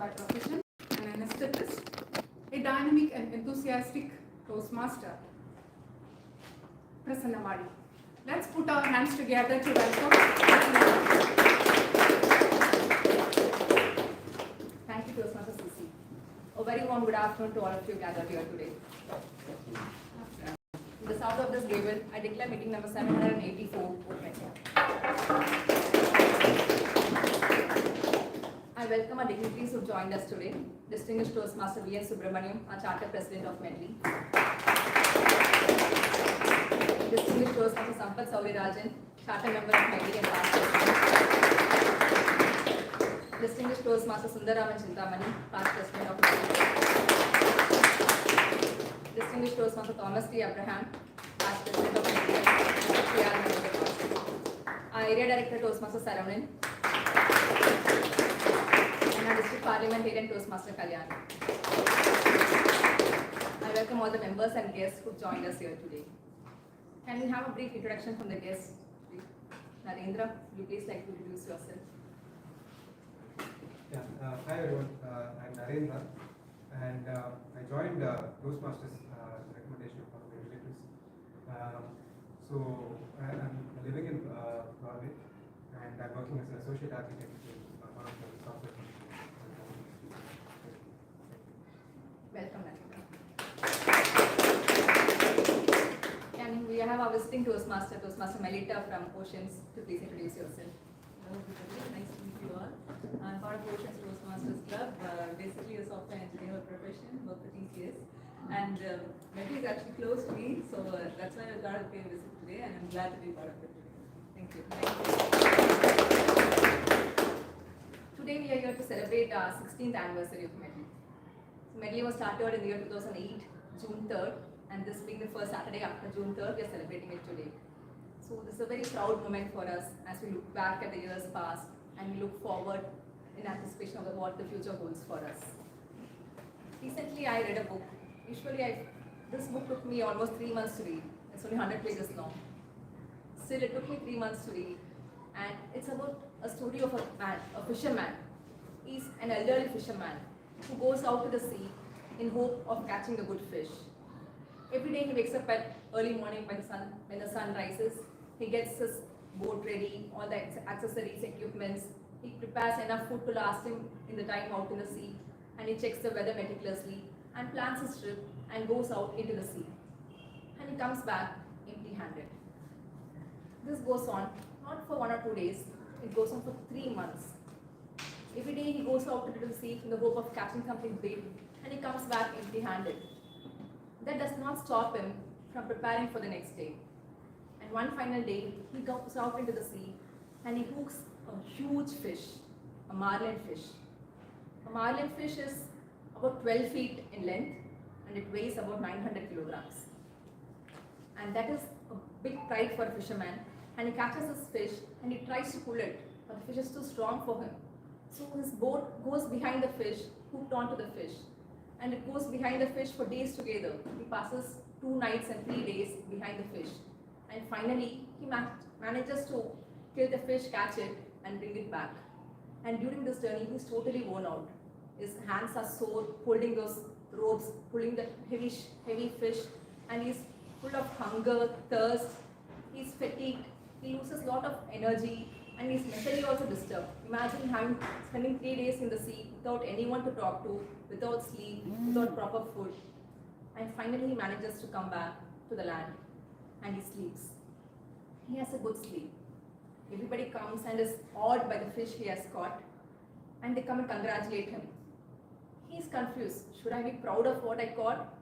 by profession and an esthetist, a dynamic and enthusiastic Toastmaster, Prasanna Madi. Let's put our hands together to welcome Prasanna. Thank you, Toastmaster CC. A very warm good afternoon to all of you gathered here today. In the south of this gable, I declare meeting number 784 open. I welcome our dignitaries who joined us today. Distinguished Toastmaster V.S. Subramaniam, our Charter President of Medley. Distinguished Toastmaster Sampath Saurirajan, Charter Member of Medley and past President. Distinguished Toastmaster Sundaraman Chintamani, past President of Medley. Distinguished Toastmaster Thomas T. Abraham, past President of Medley. Our Area Director Toastmaster Saravanan. And our District Parliamentarian Toastmaster Kalyan. I welcome all the members and guests who joined us here today. Can we have a brief introduction from the guests? Narendra, would you please like to introduce yourself? Hi everyone, I'm Narendra and I joined Toastmasters recommendation of one of my relatives. I'm living in Broadway and I'm working as an associate architect in one of the software companies. Welcome, Narendra. Can we have our visiting Toastmaster, Toastmaster Melita from Oceans, to please introduce yourself? Hello everybody, nice to meet you all. I'm part of Oceans Toastmasters Club, basically a software engineer profession, work for TCS. And Medley is actually close to me, so that's why I thought I'd pay a visit today, and I'm glad to be part of it today. Thank you. Today we are here to celebrate our 16th anniversary of Medley. So Medley was started in the year 2008, June 3rd, and this being the first Saturday after June 3rd, we are celebrating it today. So this is a very proud moment for us as we look back at the years past and we look forward in anticipation of what the future holds for us. Recently I read a book. Usually this book took me almost 3 months to read. It's only 100 pages long. Still it took me 3 months to read. And it's about a story of a man, a fisherman. He's an elderly fisherman who goes out to the sea in hope of catching a good fish. Every day he wakes up at early morning when the sun rises. He gets his boat ready, all the accessories, equipments. He prepares enough food to last him in the time out in the sea, and he checks the weather meticulously and plans his trip and goes out into the sea. And he comes back empty-handed. This goes on not for 1 or 2 days, it goes on for 3 months. Every day he goes out into the sea in the hope of catching something big, and he comes back empty-handed. That does not stop him from preparing for the next day. And one final day, he goes out into the sea and he hooks a huge fish, a marlin fish. A marlin fish is about 12 feet in length and it weighs about 900 kilograms. And that is a big pride for a fisherman. And he catches this fish and he tries to pull it, but the fish is too strong for him. So his boat goes behind the fish, hooked onto the fish. And it goes behind the fish for days together. He passes 2 nights and 3 days behind the fish. And finally, he manages to kill the fish, catch it, and bring it back. And during this journey, he's totally worn out. His hands are sore, holding those ropes, pulling the heavy fish, and he's full of hunger, thirst. He's fatigued. He loses a lot of energy, and he's mentally also disturbed. Imagine spending 3 days in the sea without anyone to talk to, without sleep, without proper food. And finally he manages to come back to the land and he sleeps. He has a good sleep. Everybody comes and is awed by the fish he has caught and they come and congratulate him. He is confused. Should I be proud of what I caught?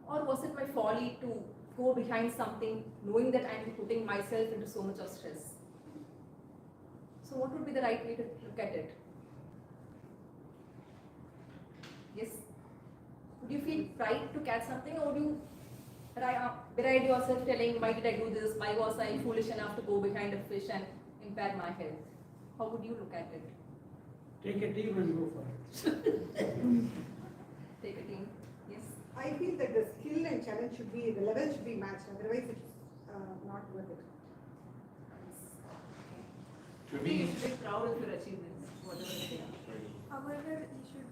Or was it my folly to go behind something knowing that I am putting myself into so much of stress? So what would be the right way to look at it? Yes? Would you feel pride to catch something, or would you beride yourself telling, why did I do this? Why was I foolish enough to go behind a fish and impair my health? How would you look at it? Take a team and go for it. Take a team. Yes? I feel that the skill and challenge should be, the level should be matched, otherwise it's not worth it. To me, you should be proud of your achievements, whatever they are. However, you should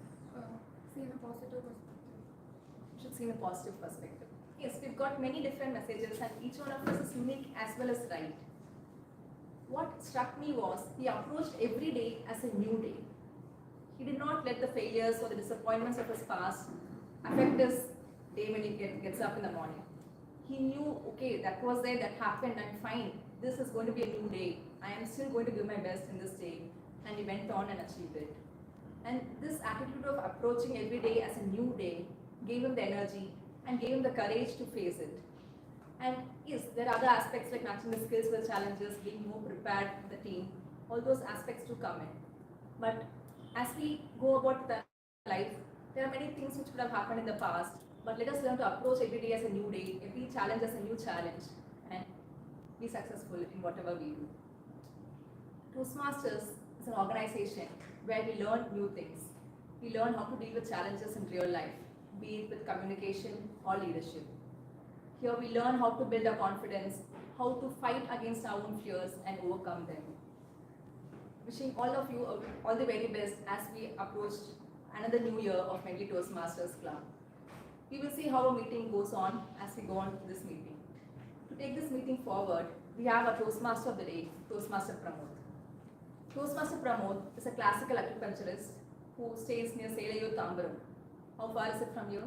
You should see in a positive perspective. Yes, we've got many different messages and each one of us is unique as well as right. What struck me was he approached every day as a new day. He did not let the failures or the disappointments of his past affect his day when he gets up in the morning. He knew, okay, that was there, that happened, I'm fine. This is going to be a new day. I am still going to give my best in this day. And he went on and achieved it. And this attitude of approaching every day as a new day gave him the energy and gave him the courage to face it. And yes, there are other aspects like matching the skills with challenges, being more prepared for the team. All those aspects do come in. But as we go about the life, there are many things which could have happened in the past. But let us learn to approach every day as a new day, every challenge as a new challenge, and be successful in whatever we do. Toastmasters is an organization where we learn new things. We learn how to deal with challenges in real life, be it with communication or leadership. Here we learn how to build our confidence, how to fight against our own fears and overcome them. Wishing all of you all the very best as we approach another new year of Medley Toastmasters Club. We will see how our meeting goes on as we go on to this meeting. To take this meeting forward, we have a Toastmaster of the Day, Toastmaster Pramod. Toastmaster Pramod is a classical acupuncturist who stays near Selayu, Tambaram. How far is it from here?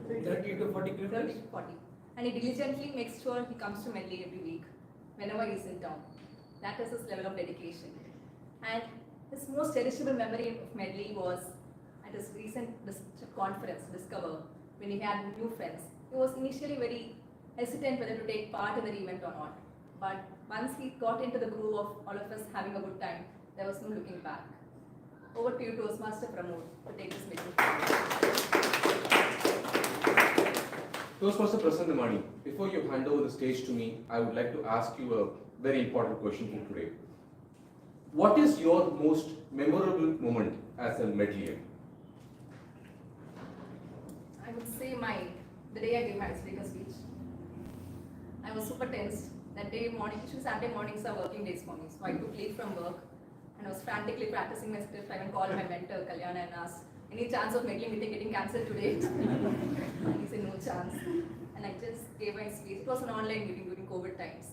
30 to 40 30 kilometers. to 40. And he diligently makes sure he comes to Medley every week, whenever he's in town. That is his level of dedication. And his most cherishable memory of Medley was at his recent conference, Discover, when he had new friends. He was initially very hesitant whether to take part in the event or not. But once he got into the groove of all of us having a good time, there was no looking back. Over to you, Toastmaster Pramod, to take this meeting forward. Toastmaster Prasanna, before you hand over the stage to me, I would like to ask you a very important question for today. What is your most memorable moment as a Medleyan? I would say the day I gave my speaker speech. I was super tense. That day morning, usually Saturday mornings are working days for me. So I took leave from work and I was frantically practicing my script. I even called my mentor, Kalyana, and asked, any chance of Medley meeting getting cancelled today? And he said, no chance. And I just gave my speech. It was an online meeting during COVID times.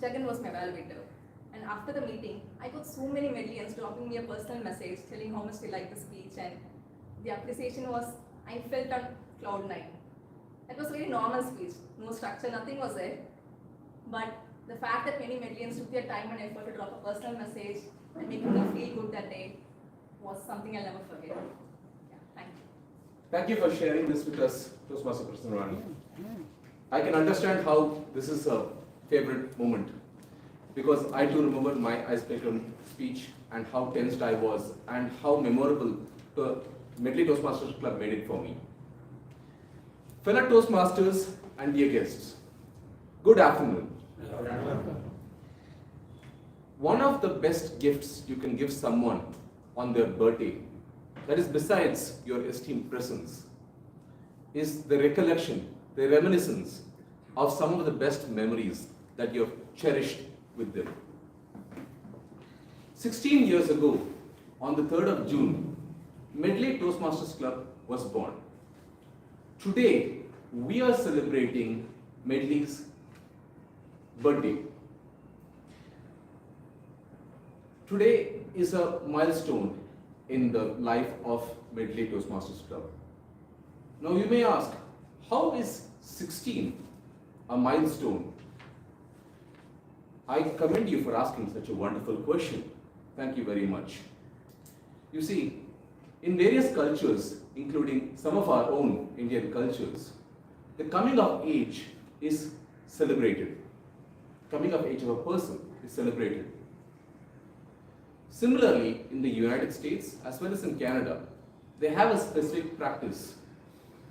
Jagan was my evaluator. And after the meeting, I got so many Medleyans dropping me a personal message telling how much they liked the speech, and the appreciation was, I felt on cloud 9. It was a very normal speech, no structure, nothing was there. But the fact that many Medleyans took their time and effort to drop a personal message and making them feel good that day was something I'll never forget. Yeah, thank you. Thank you for sharing this with us, Toastmaster Prasanna. I can understand how this is a favorite moment, because I too remember my icebreaker speech and how tensed I was and how memorable the Medley Toastmasters Club made it for me. Fellow Toastmasters and dear guests, good afternoon. One of the best gifts you can give someone on their birthday, that is besides your esteemed presence, is the recollection, the reminiscence of some of the best memories that you have cherished with them. 16 years ago, on the 3rd of June, Medley Toastmasters Club was born. Today, we are celebrating Medley's birthday. Today is a milestone in the life of Medley Toastmasters Club. Now you may ask, how is 16 a milestone? I commend you for asking such a wonderful question. Thank you very much. You see, in various cultures, including some of our own Indian cultures, the coming of age is celebrated. Coming of age of a person is celebrated. Similarly, in the United States as well as in Canada, they have a specific practice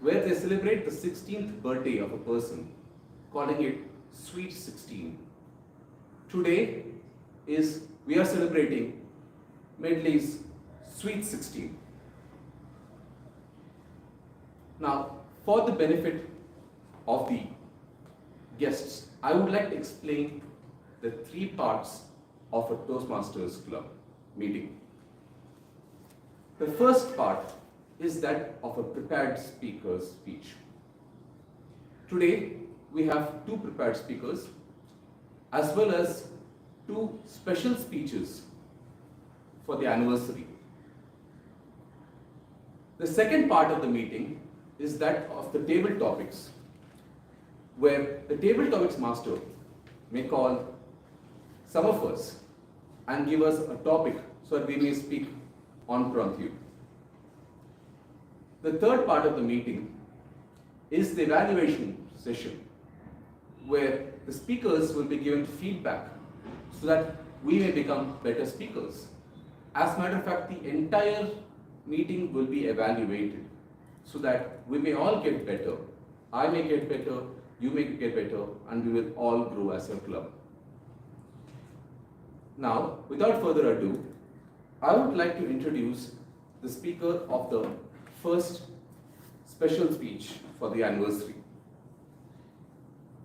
where they celebrate the 16th birthday of a person, calling it Sweet 16. Today we are celebrating Medley's Sweet 16. Now, for the benefit of the guests, I would like to explain the 3 parts of a Toastmasters Club meeting. The first part is that of a prepared speaker's speech. Today, we have two prepared speakers as well as two special speeches for the anniversary. The second part of the meeting is that of the table topics, where the table topics master may call some of us and give us a topic so that we may speak on promptu. The third part of the meeting is the evaluation session, where the speakers will be given feedback so that we may become better speakers. As a matter of fact, the entire meeting will be evaluated so that we may all get better. I may get better, you may get better, and we will all grow as a club. Now, without further ado, I would like to introduce the speaker of the first special speech for the anniversary.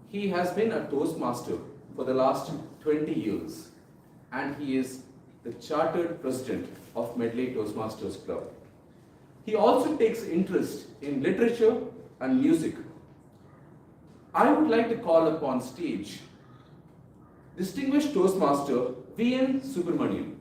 He has been a Toastmaster for the last 20 years, and he is the chartered president of Medley Toastmasters Club. He also takes interest in literature and music. I would like to call upon stage distinguished Toastmaster V.N. Subramanian.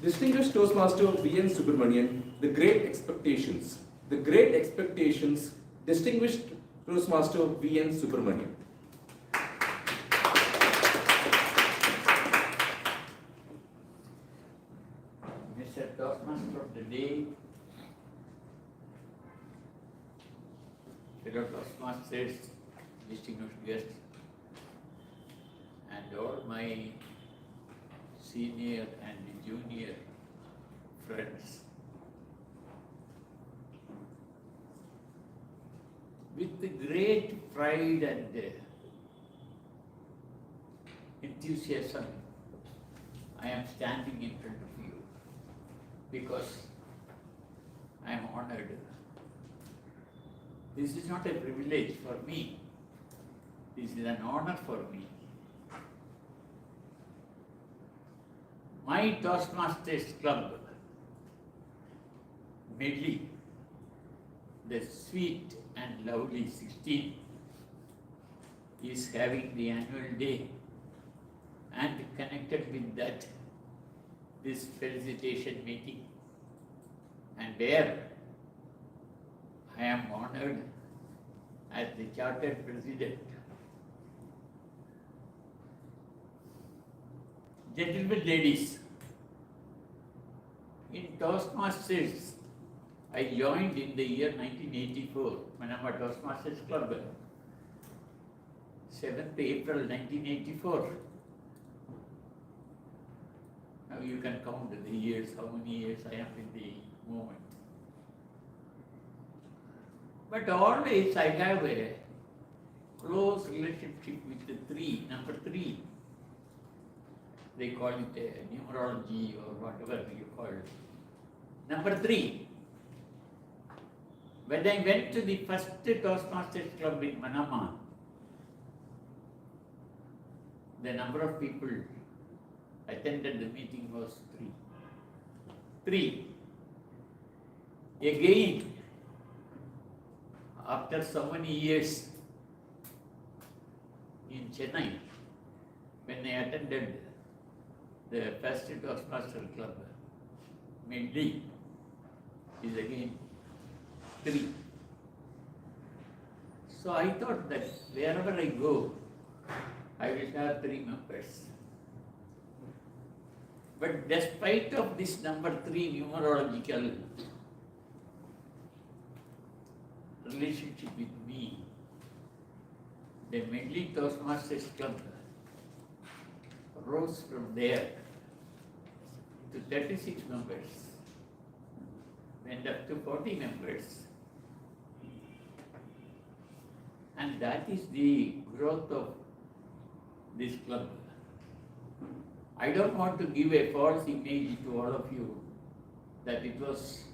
Distinguished Toastmaster V.N. Subramanian, the Great Expectations. The Great Expectations, Distinguished Toastmaster V.N. Subramanian. Mr. Toastmaster of the day, fellow Toastmasters, distinguished guests, and all my senior and junior friends. With great pride and enthusiasm, I am standing in front of you because I am honored. This is not a privilege for me. This is an honor for me. My Toastmasters Club, Medley, the sweet and lovely 16, is having the annual day, and connected with that, this felicitation meeting, and there I am honored as the chartered president. Gentlemen, ladies, in Toastmasters, I joined in the year 1984, Manama Toastmasters Club, 7th April 1984. Now you can count the years, how many years I am in the movement. But always I have a close relationship with the three, number 3. They call it a numerology or whatever you call it. Number 3. When I went to the first Toastmasters Club in Manama, the number of people attended the meeting was 3. Again, after so many years in Chennai, when I attended the first Toastmaster Club, Medley is again 3. So I thought that wherever I go, I will have 3 members. But despite of this number 3 numerological relationship with me, the Medley Toastmasters Club rose from there to 36 members, went up to 40 members. And that is the growth of this club. I don't want to give a false image to all of you that it was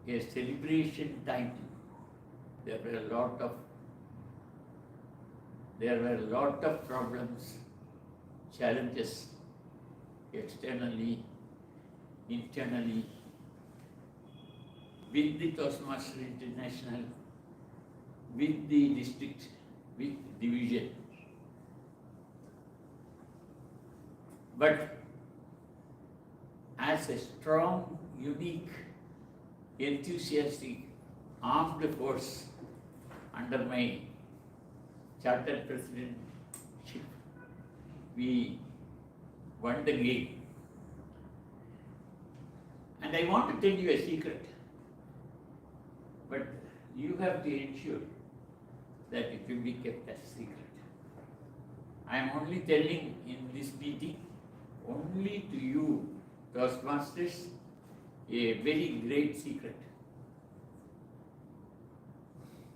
a celebration time. There were a lot of problems, challenges, externally, internally, with the Toastmasters International, with the district, with division. But as a strong, unique, enthusiastic, armed force under my chartered presidentship, we won the game. And I want to tell you a secret, but you have to ensure that it will be kept as secret. I am only telling in this meeting, only to you, Toastmasters, a very great secret.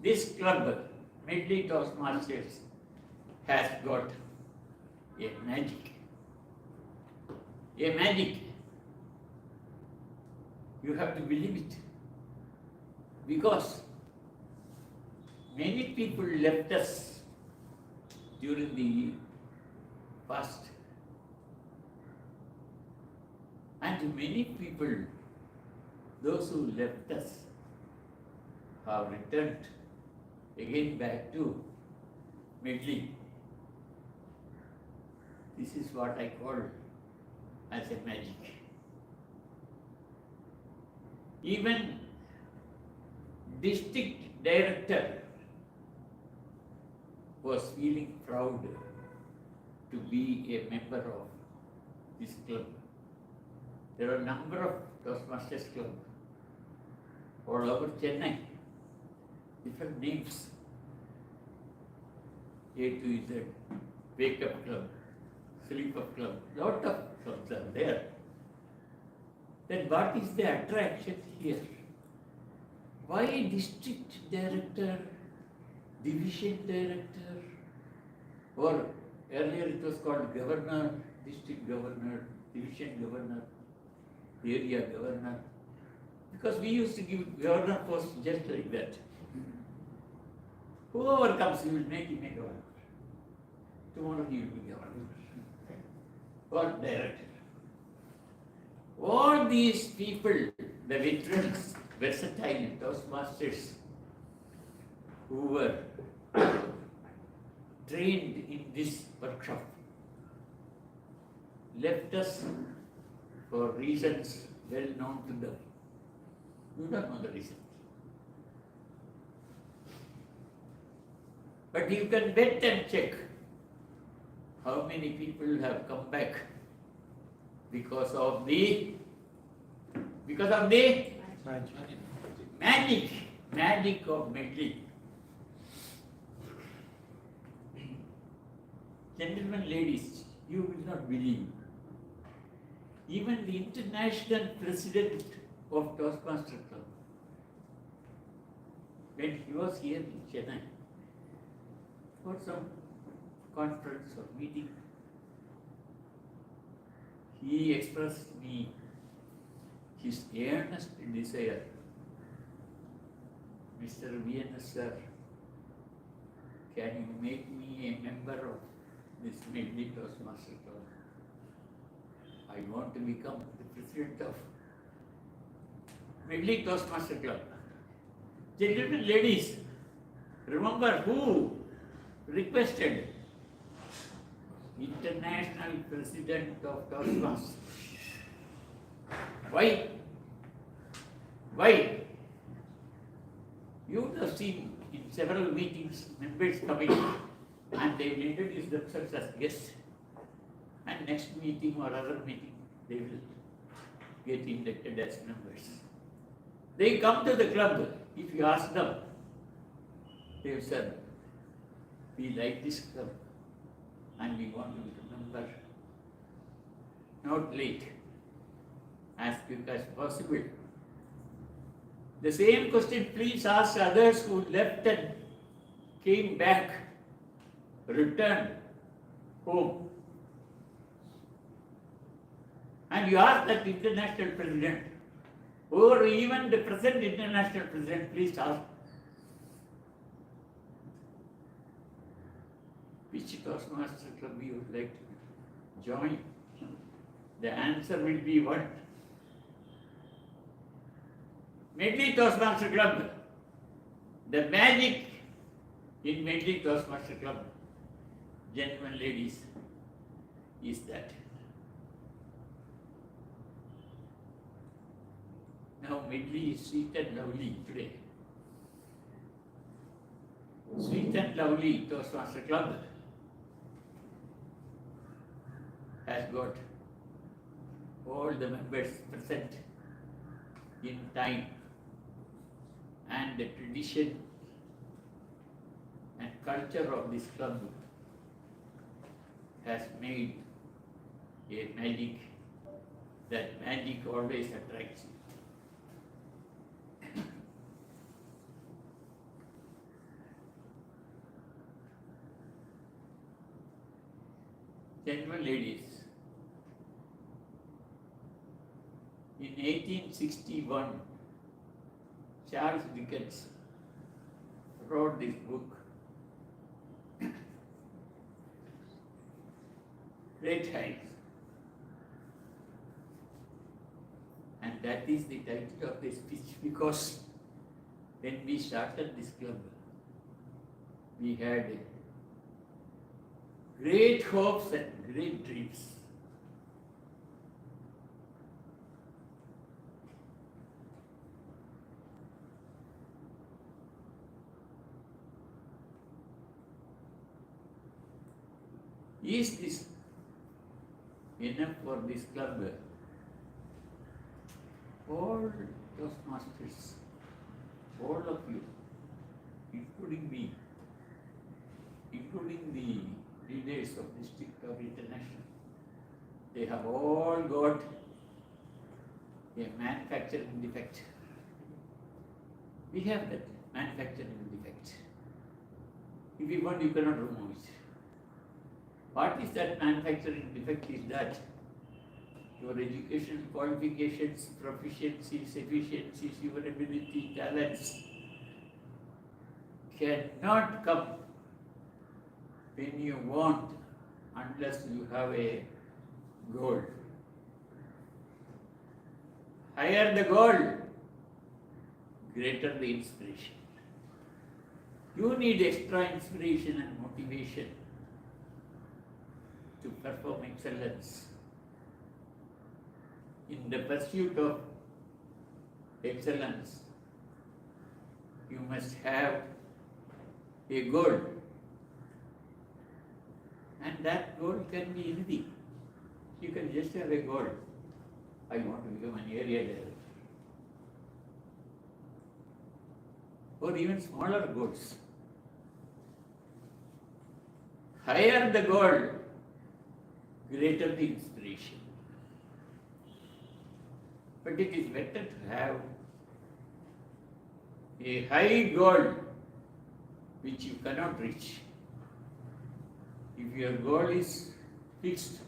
This club, Medley Toastmasters, has got a magic. A magic. You have to believe it. Because many people left us during the past. And many people, those who left us, have returned again back to Medley. This is what I call as a magic. Even district director was feeling proud to be a member of this club. There are a number of Toastmasters clubs all over Chennai, different names. A to Z, Wake Up Club, Sleep Up Club, lot of clubs are there. Then what is the attraction here? Why district director, division director, or earlier it was called governor, district governor, division governor, area governor? Because we used to give governor post just like that. Whoever comes, you will make him a governor. Tomorrow he will be governor or director. All these people, the veterans, versatile Toastmasters, who were trained in this workshop, left us for reasons well known to them. You don't know the reason. But you can bet and check how many people have come back because of the magic of Medley. Gentlemen, ladies, you will not believe. Even the international president of Toastmaster Club, when he was here in Chennai for some conference or meeting, he expressed me his earnest desire. Mr. VNS sir, can you make me a member of this Medley Toastmaster Club? I want to become the president of Medley Toastmaster Club. Gentlemen, ladies, remember who requested? International President of Toastmasters. Why? Why? You would have seen in several meetings members coming and they will introduce themselves as guests. And next meeting or other meeting, they will get inducted as members. They come to the club. If you ask them, they will say, we like this club and we want to become a member. Not late. as quick as possible. The same question please ask others who left and came back, returned home. And you ask that international president, or even the present international president, please ask which Toastmaster club you would like to join. The answer will be what? Medley Toastmaster Club. The magic in Medley Toastmaster Club, gentlemen, ladies, is that. Now Medley is sweet and lovely today. Sweet and lovely Toastmaster Club has got all the members present in time, and the tradition and culture of this club has made a magic. That magic always attracts you. Gentlemen, ladies, in 1861, Charles Dickens wrote this book, Great Heights. And that is the title of this speech, because when we started this club, we had great hopes and great dreams. Is this enough for this club? All Toastmasters, all of you, including me, including the leaders of district or international, they have all got a manufacturing defect. We have that manufacturing defect. If you want, you cannot remove it. What is that manufacturing defect? Is that your education, qualifications, proficiencies, efficiencies, your ability, talents cannot come when you want unless you have a goal. Higher the goal, greater the inspiration. You need extra inspiration and motivation to perform excellence. In the pursuit of excellence, you must have a goal. And that goal can be anything. You can just have a goal. I want to become an area director. Or even smaller goals. Higher the goal, greater the inspiration. But it is better to have a high goal which you cannot reach. If your goal is fixed,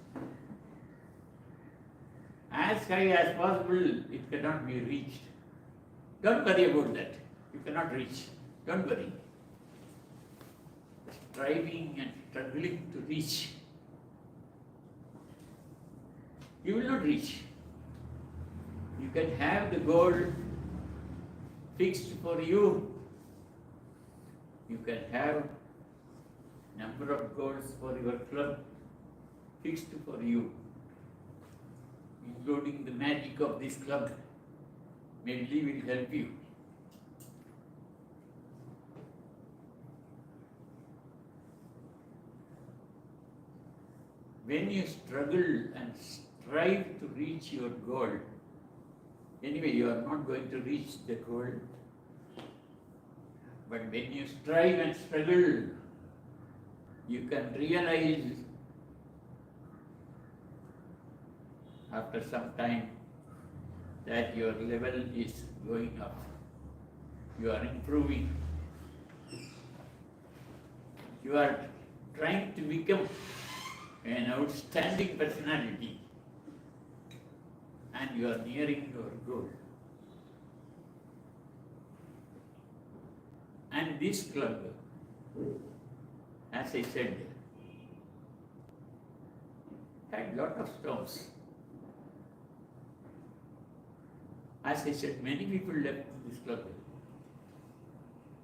as high as possible, it cannot be reached. Don't worry about that. You cannot reach. Don't worry. Striving and struggling to reach, you will not reach. You can have the goal fixed for you. You can have number of goals for your club fixed for you, including the magic of this club. Medley will help you. When you struggle and strive to reach your goal, anyway, you are not going to reach the goal. But when you strive and struggle, you can realize after some time that your level is going up. You are improving. You are trying to become an outstanding personality, and you are nearing your goal. And this club, as I said, had lot of storms. As I said, many people left this club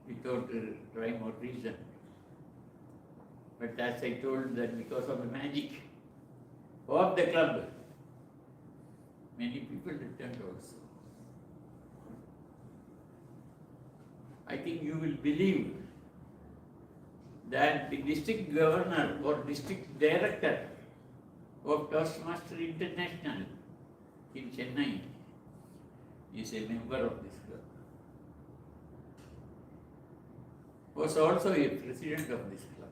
without rhyme or reason. But as I told that because of the magic of the club, many people returned also. I think you will believe that the district governor or district director of Toastmaster International in Chennai is a member of this club. Was also a president of this club.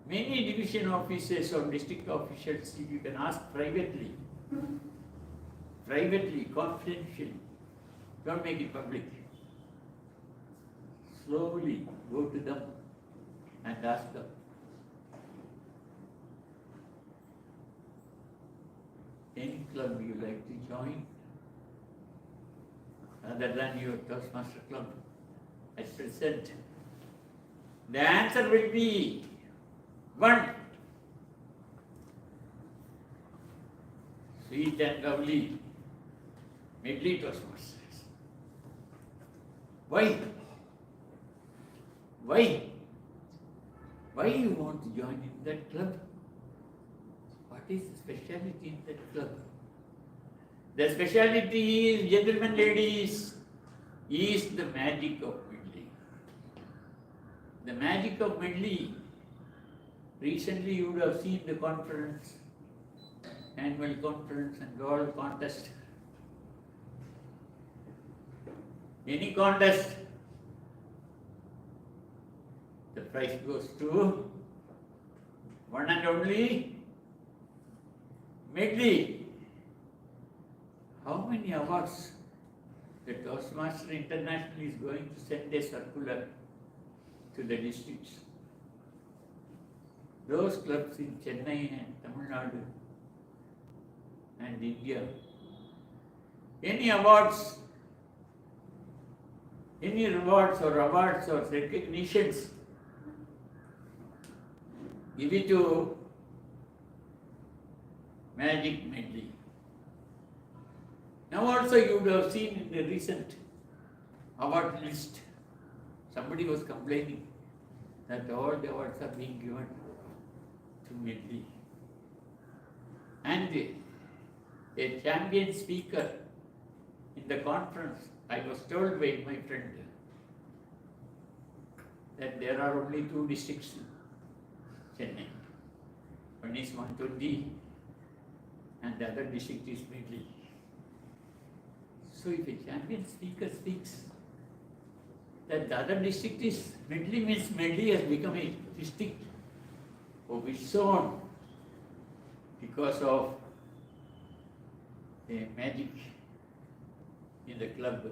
Many division officers or district officials, you can ask privately, confidentially, don't make it public. Slowly go to them and ask them. Any club you like to join other than your Toastmaster club at present? The answer will be one. Sweet and lovely Medley Toastmasters. Why? Why? Why you want to join in that club? What is the speciality in that club? The speciality is, gentlemen, ladies, is the magic of Medley. The magic of Medley. Recently you would have seen the conference, annual conference and all contest. Any contest, the prize goes to one and only Medley. How many awards the Toastmaster International is going to send a circular to the districts? Those clubs in Chennai and Tamil Nadu and India, any awards, any rewards or awards or recognitions, give it to Magic Medley. Now also you would have seen in the recent award list, somebody was complaining that all the awards are being given to Medley. And a champion speaker in the conference, I was told by my friend that there are only two districts in Chennai. One is 120 and the other district is Medley. So if a champion speaker speaks that the other district is Medley, means Medley has become a district of its own because of a magic in the club.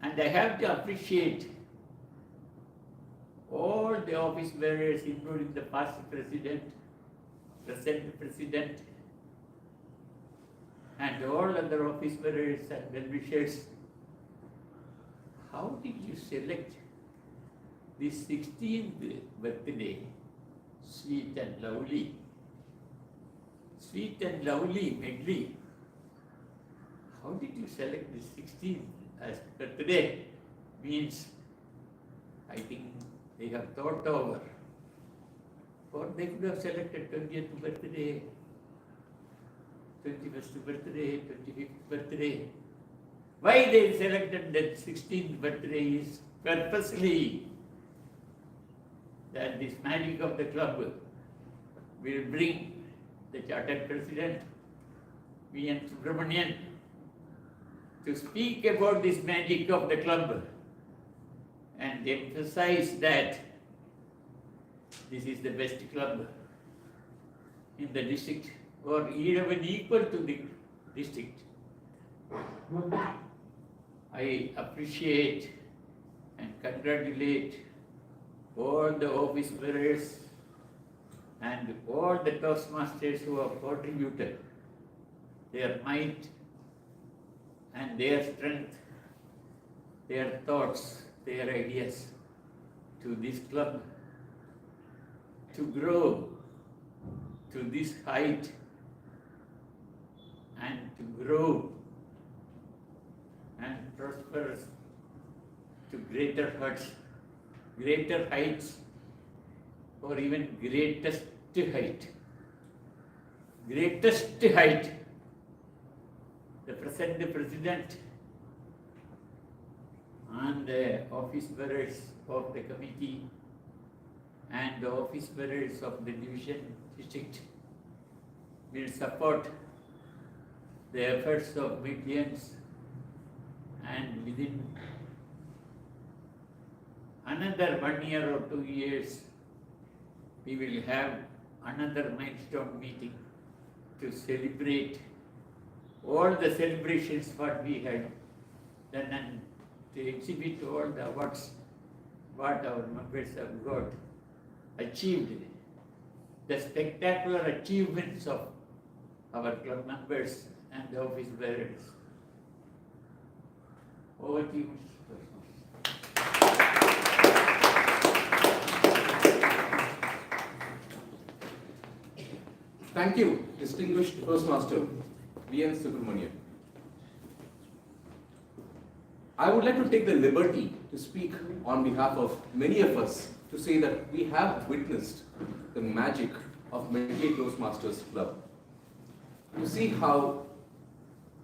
And I have to appreciate all the office bearers, including the past president, present president, and all other office bearers and well-wishers. How did you select this 16th birthday, sweet and lovely Medley? How did you select this 16th as birthday? Means, I think they have thought over. Or they could have selected 20th birthday, 21st birthday, 25th birthday. Why they selected that 16th birthday is purposely that this magic of the club will bring the chartered president, V.N. Subramanian, to speak about this magic of the club and emphasize that this is the best club in the district or even equal to the district. I appreciate and congratulate all the office bearers and all the Toastmasters who have contributed their might and their strength, their thoughts, their ideas to this club to grow to this height and to grow and prosper to greater heights, or even greatest height. Greatest height. The present president and the office bearers of the committee and the office bearers of the division district will support the efforts of Medleyans, and within another 1 year or 2 years we will have another milestone meeting to celebrate all the celebrations what we had done and to exhibit all the awards what our members have got achieved, the spectacular achievements of our club members and the office bearers. Over to you, Mr. Thank you, distinguished Toastmaster V.N. Subramanian. I would like to take the liberty to speak on behalf of many of us to say that we have witnessed the magic of Medley Toastmasters Club. To see how,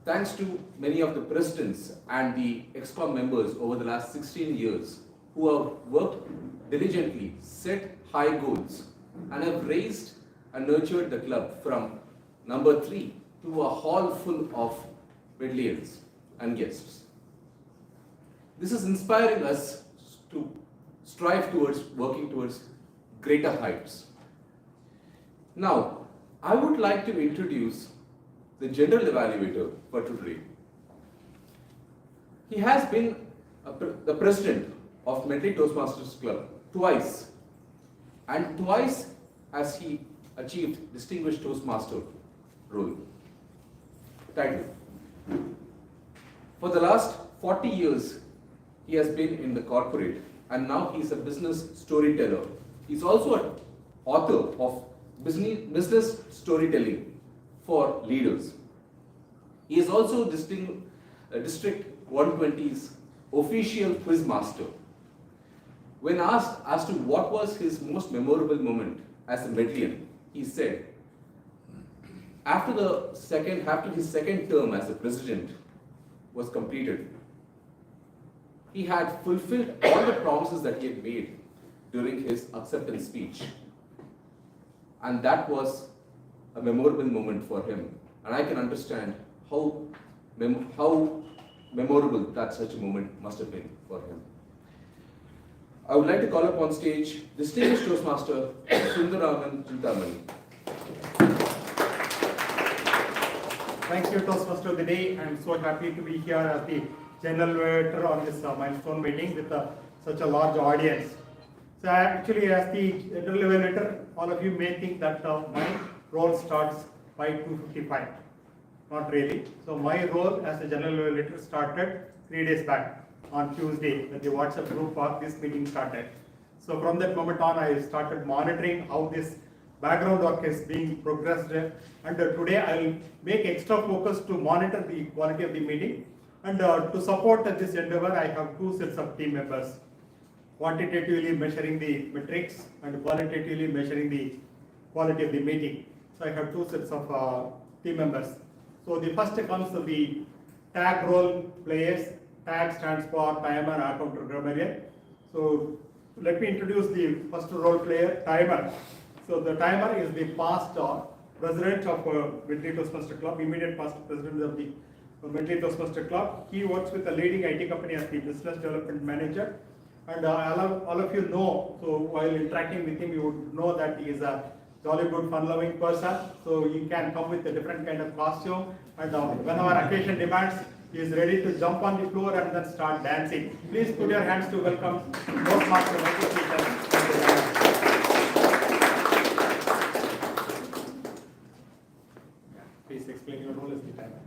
thanks to many of the presidents and the ex-club members over the last 16 years who have worked diligently, set high goals, and have raised and nurtured the club from number 3 to a hall full of Medleyans and guests. This is inspiring us to strive towards working towards greater heights. Now, I would like to introduce the general evaluator for today. He has been the president of Medley Toastmasters Club twice, and twice has he achieved distinguished Toastmaster role title. For the last 40 years, he has been in the corporate, and now he is a business storyteller. He is also an author of business storytelling for leaders. He is also District 120's official quiz master. When asked as to what was his most memorable moment as a Medleyan, he said, after his second term as a president was completed, he had fulfilled all the promises that he had made during his acceptance speech. And that was a memorable moment for him. And I can understand how memorable that such a moment must have been for him. I would like to call upon stage distinguished Toastmaster Sundaraman Chintamani. Thank you, Toastmaster of the Day. I am so happy to be here as the general evaluator on this milestone meeting with such a large audience. So actually, as the general evaluator, all of you may think that my role starts by 2:55. Not really. So my role as a general evaluator started 3 days back on Tuesday when the WhatsApp group for this meeting started. So from that moment on, I started monitoring how this background work is being progressed, and today I will make extra focus to monitor the quality of the meeting, and to support this endeavor I have 2 sets of team members, quantitatively measuring the metrics and qualitatively measuring the quality of the meeting. So I have 2 sets of team members. So the first comes the tag role players. Tag stands for timer, account grammarian. So let me introduce the first role player, timer. So the timer is the past president of Medley Toastmaster Club, immediate past president of the Medley Toastmaster Club. He works with a leading IT company as the business development manager. And all of you know, so while interacting with him, you would know that he is a jolly good, fun-loving person. So he can come with a different kind of costume, and whenever occasion demands, he is ready to jump on the floor and then start dancing. Please put your hands to welcome Toastmaster Medley Toastmasters. Please explain your role as the timer.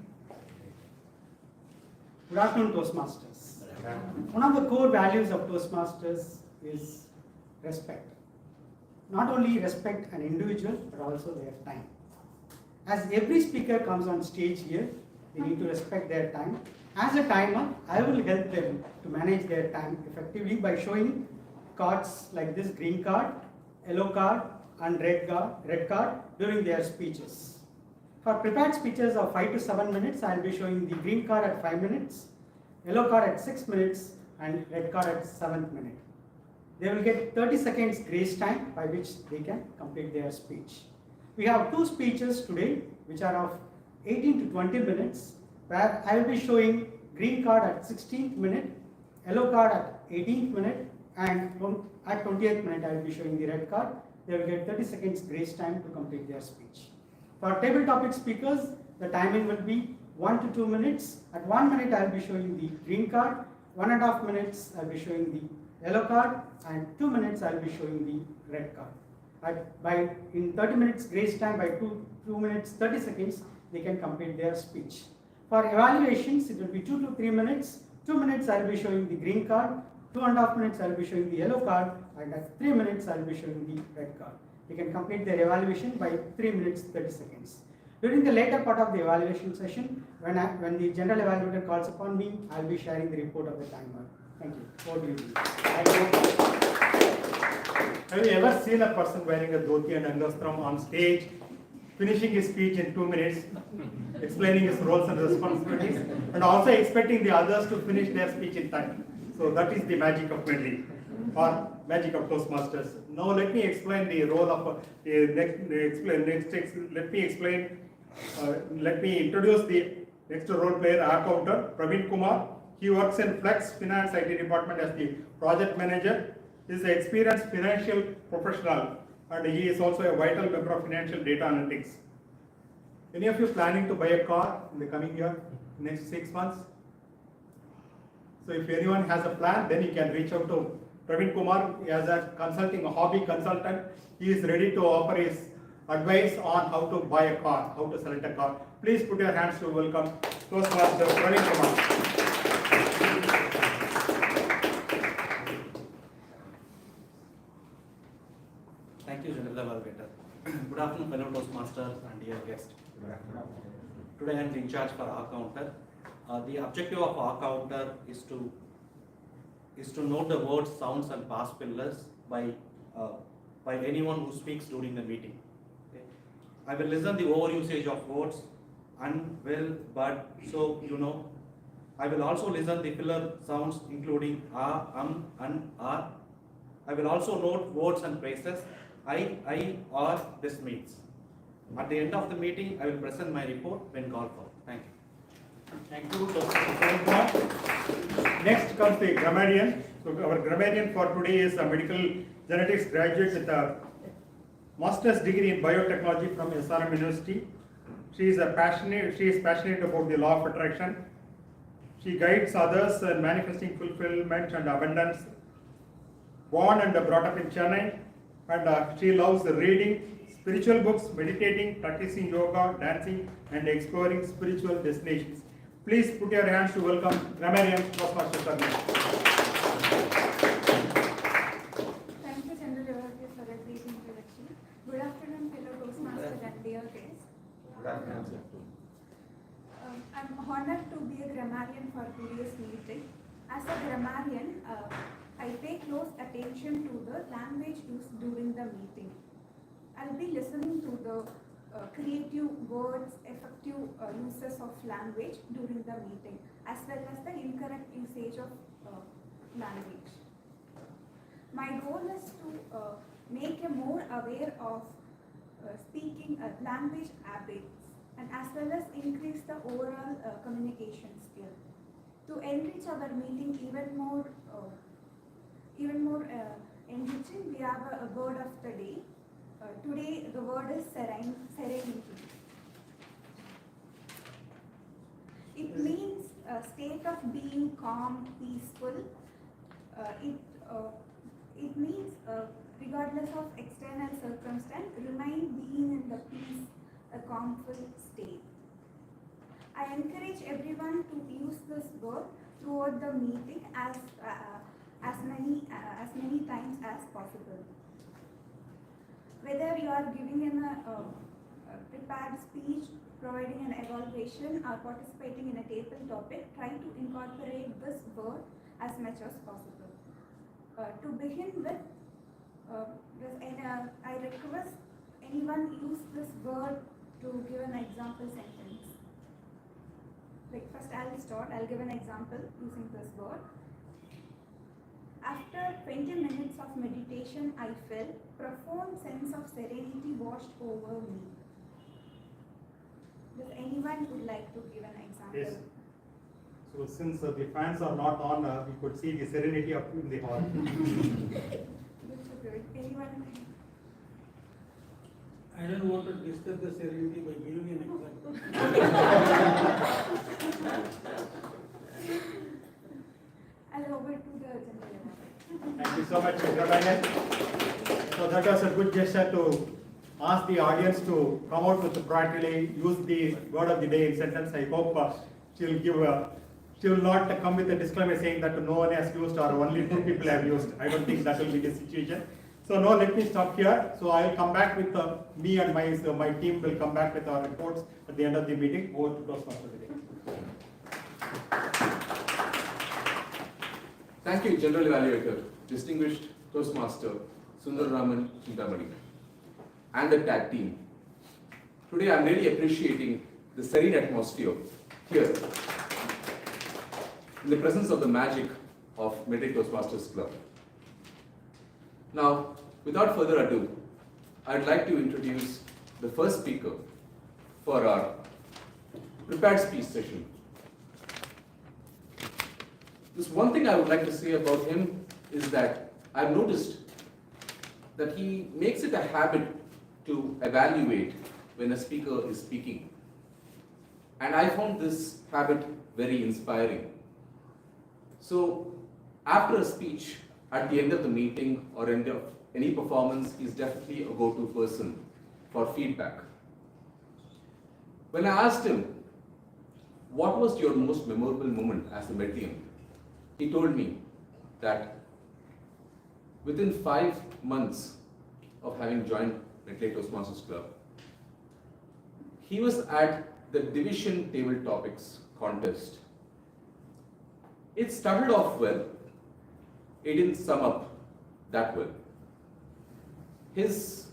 Good afternoon, Toastmasters. One of the core values of Toastmasters is respect. Not only respect an individual, but also their time. As every speaker comes on stage here, they need to respect their time. As a timer, I will help them to manage their time effectively by showing cards like this: green card, yellow card, and red card during their speeches. For prepared speeches of 5 to 7 minutes, I will be showing the green card at 5 minutes, yellow card at 6 minutes, and red card at 7th minute. They will get 30 seconds grace time by which they can complete their speech. We have 2 speeches today which are of 18 to 20 minutes, where I will be showing green card at 16th minute, yellow card at 18th minute, and at 20th minute I will be showing the red card. They will get 30 seconds grace time to complete their speech. For table topic speakers, the timing will be 1 to 2 minutes. At 1 minute I will be showing the green card, 1.5 minutes I will be showing the yellow card, and 2 minutes I will be showing the red card. In 30 minutes grace time, by 2 minutes 30 seconds, they can complete their speech. For evaluations, it will be 2 to 3 minutes. 2 minutes I will be showing the green card, 2.5 minutes I will be showing the yellow card, and at 3 minutes I will be showing the red card. They can complete their evaluation by 3 minutes 30 seconds. During the later part of the evaluation session, when the general evaluator calls upon me, I will be sharing the report of the timer. Thank you. Over to you. Have you ever seen a person wearing a dhoti and angastram on stage, finishing his speech in 2 minutes, explaining his roles and responsibilities, and also expecting the others to finish their speech in time? So that is the magic of Medley, or magic of Toastmasters. Now let me explain the role of let me introduce the next role player, accountant Praveen Kumar. He works in Flex Finance IT department as the project manager. He is an experienced financial professional, and he is also a vital member of financial data analytics. Any of you planning to buy a car in the coming year, next 6 months? So if anyone has a plan, then you can reach out to Praveen Kumar. As a hobby consultant, he is ready to offer his advice on how to buy a car, how to select a car. Please put your hands to welcome Toastmaster Praveen Kumar. Thank you, General Evaluator. Good afternoon, fellow Toastmasters and dear guests. Today I am in charge for R Counter. The objective of R Counter is to note the words, sounds, and past fillers by anyone who speaks during the meeting. Okay. I will listen the overusage of words and, well, but, so, you know. I will also listen the filler sounds including and, are. I will also note words and phrases I, or, this means. At the end of the meeting, I will present my report when called for. Thank you. Thank you. Next comes the grammarian. So our grammarian for today is a medical genetics graduate with a master's degree in biotechnology from SRM University. She is passionate about the law of attraction. She guides others in manifesting fulfillment and abundance. Born and brought up in Chennai, and she loves reading spiritual books, meditating, practicing yoga, dancing, and exploring spiritual destinations. Please put your hands to welcome grammarian Toastmaster Sarna. Thank you, General Evaluator, for a brief introduction. Good afternoon, fellow Toastmasters and dear guests. Good afternoon. I'm honored to be a grammarian for today's meeting. As a grammarian, I pay close attention to the language used during the meeting. I'll be listening to the creative words, effective uses of language during the meeting, as well as the incorrect usage of language. My goal is to make you more aware of speaking language habits, and as well as increase the overall communication skill. To enrich our meeting even more enriching, we have a word of the day. Today the word is serenity. It means a state of being calm, peaceful. It means regardless of external circumstance, remain being in the peace, a calmful state. I encourage everyone to use this word throughout the meeting as many times as possible. Whether you are giving in a prepared speech, providing an evaluation, or participating in a table topic, try to incorporate this word as much as possible. To begin with, I request anyone use this word to give an example sentence. Like first I'll start, I'll give an example using this word. After 20 minutes of meditation, I felt profound sense of serenity washed over me. Does anyone would like to give an example? Yes. So since the fans are not on, we could see the serenity up in the hall. That's good. Anyone? I don't want to disturb the serenity by giving an example. I'll over to the general. Thank you so much, Mr. Bennett. So that was a good gesture to ask the audience to come out with practically use the word of the day in sentence. I hope she will not come with a disclaimer saying that no one has used or only 2 people have used. I don't think that will be the situation. So now let me stop here. So I will come back with me and my team will come back with our reports at the end of the meeting. Over to Toastmaster today. Thank you, General Evaluator, distinguished Toastmaster Sundar Raman Chintamani, and the tag team. Today I am really appreciating the serene atmosphere here in the presence of the magic of Medley Toastmasters Club. Now, without further ado, I'd like to introduce the first speaker for our prepared speech session. This one thing I would like to say about him is that I've noticed that he makes it a habit to evaluate when a speaker is speaking. And I found this habit very inspiring. So, after a speech, at the end of the meeting or end of any performance, he's definitely a go-to person for feedback. When I asked him, what was your most memorable moment as a Medleyan? He told me that within 5 months of having joined Medley Toastmasters Club, he was at the division table topics contest. It started off well. It didn't sum up that well. His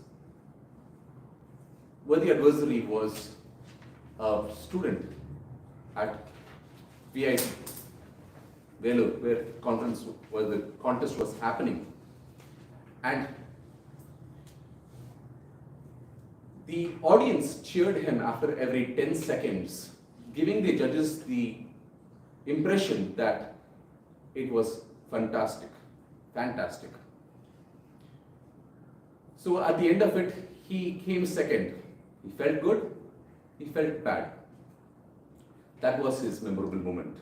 worthy adversary was a student at VIT, Vellore, where the contest was happening. And the audience cheered him after every 10 seconds, giving the judges the impression that it was fantastic. So at the end of it, he came second. He felt good, he felt bad. That was his memorable moment.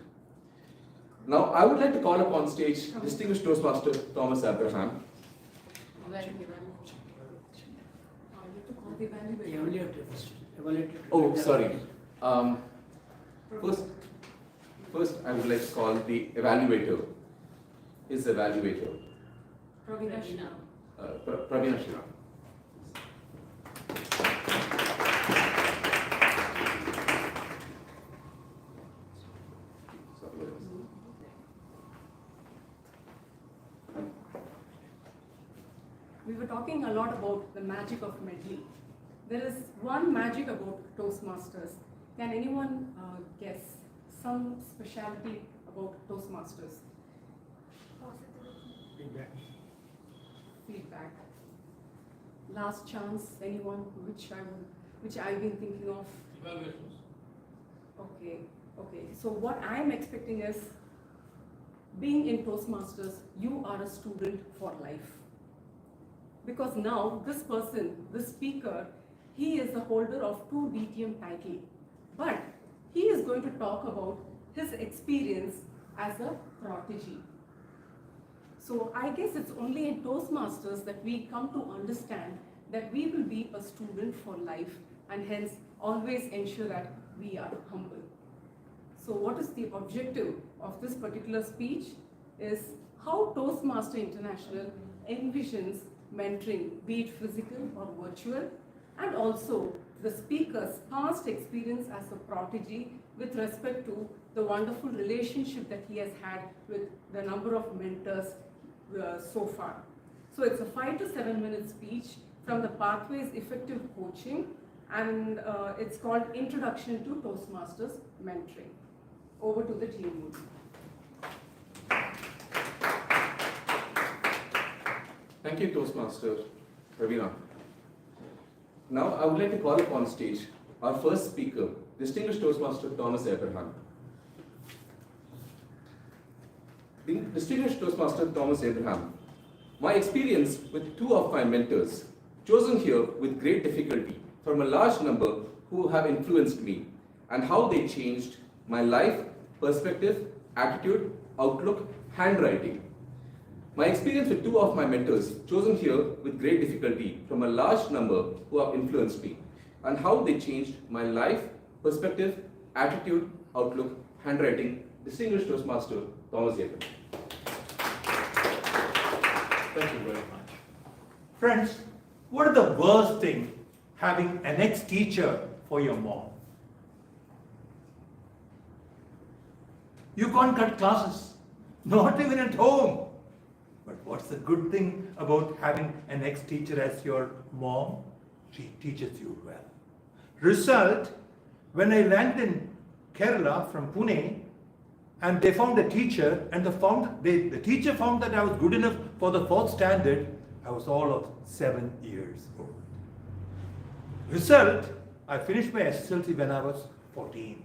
Now, I would like to call upon stage distinguished Toastmaster Thomas Abraham. Oh, sorry. First, I would like to call the evaluator. His evaluator. Pravina Shina. Pravina Shina. We were talking a lot about the magic of Medley. There is one magic about Toastmasters. Can anyone guess some specialty about Toastmasters? Feedback. Last chance, anyone which I've been thinking of? Evaluations. Okay. So what I'm expecting is, being in Toastmasters, you are a student for life. because now this person, this speaker, he is the holder of 2 DTM title, but he is going to talk about his experience as a prodigy. So I guess it's only in Toastmasters that we come to understand that we will be a student for life and hence always ensure that we are humble. So what is the objective of this particular speech is how Toastmaster International envisions mentoring, be it physical or virtual, and also the speaker's past experience as a prodigy with respect to the wonderful relationship that he has had with the number of mentors so far. So it's a 5 to 7 minute speech from the Pathways Effective Coaching, and it's called Introduction to Toastmasters Mentoring. Over to the team. Thank you, Toastmaster Ravina. Now, I would like to call upon stage our first speaker, distinguished Toastmaster Thomas Abraham. Distinguished Toastmaster Thomas Abraham, my experience with 2 of my mentors, chosen here with great difficulty from a large number who have influenced me, and how they changed my life, perspective, attitude, outlook, handwriting. My experience with 2 of my mentors, chosen here with great difficulty from a large number who have influenced me, and how they changed my life, perspective, attitude, outlook, handwriting. Distinguished Toastmaster Thomas Abraham. Thank you very much. Friends, what is the worst thing having an ex-teacher for your mom? You can't cut classes, not even at home. But what's the good thing about having an ex-teacher as your mom? She teaches you well. Result, when I landed in Kerala from Pune, and they found a teacher, and the teacher found that I was good enough for the 4th standard. I was all of 7 years old. Result, I finished my SSLC when I was 14.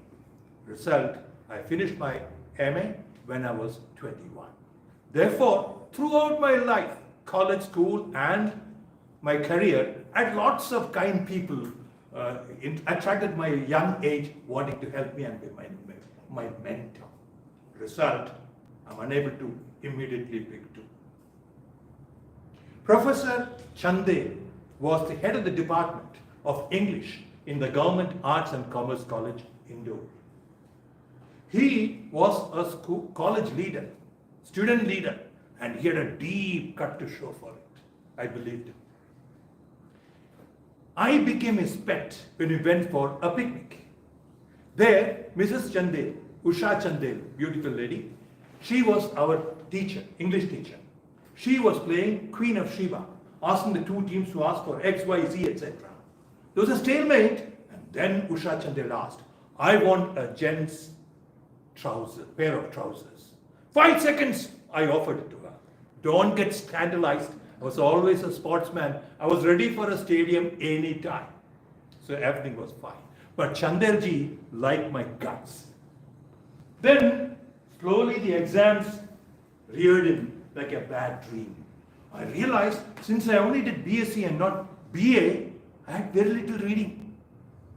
Result, I finished my MA when I was 21. Therefore, throughout my life, college, school, and my career, I had lots of kind people attracted my young age wanting to help me and be my mentor. Result, I'm unable to immediately pick 2. Professor Chande was the head of the Department of English in the Government Arts and Commerce College, Indore. He was a college leader, student leader, and he had a deep cut to show for it. I believed him. I became his pet when we went for a picnic. There, Mrs. Chandel, Usha Chandel, beautiful lady, she was our teacher, English teacher. She was playing Queen of Sheba, asking the 2 teams to ask for X, Y, Z, etc. There was a stalemate, and then Usha Chandel asked, I want a gent's pair of trousers. 5 seconds, I offered it to her. Don't get scandalized. I was always a sportsman. I was ready for a stadium anytime. So everything was fine. But Chandelji liked my guts. Then, slowly the exams reared in like a bad dream. I realized since I only did BSc and not BA, I had very little reading.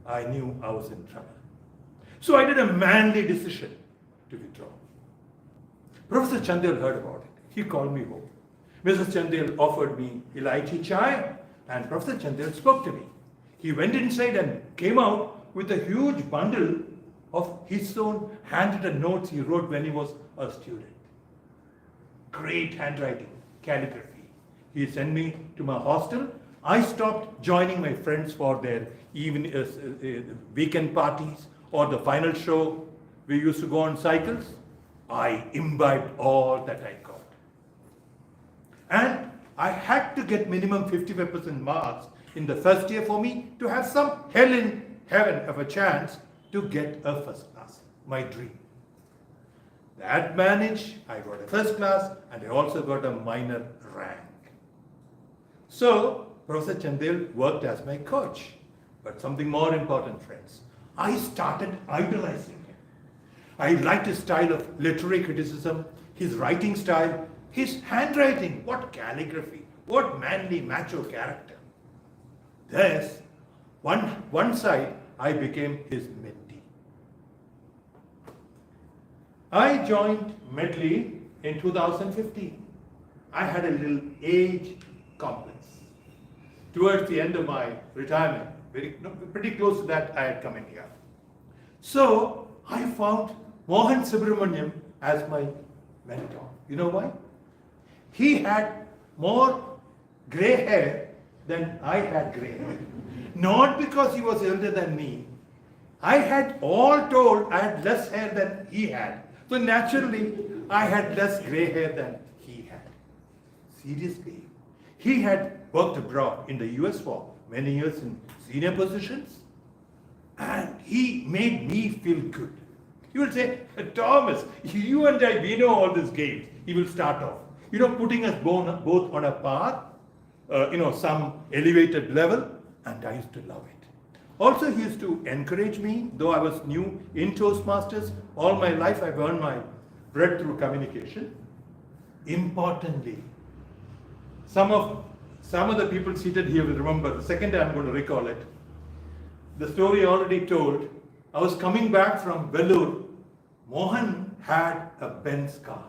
I knew I was in trouble. So I did a manly decision to withdraw. Professor Chandel heard about it. He called me home. Mrs. Chandel offered me elaichi chai, and Professor Chandel spoke to me. He went inside and came out with a huge bundle of his own handwritten notes he wrote when he was a student. Great handwriting, calligraphy. He sent me to my hostel. I stopped joining my friends for their weekend parties or the final show. We used to go on cycles. I imbibed all that I got. And I had to get minimum 55% marks in the first year for me to have some hell in heaven of a chance to get a first class, my dream. That managed, I got a first class and I also got a minor rank. So, Professor Chandel worked as my coach. But something more important, friends, I started idolizing him. I liked his style of literary criticism, his writing style, his handwriting, what calligraphy, What manly macho character. Thus, one side, I became his mentee. I joined Medley in 2015. I had a little age complex. Towards the end of my retirement, pretty close to that, I had come in here. So I found Mohan Subramaniam as my mentor. You know why? He had more gray hair than I had gray hair. Not because he was elder than me. I had, all told, I had less hair than he had. So naturally, I had less gray hair than he had. Seriously. He had worked abroad in the US for many years in senior positions. And he made me feel good. He will say, Thomas, you and I, we know all these games. He will start off. Putting us both on a par, some elevated level, and I used to love it. Also, he used to encourage me, though I was new in Toastmasters. All my life, I've earned my bread through communication. Importantly, some of the people seated here will remember, the second time I'm going to recall it. The story already told, I was coming back from Vellore. Mohan had a Benz car.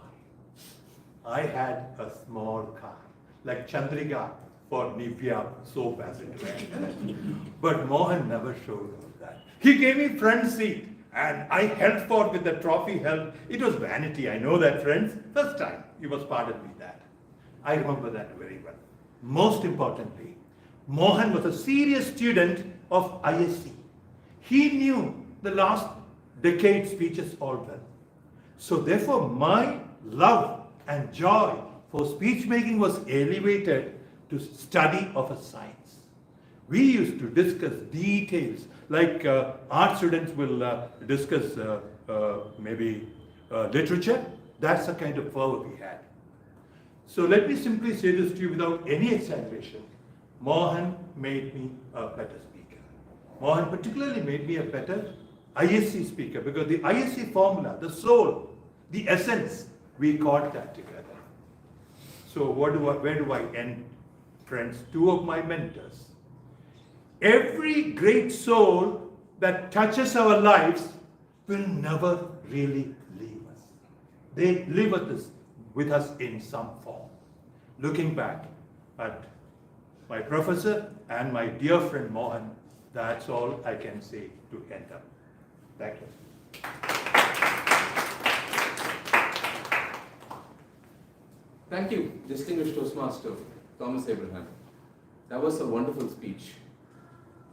I had a small car, like Chandrika for Nivea soap as it were. But Mohan never showed us that. He gave me front seat and I held forth with the trophy held. It was vanity, I know that, friends. First time, you must pardon me that. I remember that very well. Most importantly, Mohan was a serious student of ISC. He knew the last decade speeches all well. So therefore, my love and joy for speech making was elevated to study of a science. We used to discuss details, like art students will discuss maybe literature. That's the kind of fervor we had. So let me simply say this to you without any exaggeration. Mohan made me a better speaker. Mohan particularly made me a better ISC speaker, because the ISC formula, the soul, the essence, we caught that together. So where do I end, friends? Two of my mentors. Every great soul that touches our lives will never really leave us. They live with us in some form. Looking back at my professor and my dear friend Mohan, that's all I can say to end up. Thank you. Thank you, distinguished Toastmaster Thomas Abraham. That was a wonderful speech.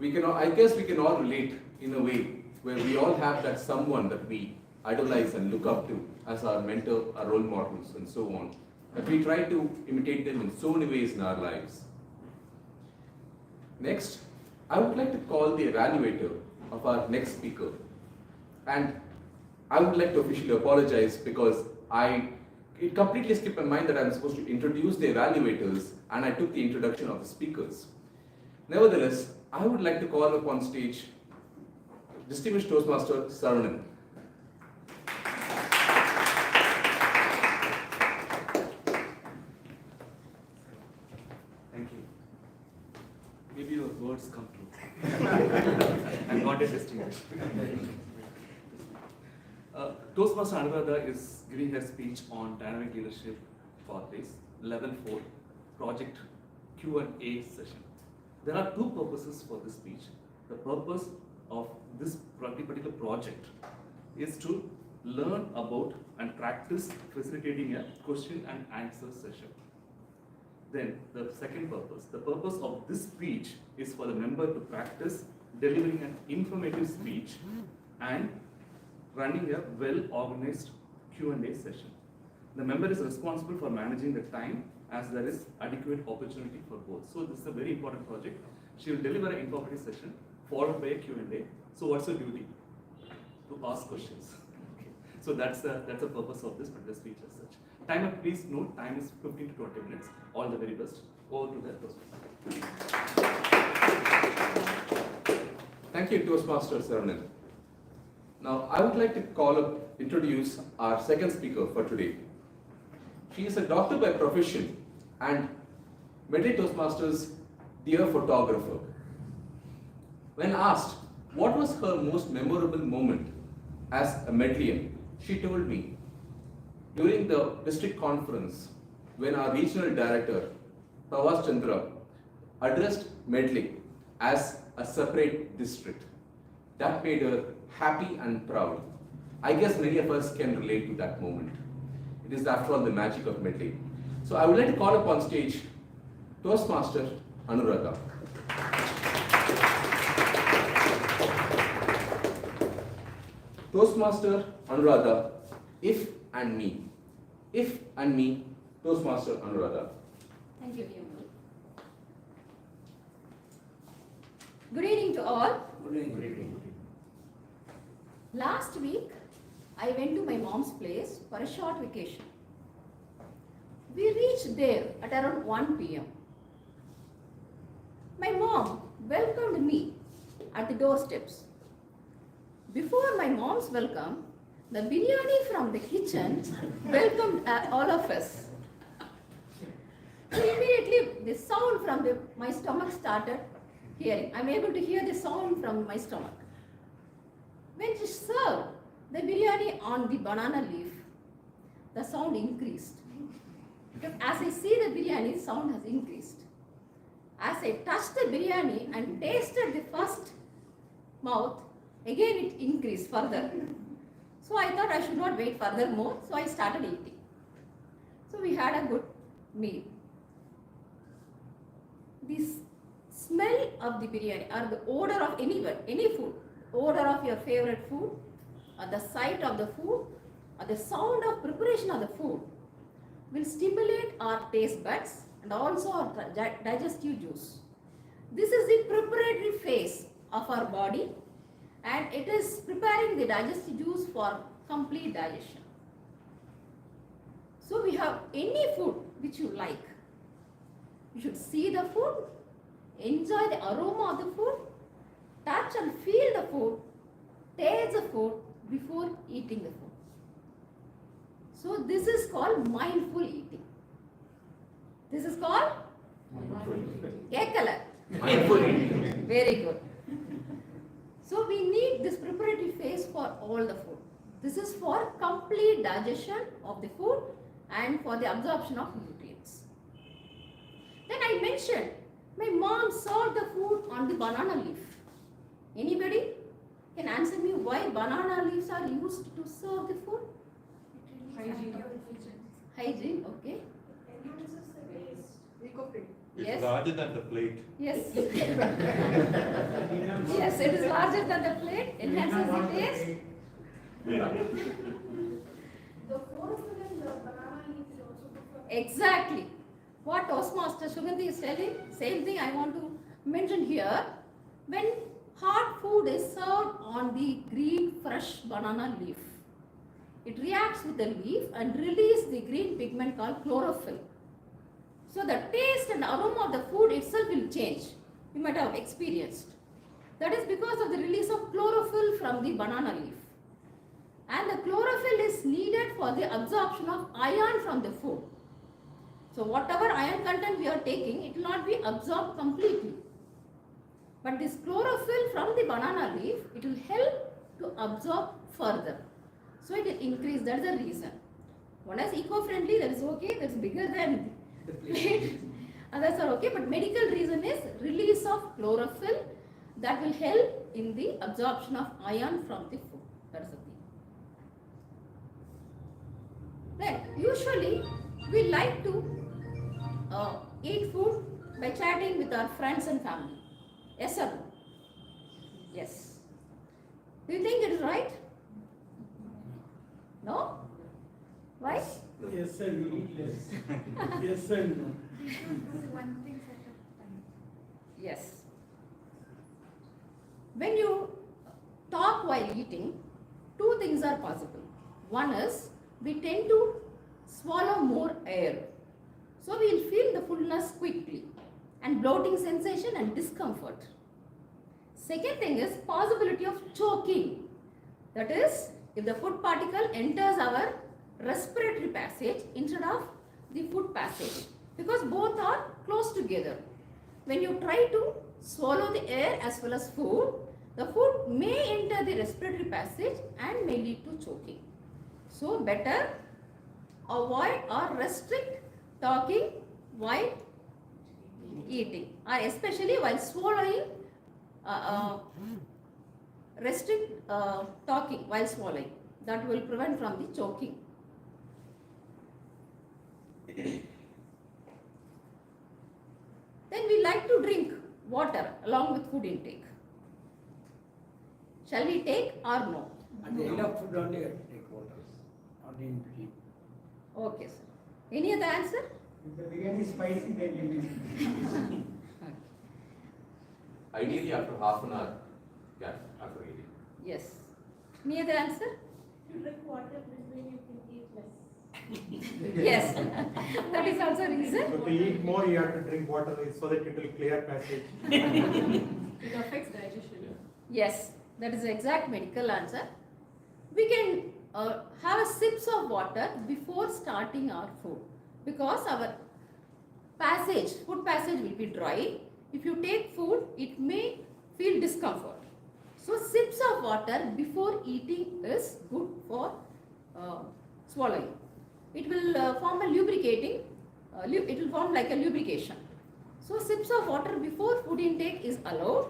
I guess we can all relate in a way where we all have that someone that we idolize and look up to as our mentor, our role models, and so on. That we try to imitate them in so many ways in our lives. Next, I would like to call the evaluator of our next speaker. And I would like to officially apologize because it completely skipped my mind that I'm supposed to introduce the evaluators and I took the introduction of the speakers. Nevertheless, I would like to call upon stage distinguished Toastmaster Saravanan. Thank you. Maybe your words come true. I'm not a distinguished. Toastmaster Anuradha is giving her speech on dynamic leadership for this level 4 project Q&A session. There are two purposes for this speech. The purpose of this particular project is to learn about and practice facilitating a question and answer session. Then the second purpose, the purpose of this speech is for the member to practice delivering an informative speech and running a well-organized Q&A session. The member is responsible for managing the time as there is adequate opportunity for both. So this is a very important project. She will deliver an informative session followed by a Q&A. So what's her duty? To ask questions. Okay. So that's the purpose of this particular speech as such. Time up, please note, time is 15 to 20 minutes. All the very best. Over to the Toastmaster. Thank you, Toastmaster Saravanan. Now, I would like to introduce our second speaker for today. She is a doctor by profession and Medley Toastmasters' dear photographer. When asked what was her most memorable moment as a Medleyan, she told me, during the district conference, when our regional director, Pravas Chandra, addressed Medley as a separate district, that made her happy and proud. I guess many of us can relate to that moment. It is after all the magic of Medley. So I would like to call upon stage Toastmaster Anuradha. Toastmaster Anuradha, if and me. If and me, Toastmaster Anuradha. Thank you, Vimul. Good evening to all. Good evening. Last week, I went to my mom's place for a short vacation. We reached there at around 1 p.m. My mom welcomed me at the doorsteps. Before my mom's welcome, the biryani from the kitchen welcomed all of us. So immediately the sound from my stomach started hearing. I'm able to hear the sound from my stomach. When she served the biryani on the banana leaf, the sound increased. Because as I see the biryani, the sound has increased. As I touched the biryani and tasted the first mouth, again it increased further. So I thought I should not wait furthermore, so I started eating. So we had a good meal. The smell of the biryani or the odor of any food, odor of your favorite food, or the sight of the food, or the sound of preparation of the food will stimulate our taste buds and also our digestive juice. This is the preparatory phase of our body, and it is preparing the digestive juice for complete digestion. So we have any food which you like. You should see the food, enjoy the aroma of the food, touch and feel the food, taste the food before eating the food. So this is called mindful eating. This is called Ekala. Mindful eating. Very good. So we need this preparatory phase for all the food. This is for complete digestion of the food and for the absorption of nutrients. Then I mentioned my mom served the food on the banana leaf. Anybody can answer me why banana leaves are used to serve the food? Hygiene, okay. Eco-friendly. Yes. larger than the plate. Yes. Yes, it is larger than the plate, enhances the taste. The fluorophil in the banana leaf is also good for Exactly. What Toastmaster Sugandhi is telling, same thing I want to mention here. When hot food is served on the green fresh banana leaf, it reacts with the leaf and releases the green pigment called chlorophyll. So the taste and aroma of the food itself will change. You might have experienced. That is because of the release of chlorophyll from the banana leaf. And the chlorophyll is needed for the absorption of iron from the food. So whatever iron content we are taking, it will not be absorbed completely. But this chlorophyll from the banana leaf, it will help to absorb further. So it will increase, that is the reason. One is eco-friendly, that is okay, that's bigger than the plate. Others are okay, but medical reason is release of chlorophyll that will help in the absorption of iron from the food. That is the thing. Then usually we like to eat food by chatting with our friends and family. Yes or no? Yes. Do you think it is right? No? Why? Yes and no. Yes and no. we should do one thing at a time. Yes. When you talk while eating, two things are possible. One is we tend to swallow more air. So we will feel the fullness quickly and bloating sensation and discomfort. Second thing is possibility of choking. That is, if the food particle enters our respiratory passage instead of the food passage. because both are close together. When you try to swallow the air as well as food, the food may enter the respiratory passage and may lead to choking. So better avoid or restrict talking while eating, or especially while swallowing. Restrict talking while swallowing. That will prevent from the choking. Then we like to drink water along with food intake. Shall we take or no? At the end of food only I take water, not in between. Okay, sir. Any other answer? If the biryani is spicy, then you will. Ideally after half an hour gap after eating. Yes. Any other answer? You drink water between you can eat less. Yes. That is also a reason. So to eat more, you have to drink water so that it will clear passage. It affects digestion. Yes, that is the exact medical answer. We can have a sips of water before starting our food, because our food passage will be dry. If you take food, it may feel discomfort. So sips of water before eating is good for swallowing. It will form a lubricating, it will form like a lubrication. So sips of water before food intake is allowed,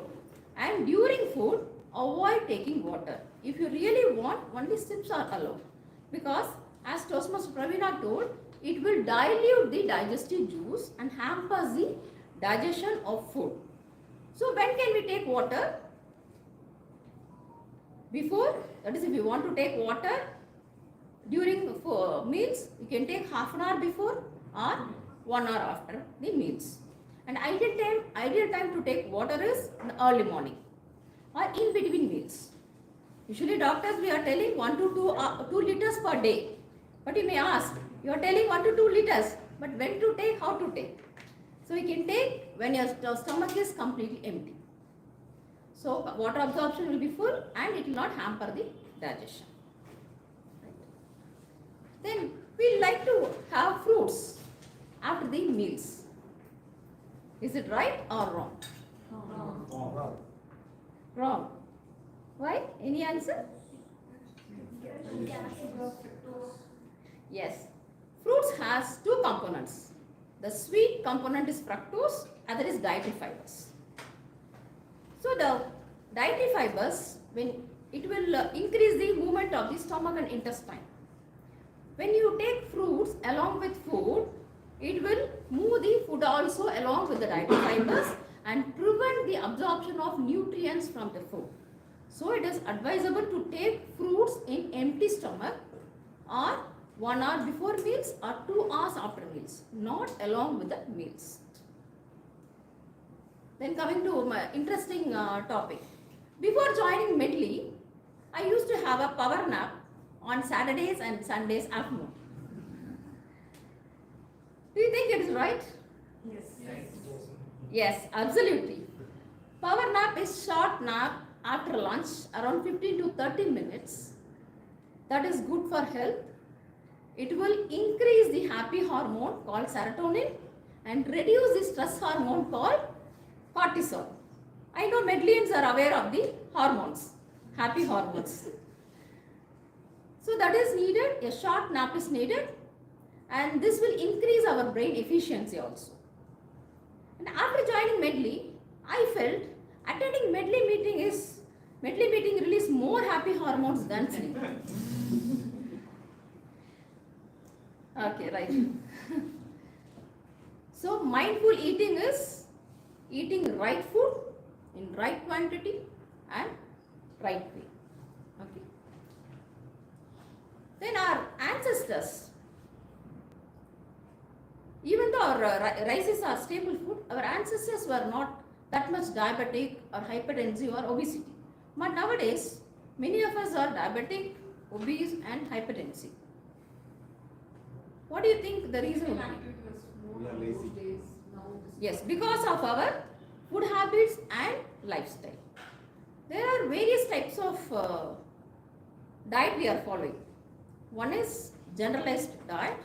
and during food avoid taking water. If you really want, only sips are allowed, because as Toastmaster Pravina told, it will dilute the digestive juice and hampers the digestion of food. So when can we take water? Before, that is if you want to take water during meals, you can take half an hour before or 1 hour after the meals. And ideal time to take water is in the early morning or in between meals. Usually doctors, we are telling 1 to 2 liters per day. But you may ask, you are telling 1 to 2 liters, but when to take, how to take? So you can take when your stomach is completely empty. So water absorption will be full and it will not hamper the digestion. Right. Then we like to have fruits after the meals. Is it right or wrong? Wrong. Wrong. Why? Any answer? Yes. Fruits has 2 components. The sweet component is fructose, other is dietary fibers. So the dietary fibers, when it will increase the movement of the stomach and intestine. When you take fruits along with food, it will move the food also along with the dietary fibers and prevent the absorption of nutrients from the food. So it is advisable to take fruits in empty stomach, or 1 hour before meals or 2 hours after meals, not along with the meals. Then coming to my interesting topic. Before joining Medley, I used to have a power nap on Saturdays and Sundays afternoon. Do you think it is right? Yes. Yes, absolutely. Power nap is short nap after lunch, around 15 to 30 minutes. That is good for health. It will increase the happy hormone called serotonin and reduce the stress hormone called cortisol. I know Medlians are aware of the hormones, happy hormones. So that is needed, a short nap is needed, and this will increase our brain efficiency also. And after joining Medley, I felt attending Medley meeting release more happy hormones than sleep. Okay, right. So mindful eating is eating right food in right quantity and right way. Okay. Then our ancestors, even though our rices are staple food, our ancestors were not that much diabetic or hypertensive or obesity. But nowadays, many of us are diabetic, obese and hypertensive. What do you think the reason would be? We are lazy. Yes, because of our food habits and lifestyle. There are various types of diet we are following. One is generalized diet,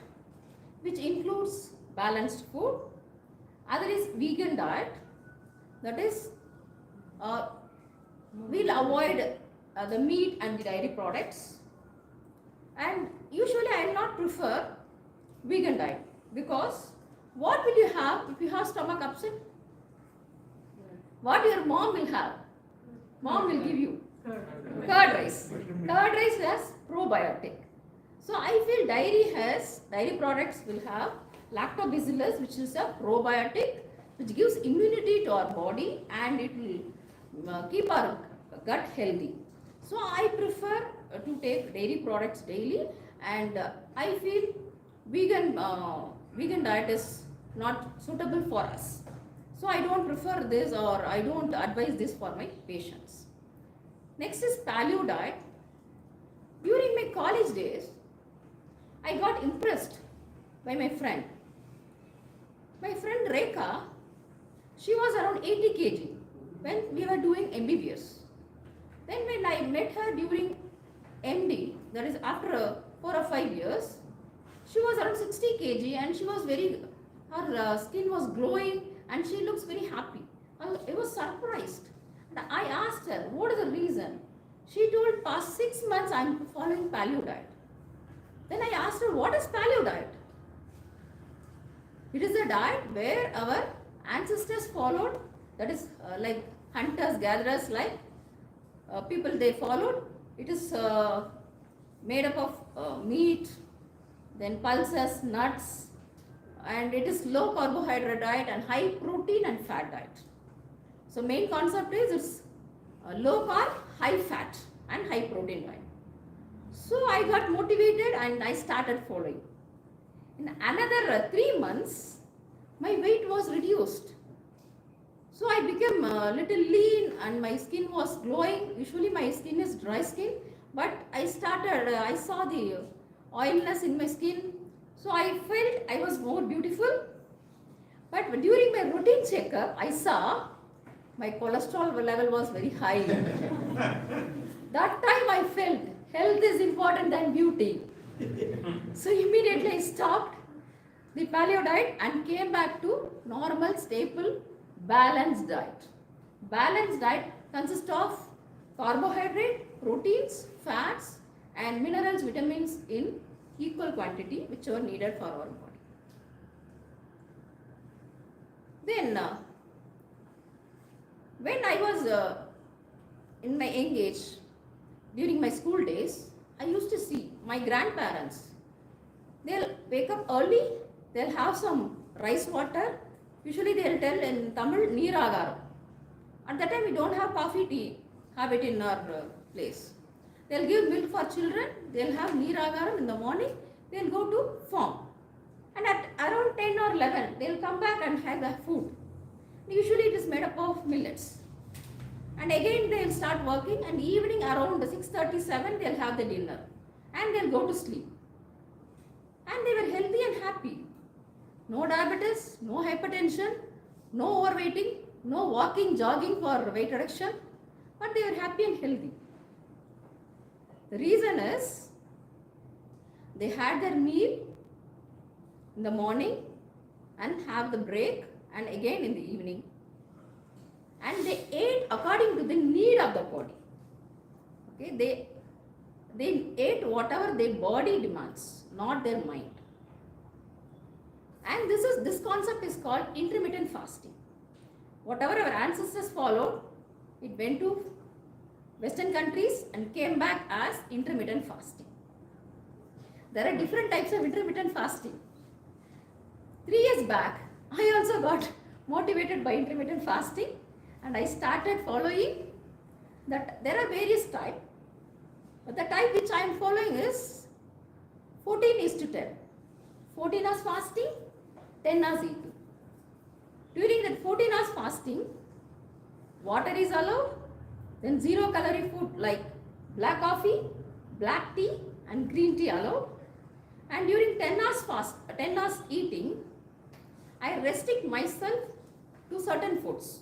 which includes balanced food. Other is vegan diet. That is, we'll avoid the meat and the dairy products. And usually I will not prefer vegan diet, because what will you have if you have stomach upset? What your mom will have? Mom will give you curd rice. Curd rice has probiotic. So I feel dairy products will have lactobacillus, which is a probiotic, which gives immunity to our body, and it will keep our gut healthy. So I prefer to take dairy products daily, and I feel vegan diet is not suitable for us. So I don't prefer this, or I don't advise this for my patients. Next is paleo diet. During my college days, I got impressed by my friend. My friend Rekha, she was around 80 kg when we were doing MBBS. Then when I met her during MD, that is after 4 or 5 years, she was around 60 kg and she was her skin was glowing and she looks very happy. I was surprised. And I asked her, what is the reason? She told, past 6 months I am following paleo diet. Then I asked her, what is paleo diet? It is a diet where our ancestors followed, that is like hunters, gatherers, like people they followed. It is made up of meat, then pulses, nuts, and it is low carbohydrate diet and high protein and fat diet. So main concept is it's low carb, high fat and high protein diet. So I got motivated and I started following. In another 3 months, my weight was reduced. So I became a little lean and my skin was glowing. Usually my skin is dry skin, but I saw the oiliness in my skin. So I felt I was more beautiful. But during my routine checkup, I saw my cholesterol level was very high. That time I felt health is important than beauty. So immediately I stopped the paleo diet and came back to normal, staple, balanced diet. Balanced diet consists of carbohydrate, proteins, fats and minerals, vitamins in equal quantity which are needed for our body. Then when I was in my young age, during my school days, I used to see my grandparents. They'll wake up early, they'll have some rice water. Usually they'll tell in Tamil, neeragaram. At that time we don't have coffee, tea habit in our place. They'll give milk for children, they'll have neeragaram in the morning, they'll go to farm. And at around 10 or 11, they'll come back and have the food. Usually it is made up of millets. And again they'll start working, and evening around 6:37 they'll have the dinner and they'll go to sleep. And they were healthy and happy. No diabetes, no hypertension, no overweighting, no walking, jogging for weight reduction, but they were happy and healthy. The reason is they had their meal in the morning and have the break and again in the evening. And they ate according to the need of the body. Okay, they ate whatever their body demands, not their mind. And this concept is called intermittent fasting. Whatever our ancestors followed, it went to Western countries and came back as intermittent fasting. There are different types of intermittent fasting. 3 years back, I also got motivated by intermittent fasting. And I started following that. There are various types, but the type which I am following is 14:10. 14 hours fasting, 10 hours eating. During that 14 hours fasting, water is allowed, then 0 calorie food like black coffee, black tea and green tea allowed. And during 10 hours eating, I restrict myself to certain foods.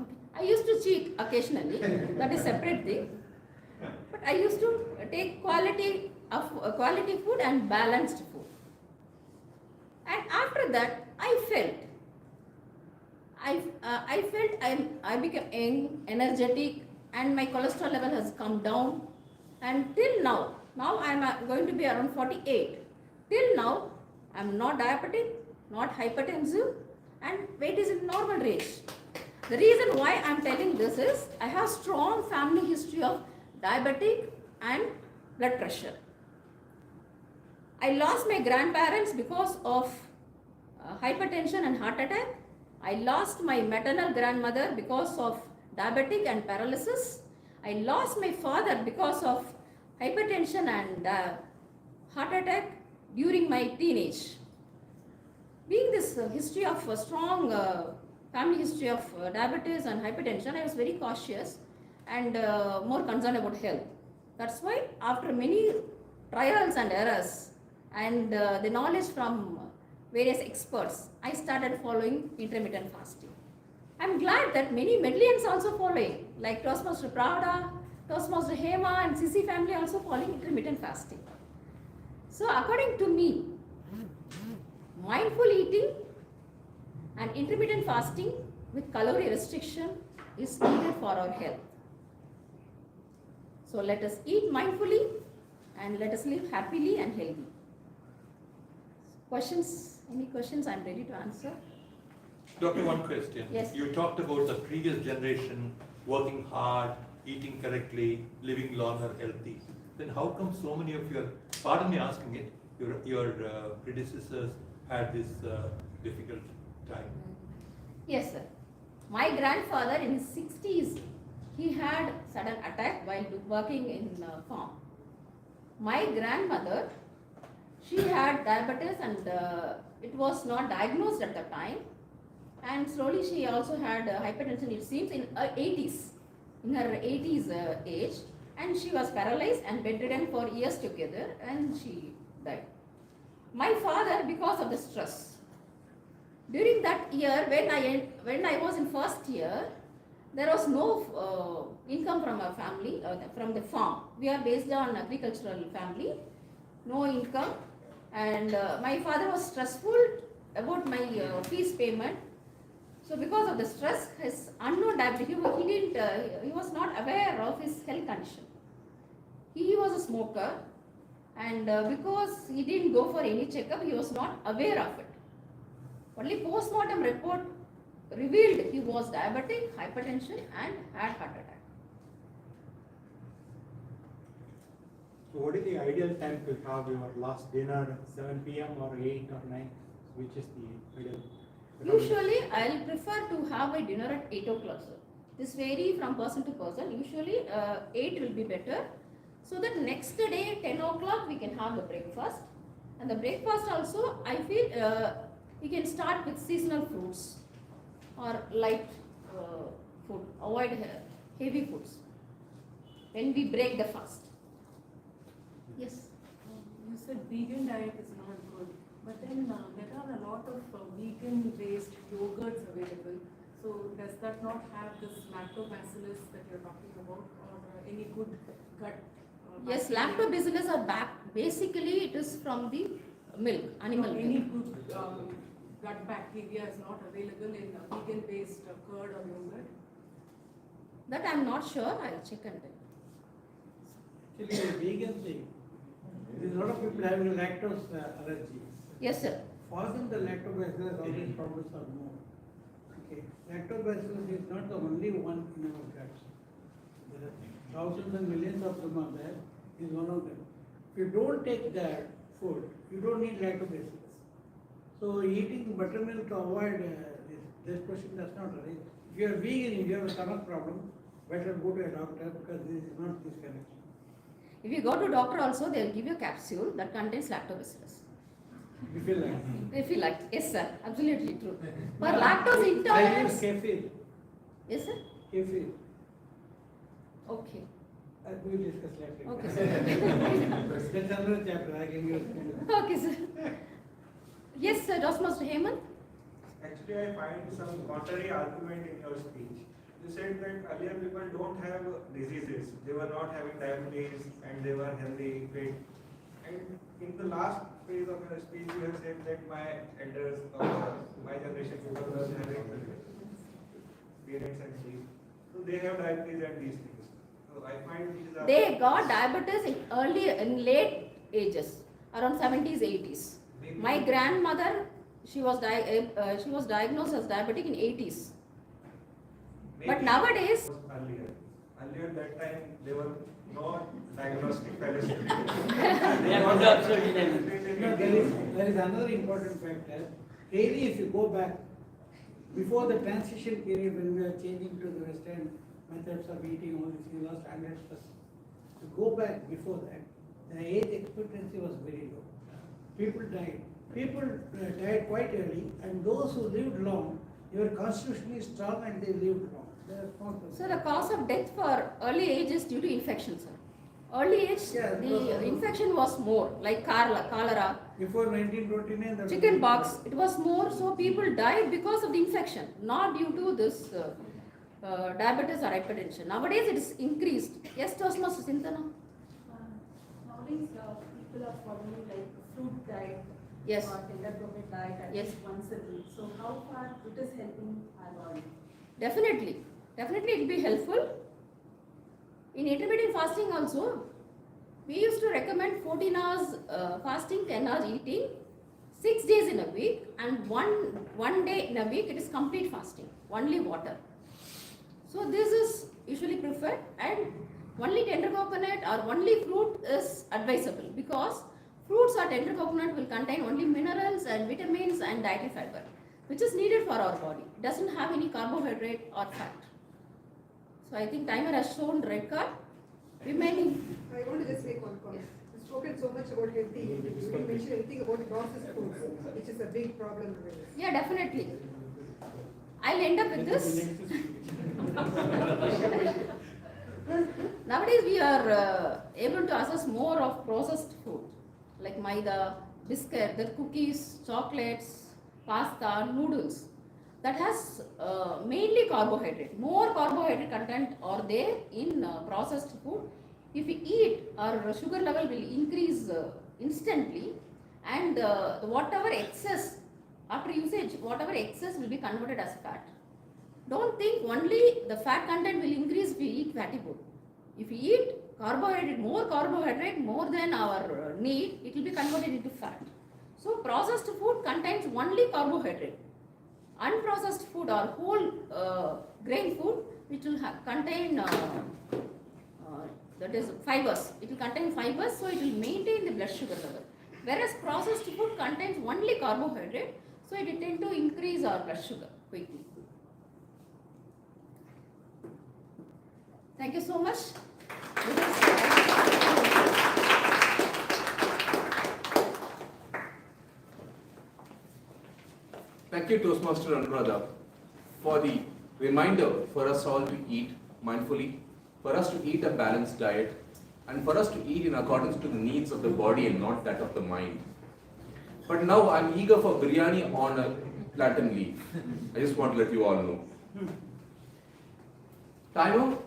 Okay. I used to cheat occasionally, that is separate thing. But I used to take quality food and balanced food. And after that, I became young, energetic, and my cholesterol level has come down. And till now I am going to be around 48. Till now, I am not diabetic, not hypertensive, and weight is in normal range. The reason why I am telling this is I have strong family history of diabetic and blood pressure. I lost my grandparents because of hypertension and heart attack. I lost my maternal grandmother because of diabetic and paralysis. I lost my father because of hypertension and heart attack during my teenage. Being this history of strong family history of diabetes and hypertension, I was very cautious and more concerned about health. That's why after many trials and errors and the knowledge from various experts, I started following intermittent fasting. I'm glad that many Medleyans also following, like Toastmaster Pravda, Toastmaster Hema and CC family also following intermittent fasting. So according to me, mindful eating and intermittent fasting with calorie restriction is needed for our health. So let us eat mindfully and let us live happily and healthy. Questions? Any questions? I'm ready to answer. Doctor, one question. Yes. You talked about the previous generation working hard, eating correctly, living longer, healthy. Then how come so many of your, pardon me asking it, your predecessors had this difficult time? Yes, sir. My grandfather in his 60s, he had sudden attack while working in farm. My grandmother, she had diabetes and it was not diagnosed at the time. And slowly she also had hypertension, it seems, in her 80s, age. And she was paralyzed and bedridden for years together and she died. My father, because of the stress, during that year when I was in first year, there was no income from our family, from the farm. We are based on agricultural family, no income. And my father was stressful about my fees payment. So because of the stress, his unknown diabetes, he was not aware of his health condition. He was a smoker and because he didn't go for any checkup, he was not aware of it. Only post-mortem report revealed he was diabetic, hypertension and had heart attack. So what is the ideal time to have your last dinner, 7 p.m. or 8 or 9? Which is the ideal? Usually, I'll prefer to have my dinner at 8 o'clock, sir. This varies from person to person. Usually, 8 will be better. So that next day, 10 o'clock, we can have the breakfast. And the breakfast also, I feel we can start with seasonal fruits or light food. Avoid heavy foods when we break the fast. Yes? You said vegan diet is not good, but then there are a lot of vegan-based yogurts available. So does that not have this lactobacillus that you're talking about, or any good gut? Yes, bacteria? lactobacillus are back. Basically, it is from the milk, animal milk. Any good gut bacteria is not available in vegan-based curd or yogurt? That I'm not sure. I'll check and tell. Actually, the vegan thing, there is a lot of people having lactose allergy. Yes, sir. Fasting the lactobacillus, all these problems are more. Okay, lactobacillus is not the only one in our guts. There are thousands and millions of them are there. Is one of them. If you don't take that food, you don't need lactobacillus. So eating buttermilk to avoid this question does not arise. If you are vegan, if you have a stomach problem, better go to a doctor because this is not this connection. If you go to doctor also, they'll give you a capsule that contains lactobacillus. You feel like? If you like, yes, sir, absolutely true. For No, lactose I use intolerance. kefir. Yes, sir. Kefir. Okay. We will discuss later. Okay, sir. That's another chapter. I can use. Okay, sir. Yes, sir. Toastmaster Hemant. Actually, I find some contrary argument in your speech. You said that earlier people don't have diseases. They were not having diabetes and they were healthy, fit. And in the last phase of your speech, you have said that my elders, my generation, because of having parents and things, so they have diabetes and these things. So I find these are. They got diabetes in late ages, around 70s, 80s. My grandmother, she was diagnosed as diabetic in 80s. But nowadays, Earlier that time there were no diagnostic fellows. There is another important factor. Really, if you go back, before the transition period when we are changing to the Western methods of eating, all these things, standards, to go back before that, the age expectancy was very low. People died. People died quite early, and those who lived long, they were constitutionally strong and they lived long. so the cause of death for early age is due to infection, sir. Early age, the infection was more, like cholera. Before 1929, chicken pox, it was more, so people died because of the infection, not due to this diabetes or hypertension. Nowadays it is increased. Yes, Toastmaster Sintana? Nowadays, people are following like fruit diet. Yes. Or tender gourmet diet at least once a week. So how far it is helping our body? Definitely. Definitely it will be helpful. In intermittent fasting also, we used to recommend 14 hours fasting, 10 hours eating, 6 days in a week, and one day in a week it is complete fasting, only water. So this is usually preferred, and only tender coconut or only fruit is advisable, because fruits or tender coconut will contain only minerals and vitamins and dietary fiber, which is needed for our body. It doesn't have any carbohydrate or fat. So I think timer has shown red card. Remaining. I want to just make one comment. You've spoken so much about healthy eating. You didn't mention anything about processed foods, which is a big problem nowadays. Yeah, definitely. I'll end up with this. Nowadays we are able to assess more of processed food, like maida, biscuit, the cookies, chocolates, pasta, noodles. That has mainly carbohydrate. More carbohydrate content are there in processed food. If we eat, our sugar level will increase instantly, and whatever excess, after usage, whatever excess will be converted as fat. Don't think only the fat content will increase if we eat fatty food. If we eat carbohydrate, more than our need, it will be converted into fat. So processed food contains only carbohydrate. Unprocessed food or whole grain food, which will contain that is fibers. It will contain fibers, so it will maintain the blood sugar level. Whereas processed food contains only carbohydrate, so it will tend to increase our blood sugar quickly. Thank you so much. Thank you, Toastmaster Anuradha, for the reminder for us all to eat mindfully, for us to eat a balanced diet, and for us to eat in accordance to the needs of the body and not that of the mind. But now I'm eager for biryani on a plantain leaf. I just want to let you all know. Timer,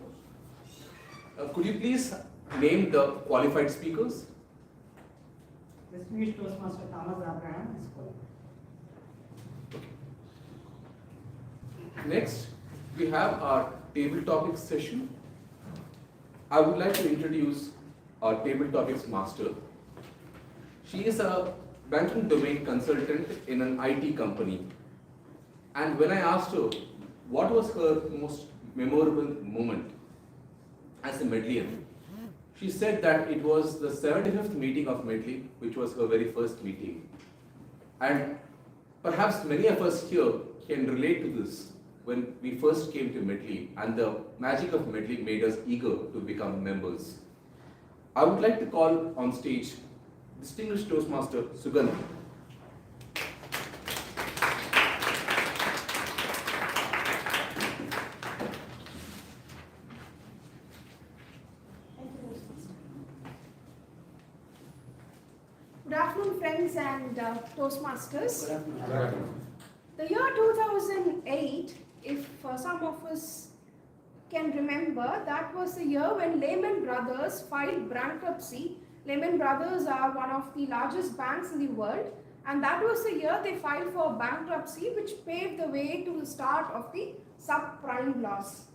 could you please name the qualified speakers? Distinguished Toastmaster Thomas Abraham is qualified. Next, we have our table topics session. I would like to introduce our table topics master. She is a banking domain consultant in an IT company. And when I asked her what was her most memorable moment as a Medleyan, she said that it was the 75th meeting of Medley, which was her very first meeting. And perhaps many of us here can relate to this when we first came to Medley, and the magic of Medley made us eager to become members. I would like to call on stage distinguished Toastmaster Sugandhi. Good afternoon, friends and Toastmasters. Good afternoon. The year 2008, if some of us can remember, that was the year when Lehman Brothers filed bankruptcy Lehman Brothers are one of the largest banks in the world, and that was the year they filed for bankruptcy, which paved the way to the start of the subprime laws.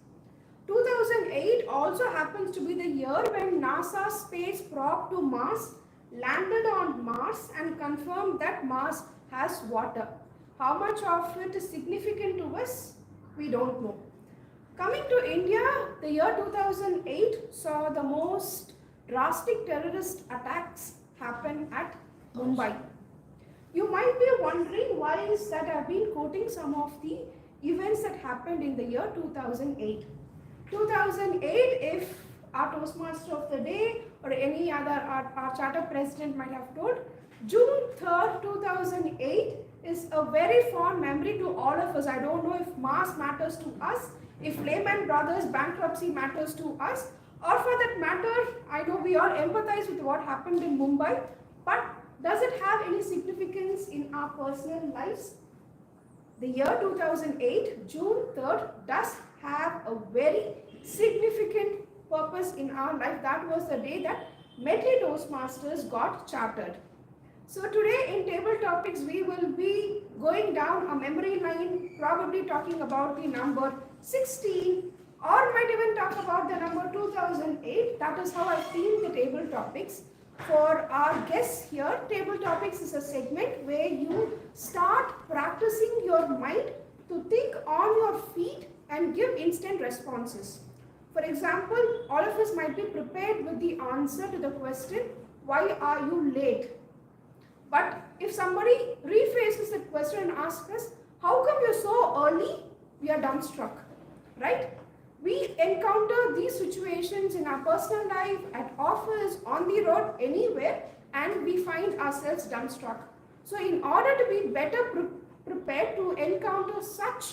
2008 also happens to be the year when NASA's space probe to Mars landed on Mars and confirmed that Mars has water. How much of it is significant to us? We don't know. Coming to India, the year 2008 saw the most drastic terrorist attacks happen at Mumbai. You might be wondering why is that I've been quoting some of the events that happened in the year 2008. 2008, if our Toastmaster of the day or any other, our charter president might have told, June 3rd, 2008 is a very fond memory to all of us. I don't know if Mars matters to us, if Lehman Brothers bankruptcy matters to us, or for that matter, I know we all empathize with what happened in Mumbai, but does it have any significance in our personal lives? The year 2008, June 3rd, does have a very significant purpose in our life. That was the day that Medley Toastmasters got chartered. So today in table topics, we will be going down a memory line, probably talking about the number 16, or might even talk about the number 2008. That is how I've themed the table topics. For our guests here, table topics is a segment where you start practicing your mind to think on your feet and give instant responses. For example, all of us might be prepared with the answer to the question, why are you late? But if somebody rephrases the question and asks us, how come you're so early? We are dumbstruck, right? We encounter these situations in our personal life, at office, on the road, anywhere, and we find ourselves dumbstruck. So in order to be better prepared to encounter such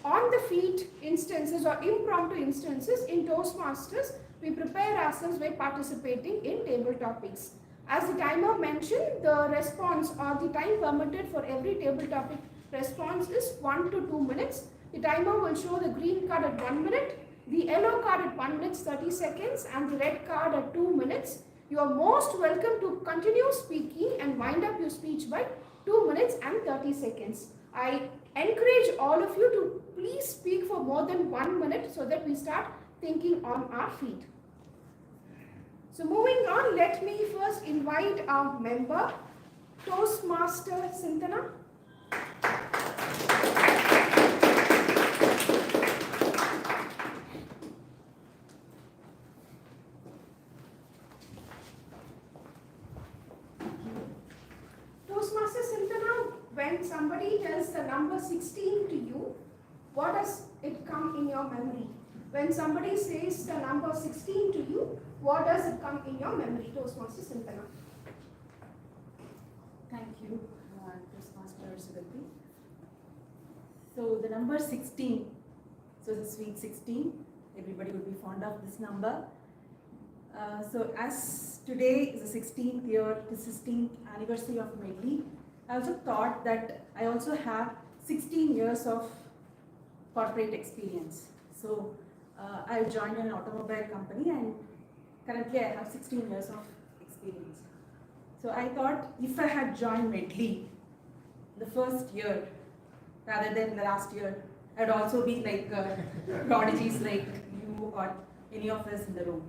on-the-feet instances or impromptu instances in Toastmasters, we prepare ourselves by participating in table topics. As the timer mentioned, the response or the time permitted for every table topic response is 1 to 2 minutes. The timer will show the green card at 1 minute, the yellow card at 1 minute 30 seconds, and the red card at 2 minutes. You are most welcome to continue speaking and wind up your speech by 2 minutes and 30 seconds. I encourage all of you to please speak for more than 1 minute so that we start thinking on our feet. So moving on, let me first invite our member, Toastmaster Sintana. Toastmaster Sintana, when somebody tells the number 16 to you, what does it come in your memory? When somebody says the number 16 to you, what does it come in your memory? Toastmaster Sintana. Thank you, Toastmaster Sugati. So the number 16, so the sweet 16, everybody would be fond of this number. So as today is the 16th year, the 16th anniversary of Medley, I also thought that I also have 16 years of corporate experience. So I joined an automobile company and currently I have 16 years of experience. So I thought if I had joined Medley the first year rather than the last year, I'd also be like prodigies like you or any of us in the room.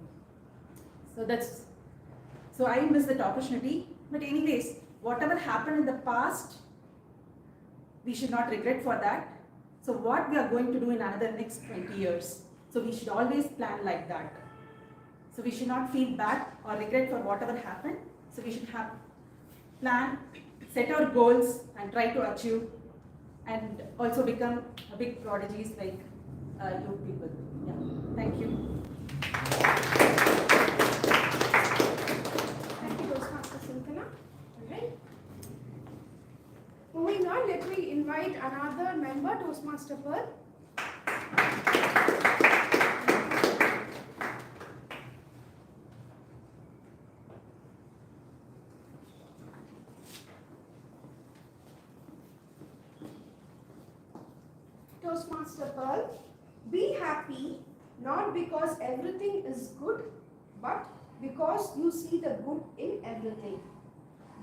So I missed that opportunity. But anyways, whatever happened in the past, we should not regret for that. So what we are going to do in another next 20 years. So we should always plan like that. So we should not feel bad or regret for whatever happened. So we should have plan, set our goals and try to achieve and also become a big prodigies like you people. Yeah. Thank you. Thank you, Toastmaster Sintana. Alright. Moving on, let me invite another member, Toastmaster Pearl. Toastmaster Pearl, be happy not because everything is good, but because you see the good in everything.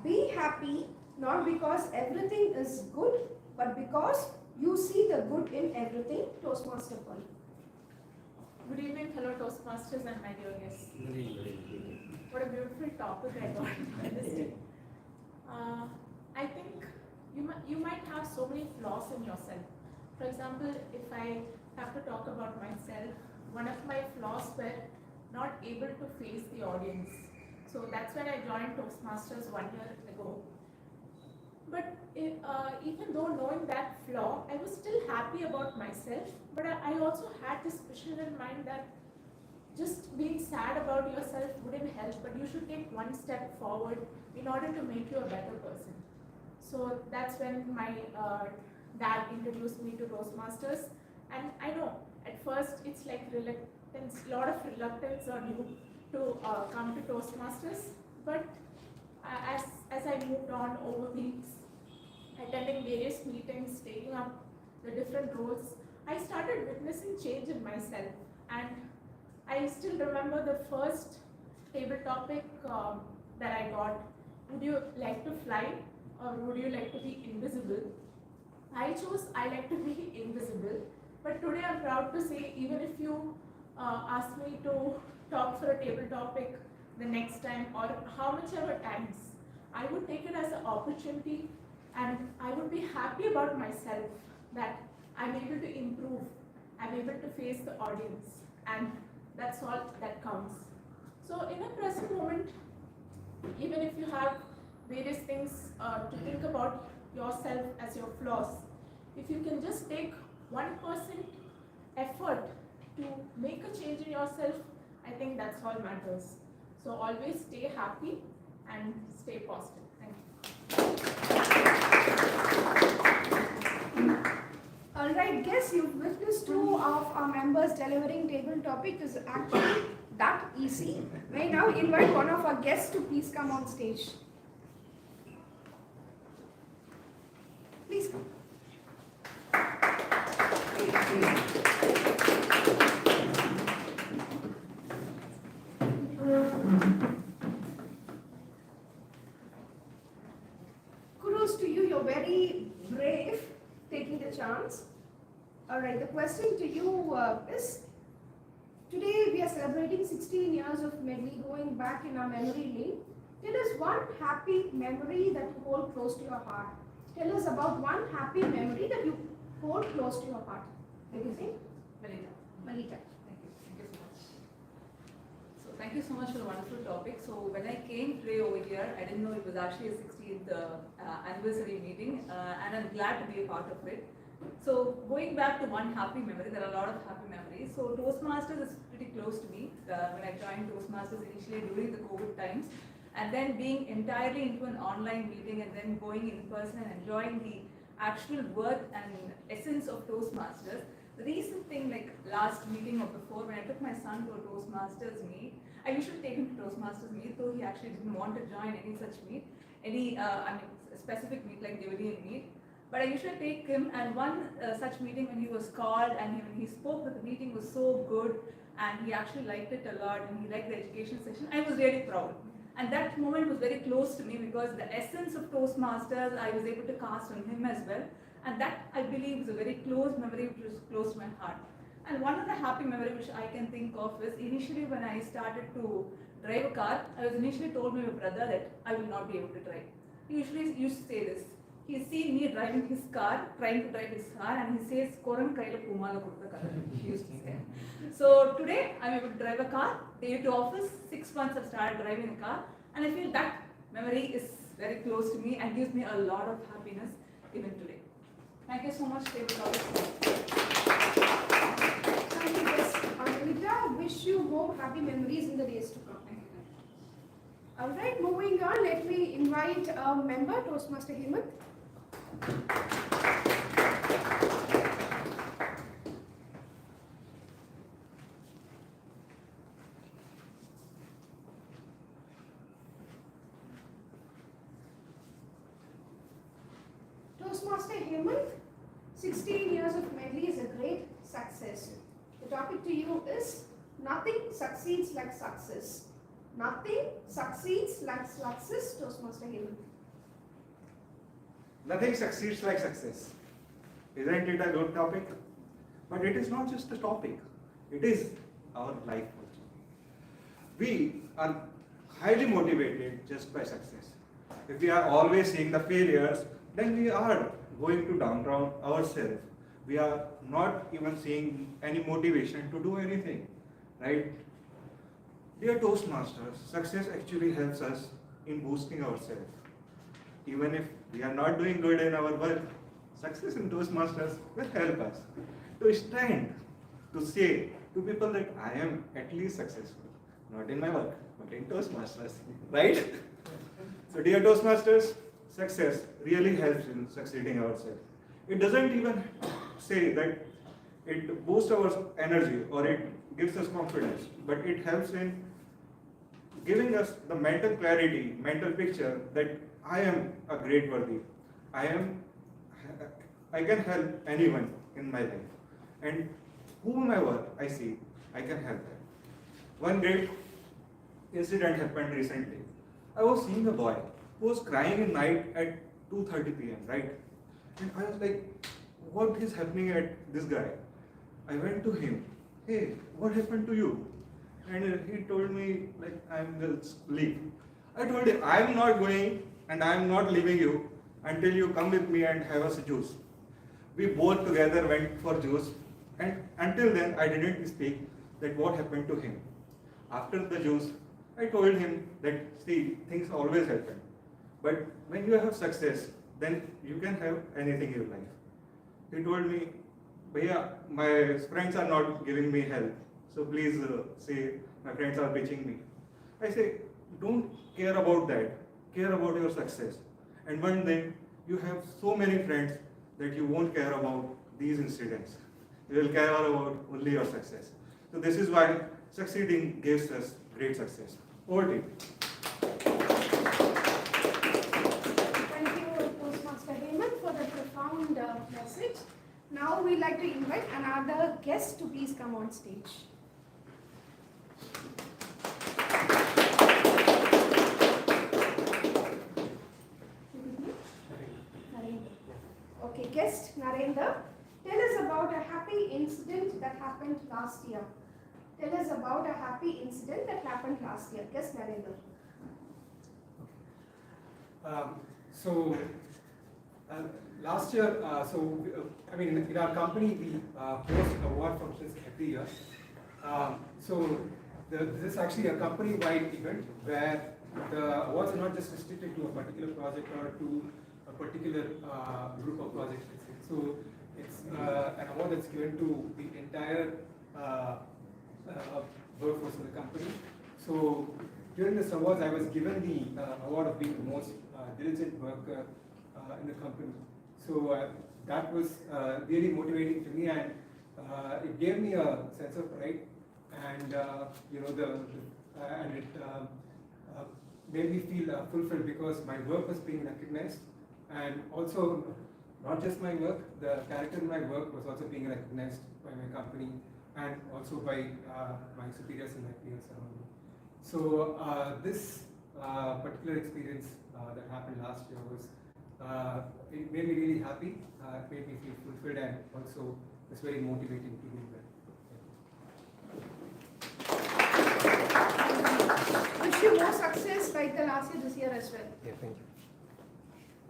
Be happy not because everything is good, but because you see the good in everything. Toastmaster 1. Good evening, fellow Toastmasters and my dear guests. What a beautiful topic I got this day. I think you might have so many flaws in yourself. For example, if I have to talk about myself, one of my flaws were not able to face the audience. So that's when I joined Toastmasters 1 year ago. But even though knowing that flaw, I was still happy about myself. But I also had this vision in mind that just being sad about yourself wouldn't help, but you should take one step forward in order to make you a better person. So that's when my dad introduced me to Toastmasters. And I know at first it's like reluctance, a lot of reluctance on you to come to Toastmasters. But as I moved on over weeks, attending various meetings, taking up the different roles, I started witnessing change in myself. And I still remember the first table topic that I got: would you like to fly or would you like to be invisible? I chose I like to be invisible. But today I'm proud to say, even if you ask me to talk for a table topic the next time or how much ever times, I would take it as an opportunity, and I would be happy about myself that I'm able to improve, I'm able to face the audience, and that's all that counts. So in a present moment, even if you have various things to think about yourself as your flaws, if you can just take 1% effort to make a change in yourself, I think that's all matters. So always stay happy and stay positive. Thank you. Alright, guess you've witnessed 2 of our members delivering table topic is actually that easy. May I now invite one of our guests to please come on stage. Please come. Kudos to you, you're very brave taking the chance. Alright, the question to you is, today we are celebrating 16 years of Medley, going back in our memory lane. Tell us one happy memory that you hold close to your heart. Tell us about one happy memory that you hold close to your heart. What do you think? Malita. Malita. Thank you so much. So thank you so much for the wonderful topic. So when I came today over here, I didn't know it was actually a 16th anniversary meeting, and I'm glad to be a part of it. So going back to one happy memory, there are a lot of happy memories. So Toastmasters is pretty close to me. When I joined Toastmasters initially during the COVID times, and then being entirely into an online meeting and then going in person and enjoying the actual worth and essence of Toastmasters. The recent thing, like last meeting or before, when I took my son to a Toastmasters meet, I usually take him to Toastmasters meet, though he actually didn't want to join any such meet, any specific meet like Dividend meet. But I usually take him, and one such meeting when he was called and when he spoke that the meeting was so good and he actually liked it a lot and he liked the education session, I was really proud. And that moment was very close to me because the essence of Toastmasters I was able to cast on him as well. And that, I believe, is a very close memory which was close to my heart. And one other happy memory which I can think of is initially when I started to drive a car, I was initially told by my brother that I will not be able to drive. He usually used to say this. He's seen me driving his car, trying to drive his car, and he says, "Koran kaila pumala kudta kara." He used to say. So today, I'm able to drive a car. Day to office, 6 months I've started driving a car, and I feel that memory is very close to me and gives me a lot of happiness even today. Thank you so much, David. Thank you, Miss Anita. Wish you more happy memories in the days to come. Thank you. Alright, moving on, let me invite a member, Toastmaster Hemant. Toastmaster Hemant, 16 years of Medley is a great success. The topic to you is, nothing succeeds like success. Nothing succeeds like success, Toastmaster Hemant. Nothing succeeds like success. Isn't it a good topic? But it is not just a topic, it is our life also. We are highly motivated just by success. If we are always seeing the failures, then we are going to down ourselves. We are not even seeing any motivation to do anything, right? Dear Toastmasters, success actually helps us in boosting ourselves. Even if we are not doing good in our work, success in Toastmasters will help us to stand, to say to people that I am at least successful, not in my work, but in Toastmasters, right? So dear Toastmasters, success really helps in succeeding ourselves. It doesn't even say that it boosts our energy or it gives us confidence, but it helps in giving us the mental clarity, mental picture that I am a great worthy. I can help anyone in my life. And whomever I see, I can help them. One great incident happened recently. I was seeing a boy who was crying at night at 2:30 p.m., right? And I was like, what is happening at this guy? I went to him, hey, what happened to you? And he told me, like, I'm just leave. I told him, I'm not going and I'm not leaving you until you come with me and have us juice. We both together went for juice, and until then I didn't speak that what happened to him. After the juice, I told him that, see, things always happen. But when you have success, then you can have anything in life. He told me, Bhaiya, my friends are not giving me help. So please say my friends are pitching me. I say, don't care about that. Care about your success. And one day, you have so many friends that you won't care about these incidents. You will care about only your success. So this is why succeeding gives us great success. Over to you. Thank you, Toastmaster Hemant, for the profound message. Now we'd like to invite another guest to please come on stage. Okay, guest Narendra, tell us about a happy incident that happened last year. Tell us about a happy incident that happened last year. Guest Narendra. Last year, in our company, we host award functions every year. This is actually a company-wide event where the awards are not just restricted to a particular project or to a particular group of projects. So it's an award that's given to the entire workforce of the company. So during this awards, I was given the award of being the most diligent worker in the company. So that was really motivating to me, and it gave me a sense of pride, and it made me feel fulfilled because my work was being recognized, and also not just my work, the character in my work was also being recognized by my company and also by my superiors and my peers around me. So this particular experience that happened last year was, it made me really happy, it made me feel fulfilled, and also was very motivating to do that. Wish you more success like the last year, this year as well. Yeah, thank you.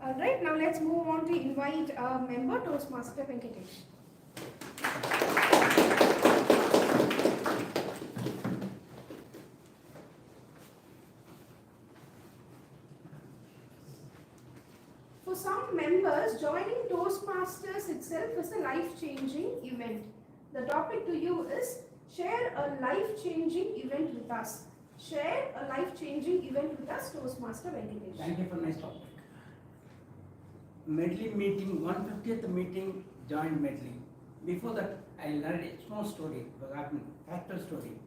Alright, now let's move on to invite a member, Toastmaster Venkatesh. For some members, joining Toastmasters itself is a life-changing event. The topic to you is, share a life-changing event with us. Share a life-changing event with us, Toastmaster Venkatesh. Thank you for nice topic. Medley meeting, 150th meeting, joined Medley. Before that, I learned a small story, factual story.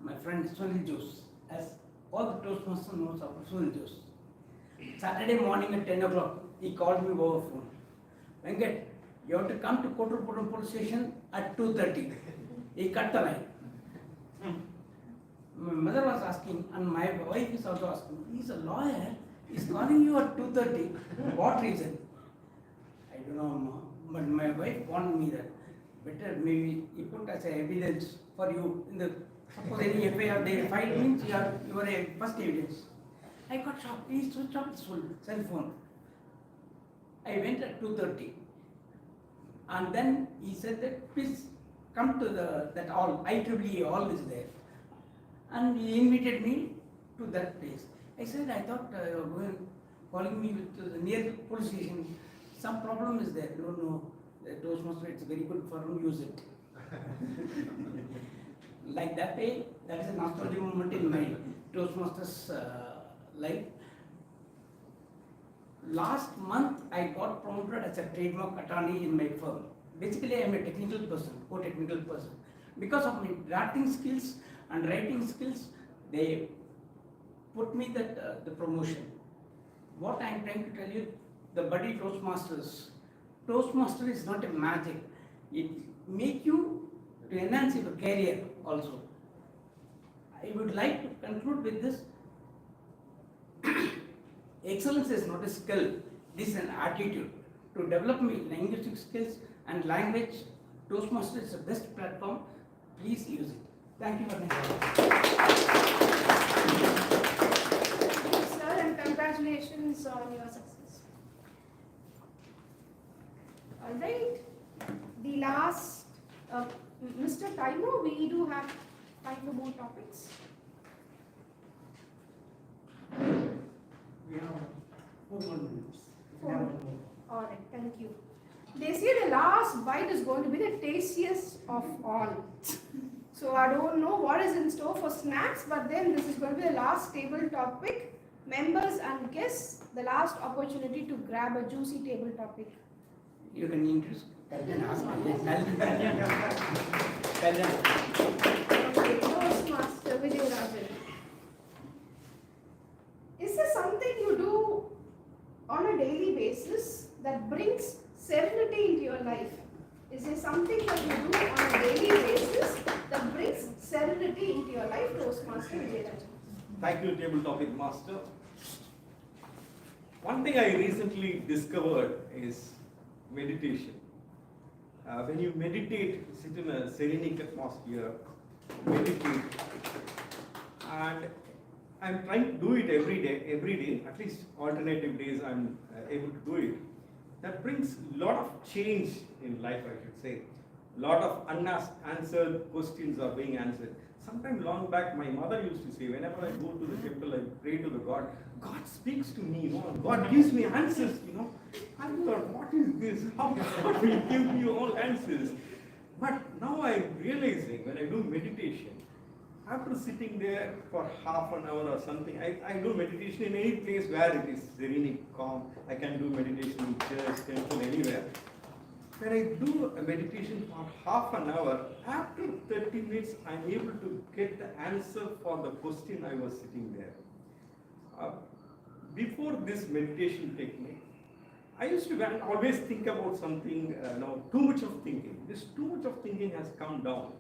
My friend Sunil Jose, as all the Toastmasters knows about Sunil Jose. Saturday morning at 10 o'clock, he called me over phone. Venkat, you have to come to Kottapuram police station at 2:30. He cut the line. my mother was asking, and my wife is also asking, he's a lawyer, he's calling you at 2:30. What reason? I don't know, Amma, but my wife warned me that better maybe you put as a evidence for you in the suppose any FIR they file means you are a first evidence. I got shocked. He switched off his cell phone. I went at 2:30, and then he said that please come to that hall. IEEE hall is there, and he invited me to that place. I said I thought you were calling me to the near police station. Some problem is there. No, the Toastmaster, it's very good for him. Use it. Like that way, that is a nostalgic moment in my Toastmasters life. Last month, I got promoted as a trademark attorney in my firm. Basically, I am a technical person, co-technical person. Because of my drafting skills and writing skills, they put me the promotion. What I am trying to tell you, the buddy Toastmaster is not a magic. It make you to enhance your career also. I would like to conclude with this. Excellence is not a skill, it is an attitude. To develop my linguistic skills and language, Toastmasters is the best platform. Please use it. Thank you very much. Sir, and congratulations on your success. All right. The last, Mr. Taimo, we do have time for more topics. We have 4 more minutes. 4 more. All right, thank you. They say the last bite is going to be the tastiest of all. So I don't know what is in store for snacks, but then this is going to be the last table topic. Members and guests, the last opportunity to grab a juicy table topic. You can introduce. Ask me. Okay, Toastmaster Vijay Rajan. Is there something you do on a daily basis that brings serenity into your life? Is there something that you do on a daily basis that brings serenity into your life, Toastmaster Vijay Rajan? Thank you, Table Topic Master. One thing I recently discovered is meditation. When you meditate, sit in a serenic atmosphere, meditate, and I'm trying to do it every day, at least alternative days I'm able to do it. That brings a lot of change in life, I should say. A lot of unanswered questions are being answered. Sometime long back, my mother used to say, whenever I go to the temple, I pray to the God. God speaks to me, God gives me answers, I thought, what is this? How God will give me all answers? But now I'm realizing when I do meditation, after sitting there for half an hour or something, I do meditation in any place where it is serene, calm. I can do meditation in church, temple, anywhere. When I do a meditation for half an hour, after 30 minutes, I'm able to get the answer for the question I was sitting there. Before this meditation technique, I used to always think about something, too much of thinking. This too much of thinking has come down.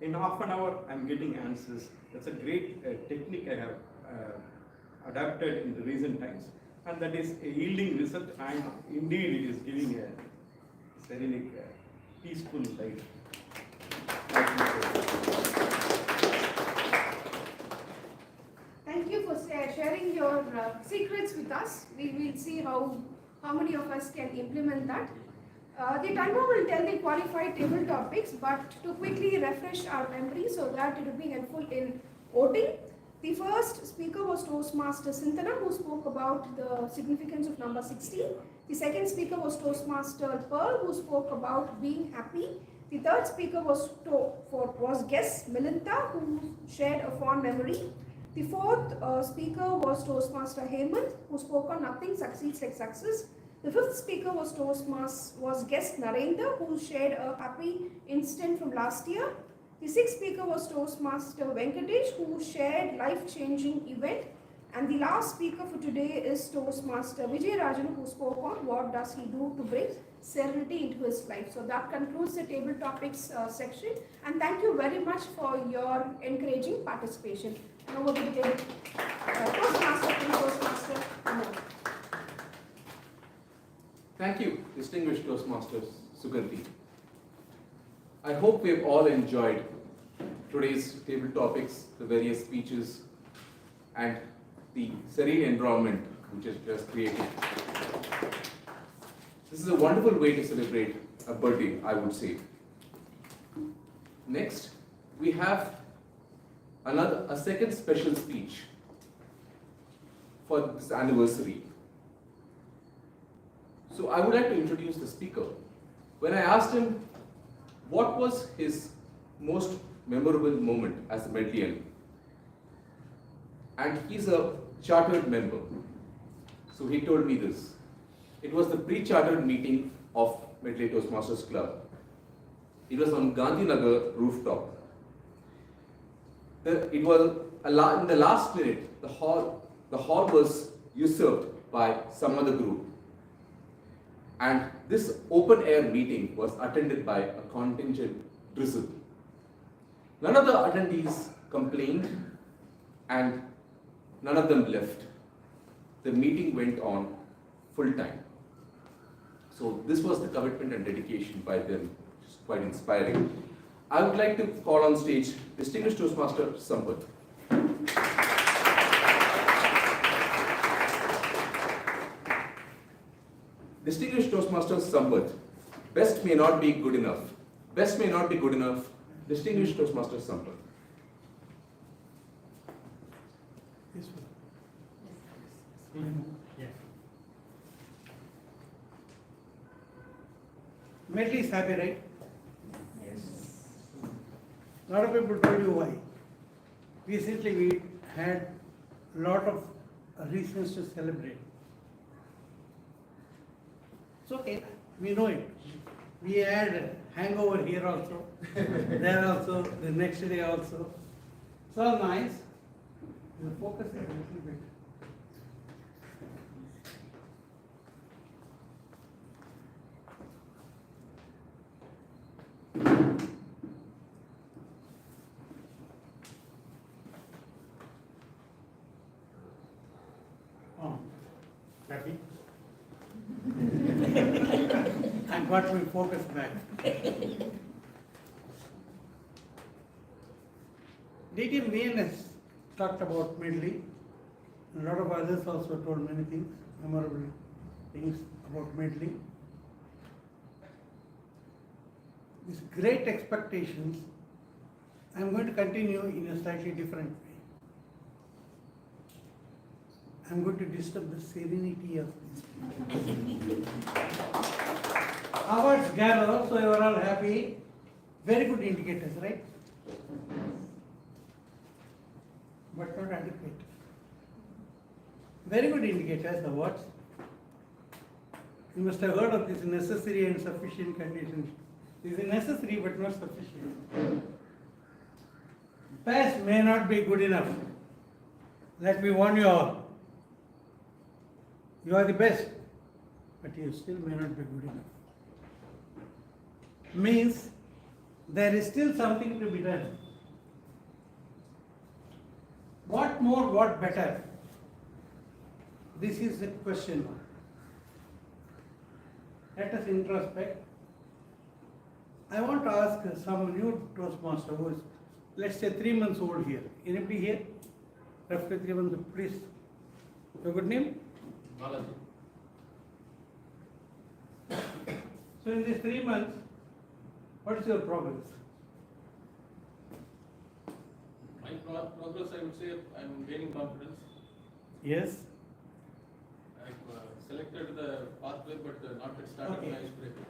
In half an hour, I'm getting answers. That's a great technique I have adapted in the recent times. And that is a yielding result, and indeed it is giving a serenic, peaceful life. Thank you for sharing your secrets with us. We will see how many of us can implement that. The timer will tell the qualified table topics, but to quickly refresh our memory so that it will be helpful in voting. The first speaker was Toastmaster Sintana, who spoke about the significance of number 16. The second speaker was Toastmaster Pearl, who spoke about being happy. The third speaker was guest Melinda, who shared a fond memory. The fourth speaker was Toastmaster Hemant, who spoke on nothing succeeds like success. The fifth speaker was guest Narendra, who shared a happy incident from last year. The sixth speaker was Toastmaster Venkatesh, who shared life-changing event. And the last speaker for today is Toastmaster Vijay Rajan, who spoke on what does he do to bring serenity into his life. So that concludes the table topics section. And thank you very much for your encouraging participation. And over to the table. Toastmaster, please, Toastmaster. Thank you, distinguished Toastmasters Sugandhi. I hope we have all enjoyed today's table topics, the various speeches, and the serene environment which is just created. This is a wonderful way to celebrate a birthday, I would say. Next, we have a second special speech for this anniversary. So I would like to introduce the speaker. When I asked him what was his most memorable moment as a Medleyan, and he's a chartered member, so he told me this. It was the pre-chartered meeting of Medley Toastmasters Club. It was on Gandhinagar rooftop. It was in the last minute, the hall was usurped by some other group. And this open air meeting was attended by a contingent drizzle. None of the attendees complained and none of them left. The meeting went on full time. So this was the commitment and dedication by them, which is quite inspiring. I would like to call on stage distinguished Toastmaster Sampath. Distinguished Toastmaster Sampath, best may not be good enough. Best may not be good enough. Distinguished Toastmaster Sampath. This one. Yeah. Medley is happy, right? Yes. A lot of people told you why. Recently we had a lot of reasons to celebrate. It's okay, we know it. We had hangover here also, there also, the next day also. It's all nice. We'll focus it a little bit. Oh, happy? And got me focused back. DTM VNS talked about Medley. A lot of others also told many things, memorable things about Medley. These great expectations, I'm going to continue in a slightly different way. I'm going to disturb the serenity of this. Awards gather, so you are all happy. Very good indicators, right? But not adequate. Very good indicators, awards. You must have heard of this necessary and sufficient conditions. This is necessary but not sufficient. Best may not be good enough. Let me warn you all. You are the best, but you still may not be good enough. Means there is still something to be done. What more, what better? This is the question. Let us introspect. I want to ask some new Toastmaster who is, let's say, 3 months old here. Anybody here? Roughly 3 months, please. Your good name? So in these 3 months, what is your progress? My progress, I would say, I'm gaining confidence. Yes. I've selected the pathway, but not yet started my icebreaker.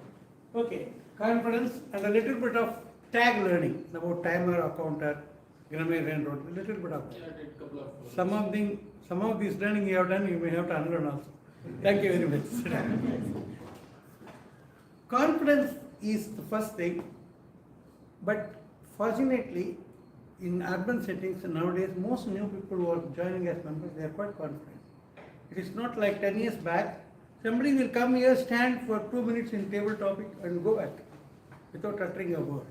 Okay. Confidence and a little bit of tag learning about timer, counter, grammar and road. A little bit of that. Yeah, I did a couple of. Some of this learning you have done, you may have to unlearn also. Thank you very much. Confidence is the first thing, but fortunately, in urban settings nowadays, most new people who are joining as members, they are quite confident. It is not like 10 years back, somebody will come here, stand for 2 minutes in table topic and go back without uttering a word.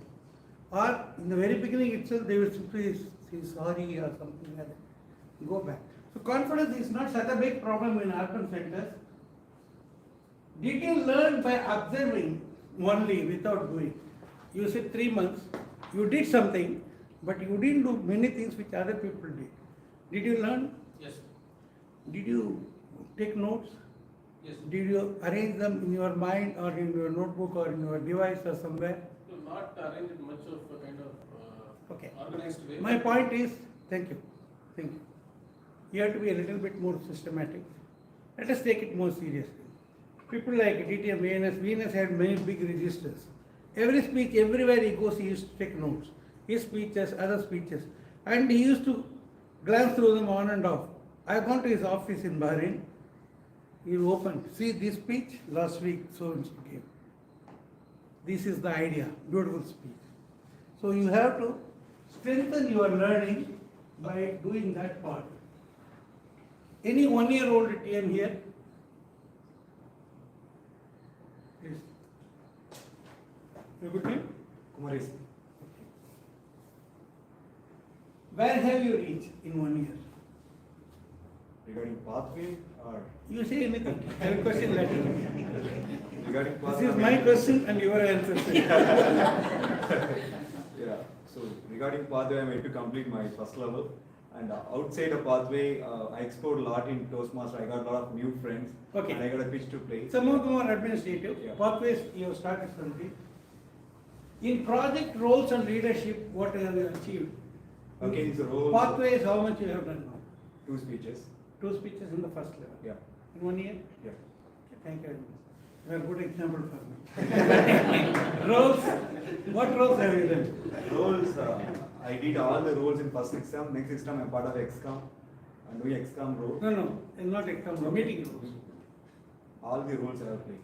Or in the very beginning itself, they will simply say sorry or something like that, go back. So confidence is not such a big problem in urban centers. Did you learn by observing only without doing? You said 3 months, you did something, but you didn't do many things which other people did. Did you learn? Yes. Did you take notes? Yes. Did you arrange them in your mind or in your notebook or in your device or somewhere? So not arranged much of a kind of Okay. organized way. My point is, thank you. You have to be a little bit more systematic. Let us take it more seriously. People like DTM, VNS had many big registers. Every speech, everywhere he goes, he used to take notes. His speeches, other speeches. And he used to glance through them on and off. I have gone to his office in Bahrain. He opened, see this speech last week, so and so gave. This is the idea, beautiful speech. So you have to strengthen your learning by doing that part. Any 1-year-old TM here? Please. Your good name? Kumaris. Where have you reached in 1 year? Regarding pathway or? You say anything. I have a question later. Regarding pathway. This is my question and your answer. Yeah. So regarding pathway, I'm yet to complete my first level. And outside of pathway, I explored a lot in Toastmasters. I got a lot of new friends. Okay. And I got a pitch to play. Some of them are administrative. Yeah. Pathways, you have started something. In project roles and leadership, what have you achieved? Okay, so roles. Pathways, how much you have done now? 2 speeches. 2 speeches in the first level. Yeah. In 1 year? Yeah. Thank you very much. You are a good example for me. Roles, what roles have you done? Roles, I did all the roles in first exam. Next exam, I'm part of XCOM. I'm doing XCOM role. No, not exam, meeting roles. All the roles I have played.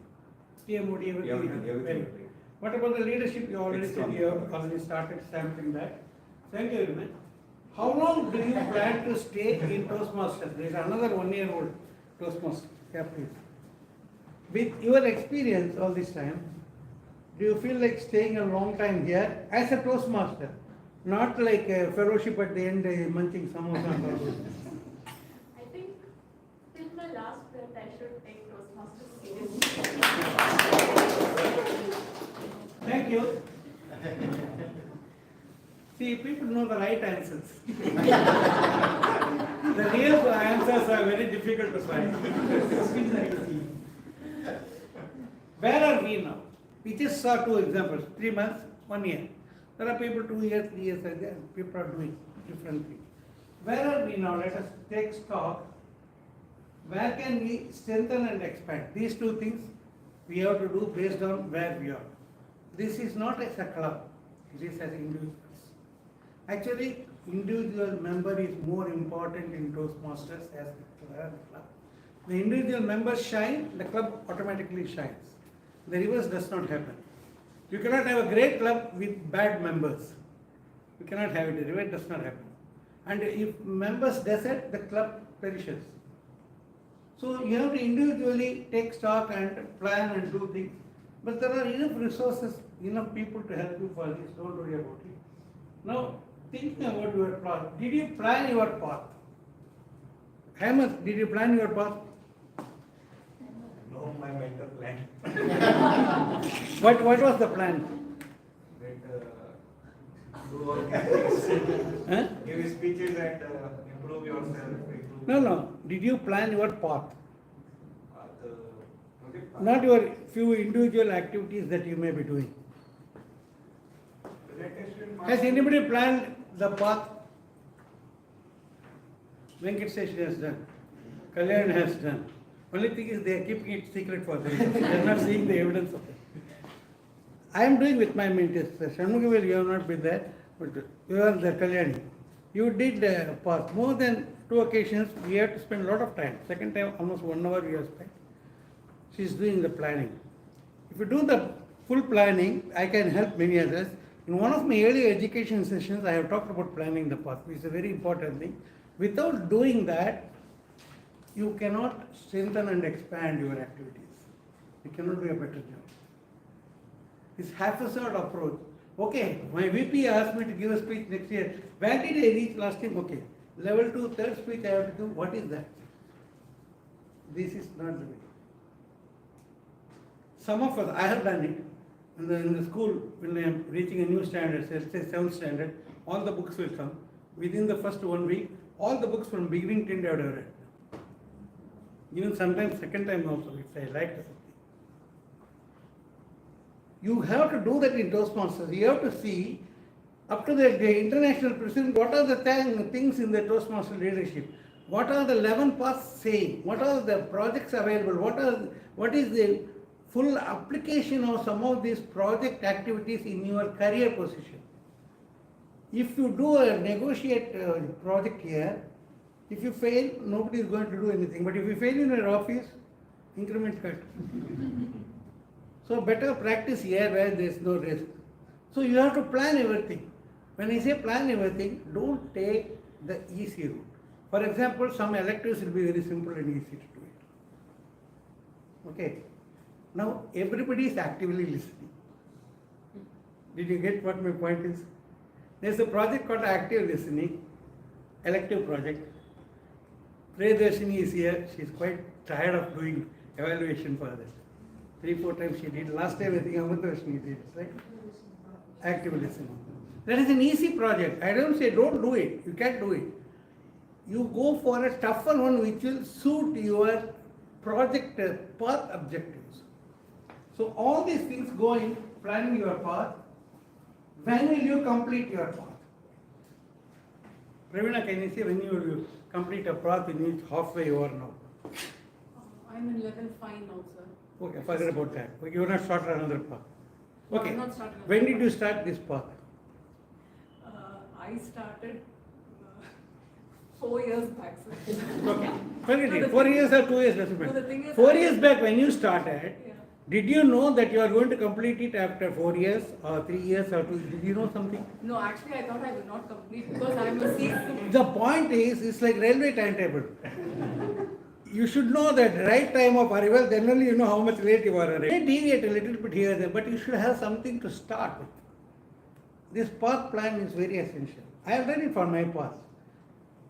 TMOD, everything. Everything Very I good. played. What about the leadership? You already said XCOM. you have already started sampling that. Thank you very much. How long do you plan to stay in Toastmasters? There is another 1-year-old Toastmaster. Yeah, please. With your experience all this time, do you feel like staying a long time here as a Toastmaster? Not like a fellowship at the end munching samosa and all this. I think till my last breath I should take Toastmasters seriously. Thank you. See, people know the right answers. The real answers are very difficult to find. Where are we now? We just saw 2 examples, 3 months, 1 year. There are people 2 years, 3 years, and people are doing different things. Where are we now? Let us take stock. Where can we strengthen and expand? These 2 things we have to do based on where we are. This is not as a club, it is as individuals. Actually, individual member is more important in Toastmasters as the club. The individual members shine, the club automatically shines. The reverse does not happen. You cannot have a great club with bad members. You cannot have it, the reverse does not happen. And if members desert, the club perishes. So you have to individually take stock and plan and do things. But there are enough resources, enough people to help you for this, don't worry about it. Now, thinking about your path, did you plan your path? Hemant, did you plan your path? No, my mentor plan. What was the plan? That do all these things. Huh? Give speeches and improve yourself. No. Did you plan your path? Okay. Not your few individual activities that you may be doing. Has anybody planned the path? Venkat Session has done. Kalyan has done. Only thing is they are keeping it secret for them. They are not seeing the evidence of it. I am doing with my mentors. Shanmugavel, you have not been there, but you are the Kalyani. You did the path. More than 2 occasions, we have to spend a lot of time. Second time, almost 1 hour we have spent. She is doing the planning. If you do the full planning, I can help many others. In one of my earlier education sessions, I have talked about planning the path, which is a very important thing. Without doing that, you cannot strengthen and expand your activities. You cannot do a better job. This haphazard approach. Okay, my VP asked me to give a speech next year. Where did I reach last time? Okay, level 2, third speech I have to do. What is that? This is not the way. Some of us, I have done it. In the school, when I am reaching a new standard, say 7th standard, all the books will come. Within the first 1 week, all the books from beginning till end I would have read. Even sometimes second time also, if I liked something. You have to do that in Toastmasters. You have to see, up to the international president, what are the things in the Toastmaster leadership? What are the 11 paths saying? What are the projects available? What is the full application of some of these project activities in your career position? If you do a negotiate project here, if you fail, nobody is going to do anything. But if you fail in your office, increment cut. So better practice here where there is no risk. So you have to plan everything. When I say plan everything, don't take the easy route. For example, some electives will be very simple and easy to do it. Okay. Now everybody is actively listening. Did you get what my point is? There is a project called active listening, elective project. Priyadarshini is here. She is quite tired of doing evaluation for this. 3-4 times she did. Last time I think Amardarshini did, right? Active listening. That is an easy project. I don't say don't do it. You can't do it. You go for a tougher one which will suit your project path objectives. So all these things go in planning your path. When will you complete your path? Pravina, can you say when you will complete a path in which halfway you are now? I'm in level 5 now, sir. Okay, forget about that. You are not started another path. Okay. I'm not starting When another did you start this path? I started 4 years back, sir. Okay. Forget No, it. the 4 thing- years or 2 years doesn't No, the matter. thing is 4 I- years back when you started, Yeah. did you know that you are going to complete it after 4 years or 3 years or 2? Did you know something? No, actually, I thought I would not complete because I'm a seasoned. The point is, it's like railway timetable. You should know that right time of arrival, then only you know how much late you are arriving. You may deviate a little bit here and there, but you should have something to start with. This path plan is very essential. I have done it for my path.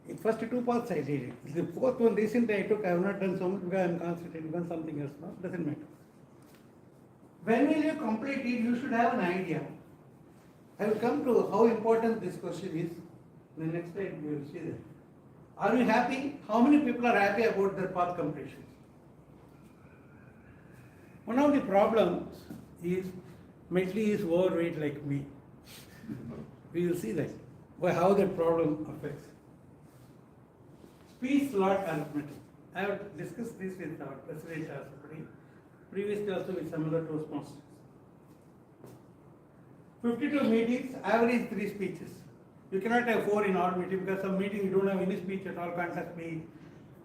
In first 2 paths I did it. The fourth one recently I took, I have not done so much because I am concentrating on something else now. Doesn't matter. When will you complete it, you should have an idea. I will come to how important this question is. In the next slide you will see that. Are you happy? How many people are happy about their path completion? One of the problems is Medley is overweight like me. We will see that. How that problem affects. Speech slot arithmetic. I have discussed this with our president previously also with some other Toastmasters. 52 meetings, average 3 speeches. You cannot have 4 in all meetings because some meeting you don't have any speech at all, contact me,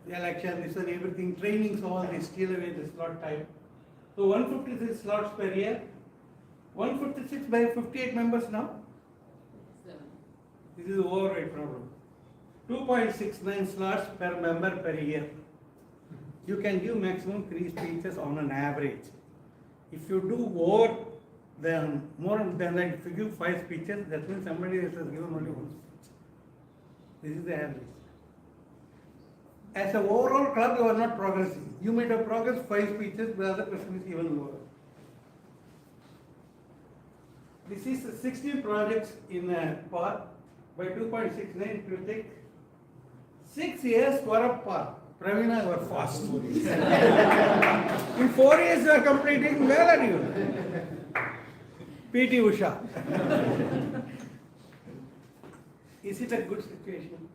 the election, this and everything, trainings, all this, steal away the slot time. So 156 slots per year. 156 by 58 members now. This is the overweight problem. 2.69 slots per member per year. You can give maximum 3 speeches on an average. If you do more than like if you give 5 speeches, that means somebody else has given only 1 speech. This is the average. As an overall club, you are not progressing. You might have progressed 5 speeches, the other person is even lower. This is 16 projects in a path by 2.69. It will take 6 years for a path. Pravina, you are fast. In 4 years you are completing. Where are you? PT Usha. Is it a good situation?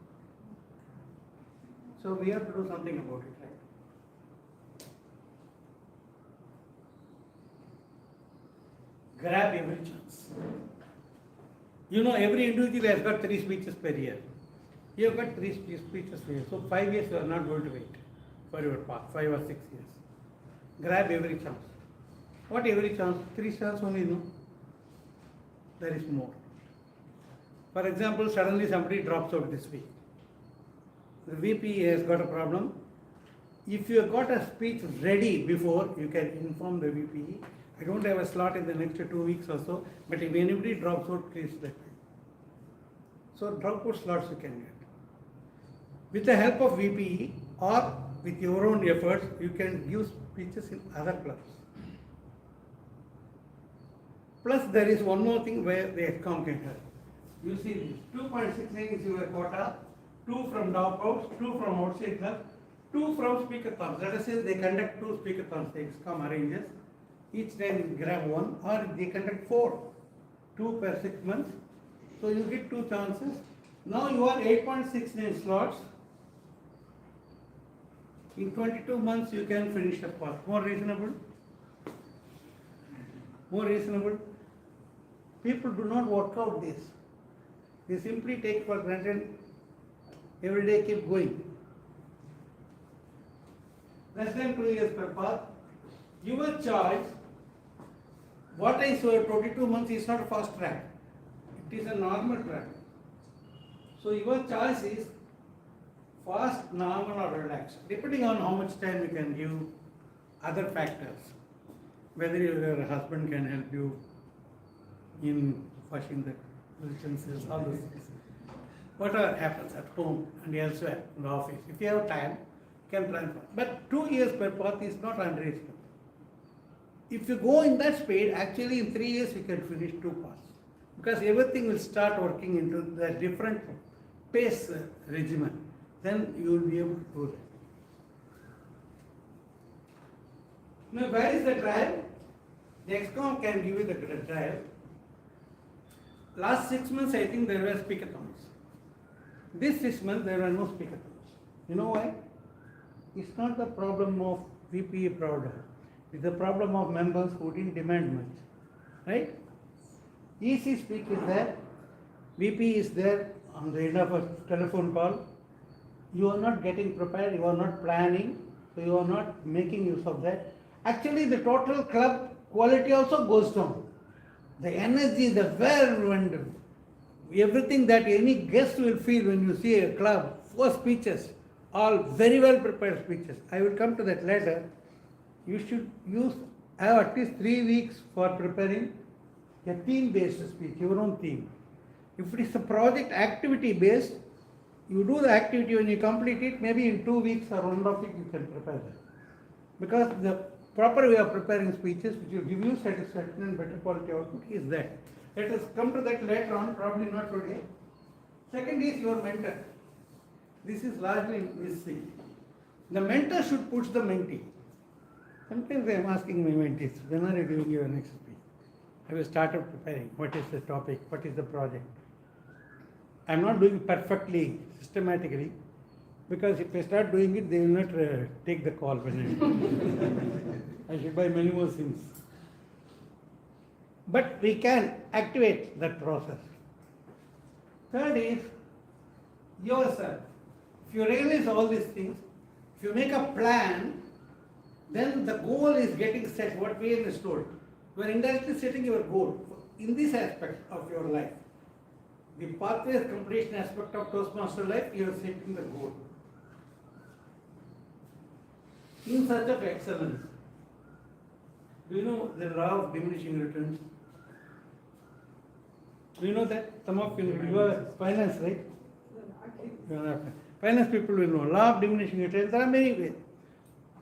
So we have to do something about it, right? Grab every chance. You know, every individual has got 3 speeches per year. You have got 3 speeches per year. So 5 years you are not going to wait for your path, 5 or 6 years. Grab every chance. What every chance? 3 chances only, no? there is more. For example, suddenly somebody drops out this week. The VP has got a problem. If you have got a speech ready before, you can inform the VP. I don't have a slot in the next 2 weeks or so, but if anybody drops out, please let me. So dropout slots you can get. With the help of VPE or with your own efforts, you can give speeches in other clubs. Plus there is one more thing where the ExCom can help. You see this, 2.69 is your quota, 2 from dropouts, 2 from outside club, 2 from speaker-thons. Let us say they conduct 2 speaker-thons, the ExCom arranges. Each time you grab 1, or they conduct 4, 2 per 6 months. So you get 2 chances. Now you are 8.69 slots. In 22 months you can finish the path. More reasonable? More reasonable? People do not work out this. They simply take for granted, every day keep going. Less than 2 years per path. Your choice, what I saw 22 months is not a fast track. It is a normal track. So your choice is fast, normal or relaxed, depending on how much time you can give other factors. Whether your husband can help you in washing the utensils, all those things. Whatever happens at home and elsewhere in the office, if you have time, you can plan for it. But 2 years per path is not unreasonable. If you go in that speed, actually in 3 years you can finish 2 paths. Because everything will start working into the different pace regimen. Then you will be able to do that. Now where is the trial? The ExCom can give you the trial. Last 6 months I think there were speaker-thons. This 6 months there were no speaker-thons. You know why? It's not the problem of VPA problem. It's the problem of members who didn't demand much. Right? EC speak is there. VP is there on the end of a telephone call. You are not getting prepared, you are not planning, so you are not making use of that. Actually, the total club quality also goes down. The energy, the verve, and everything that any guest will feel when you see a club, 4 speeches, all very well prepared speeches. I will come to that later. You should have at least 3 weeks for preparing a theme-based speech, your own theme. If it is a project activity-based, you do the activity, when you complete it, maybe in 2 weeks or 1.5 weeks you can prepare that. Because the proper way of preparing speeches, which will give you satisfaction and better quality output, is that. Let us come to that later on, probably not today. Second is your mentor. This is largely missing. The mentor should push the mentee. Sometimes I am asking my mentees, when are you doing your next speech? I will start preparing. What is the topic? What is the project? I am not doing it perfectly, systematically, because if I start doing it, they will not take the call when I should buy many more things. But we can activate that process. Third is yourself. If you realize all these things, if you make a plan, then the goal is getting set, what we have told. You are indirectly setting your goal in this aspect of your life. The pathways completion aspect of Toastmaster life, you are setting the goal. In search of excellence. Do you know the law of diminishing returns? Do you know that? Some of you are finance, right? You are not. Finance people will know. Law of diminishing returns, there are many ways.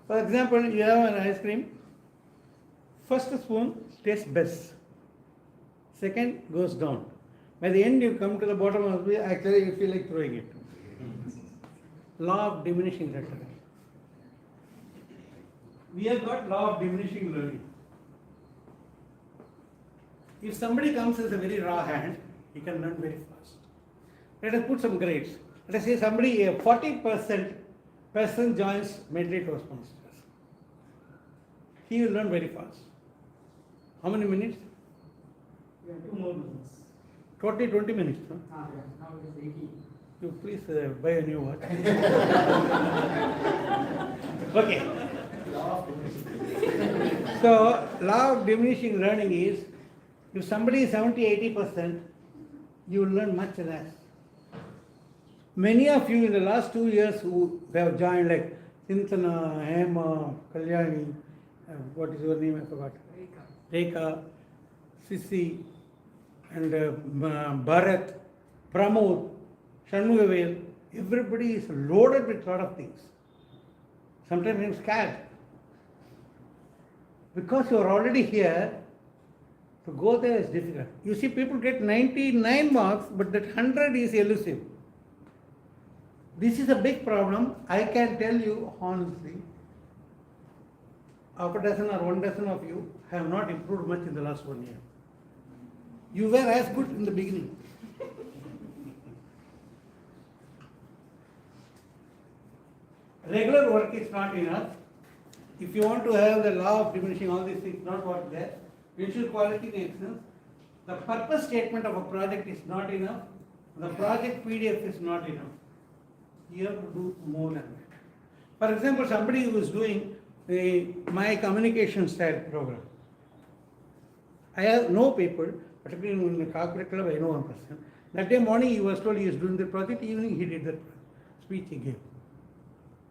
For example, you have an ice cream. First spoon tastes best. Second goes down. By the end, you come to the bottom of the actually you feel like throwing it. Law of diminishing returns. We have got law of diminishing learning. If somebody comes as a very raw hand, he can learn very fast. Let us put some grades. Let us say somebody, a 40% person joins Medley Toastmasters. He will learn very fast. How many minutes? 2 more minutes. Totally 20 minutes. Huh? Now it is 80. You please buy a new watch. Okay. So, law of diminishing learning is If somebody is 70-80%, you will learn much less. Many of you in the last 2 years who have joined, like Chinthana, Hema, Kalyani, what is your name? I forgot. Rekha, Sisi, and Bharat, Pramod, Shanmugavel, everybody is loaded with a lot of things. Sometimes I'm scared. Because you are already here, to go there is difficult. You see, people get 99 marks, but that 100 is elusive. This is a big problem. I can tell you honestly, half a dozen or 1 dozen of you have not improved much in the last 1 year. You were as good in the beginning. Regular work is not enough. If you want to have the law of diminishing all these things, not work there. Visual quality and excellence. The purpose statement of a project is not enough. The project PDF is not enough. You have to do more than that. For example, somebody who is doing my communication style program. I have no people, particularly in the corporate club, I know one person. That day morning he was told he is doing the project, evening he did the speech he gave.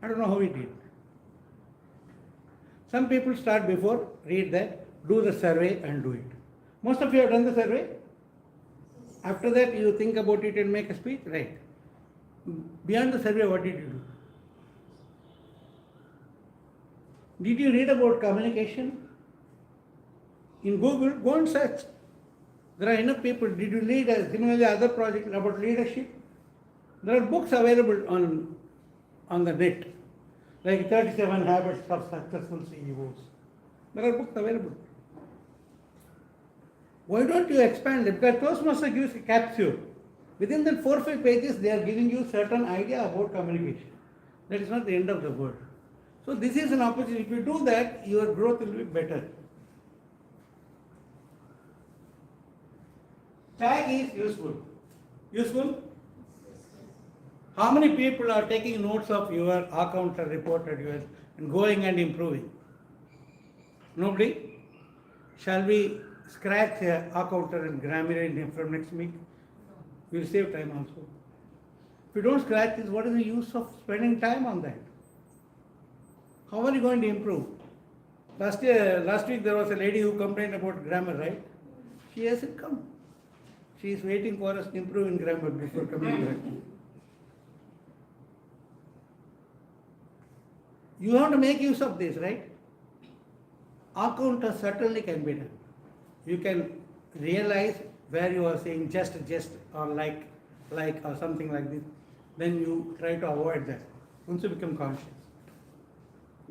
I don't know how he did. Some people start before, read that, do the survey and do it. Most of you have done the survey. After that you think about it and make a speech, right? Beyond the survey, what did you do? Did you read about communication? In Google, go and search. There are enough people. Did you read a similarly other project about leadership? There are books available on the net, like 37 Habits of Successful CEOs. There are books available. Why don't you expand it? Because Toastmaster gives a capsule. Within that 4 or 5 pages, they are giving you certain idea about communication. That is not the end of the world. So this is an opportunity. If you do that, your growth will be better. Tag is useful. Useful? How many people are taking notes of your account or report at yours and going and improving? Nobody? Shall we scratch accountant and grammarian from next week? We will save time also. If you don't scratch this, what is the use of spending time on that? How are you going to improve? Last week there was a lady who complained about grammar, right? She hasn't come. She is waiting for us to improve in grammar before coming back. You have to make use of this, right? Accountant certainly can be done. You can realize where you are saying just or like or something like this. Then you try to avoid that. Once you become conscious.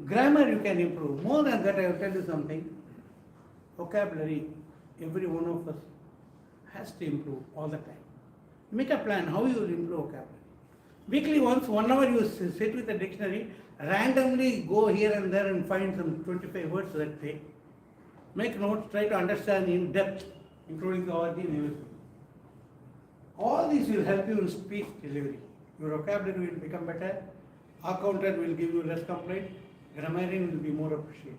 Grammar you can improve. More than that, I will tell you something. Vocabulary, every one of us has to improve all the time. Make a plan how you will improve vocabulary. Weekly once, 1 hour you sit with the dictionary, randomly go here and there and find some 25 words that day. Make notes, try to understand in depth, including the origin and everything. All these will help you in speech delivery. Your vocabulary will become better. Accountant will give you less complaint. Grammarian will be more appreciated.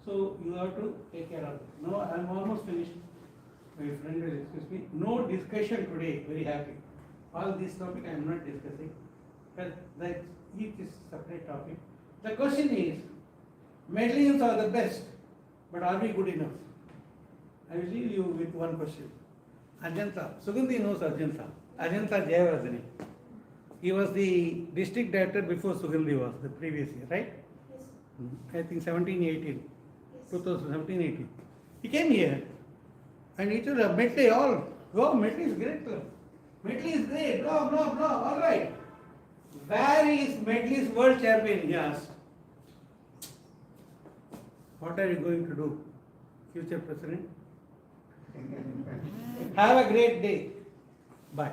So you have to take care of it. No, I am almost finished. My friend will excuse me. No discussion today. Very happy. All this topic I am not discussing. But that each is separate topic. The question is, Medleyians are the best, but are we good enough? I will leave you with one question. Ajanta. Sugandhi knows Ajanta. Ajanta Jayavardhani. He was the district director before Sugandhi was, the previous year, right? Yes. I think 17-18. Yes. 2017-18. He came here and he told Medley all, go, Medley is great club. Medley is great, blah, blah, blah, all right. Where is Medley's world champion? He asked. What are you going to do, future president? Have a great day. Bye.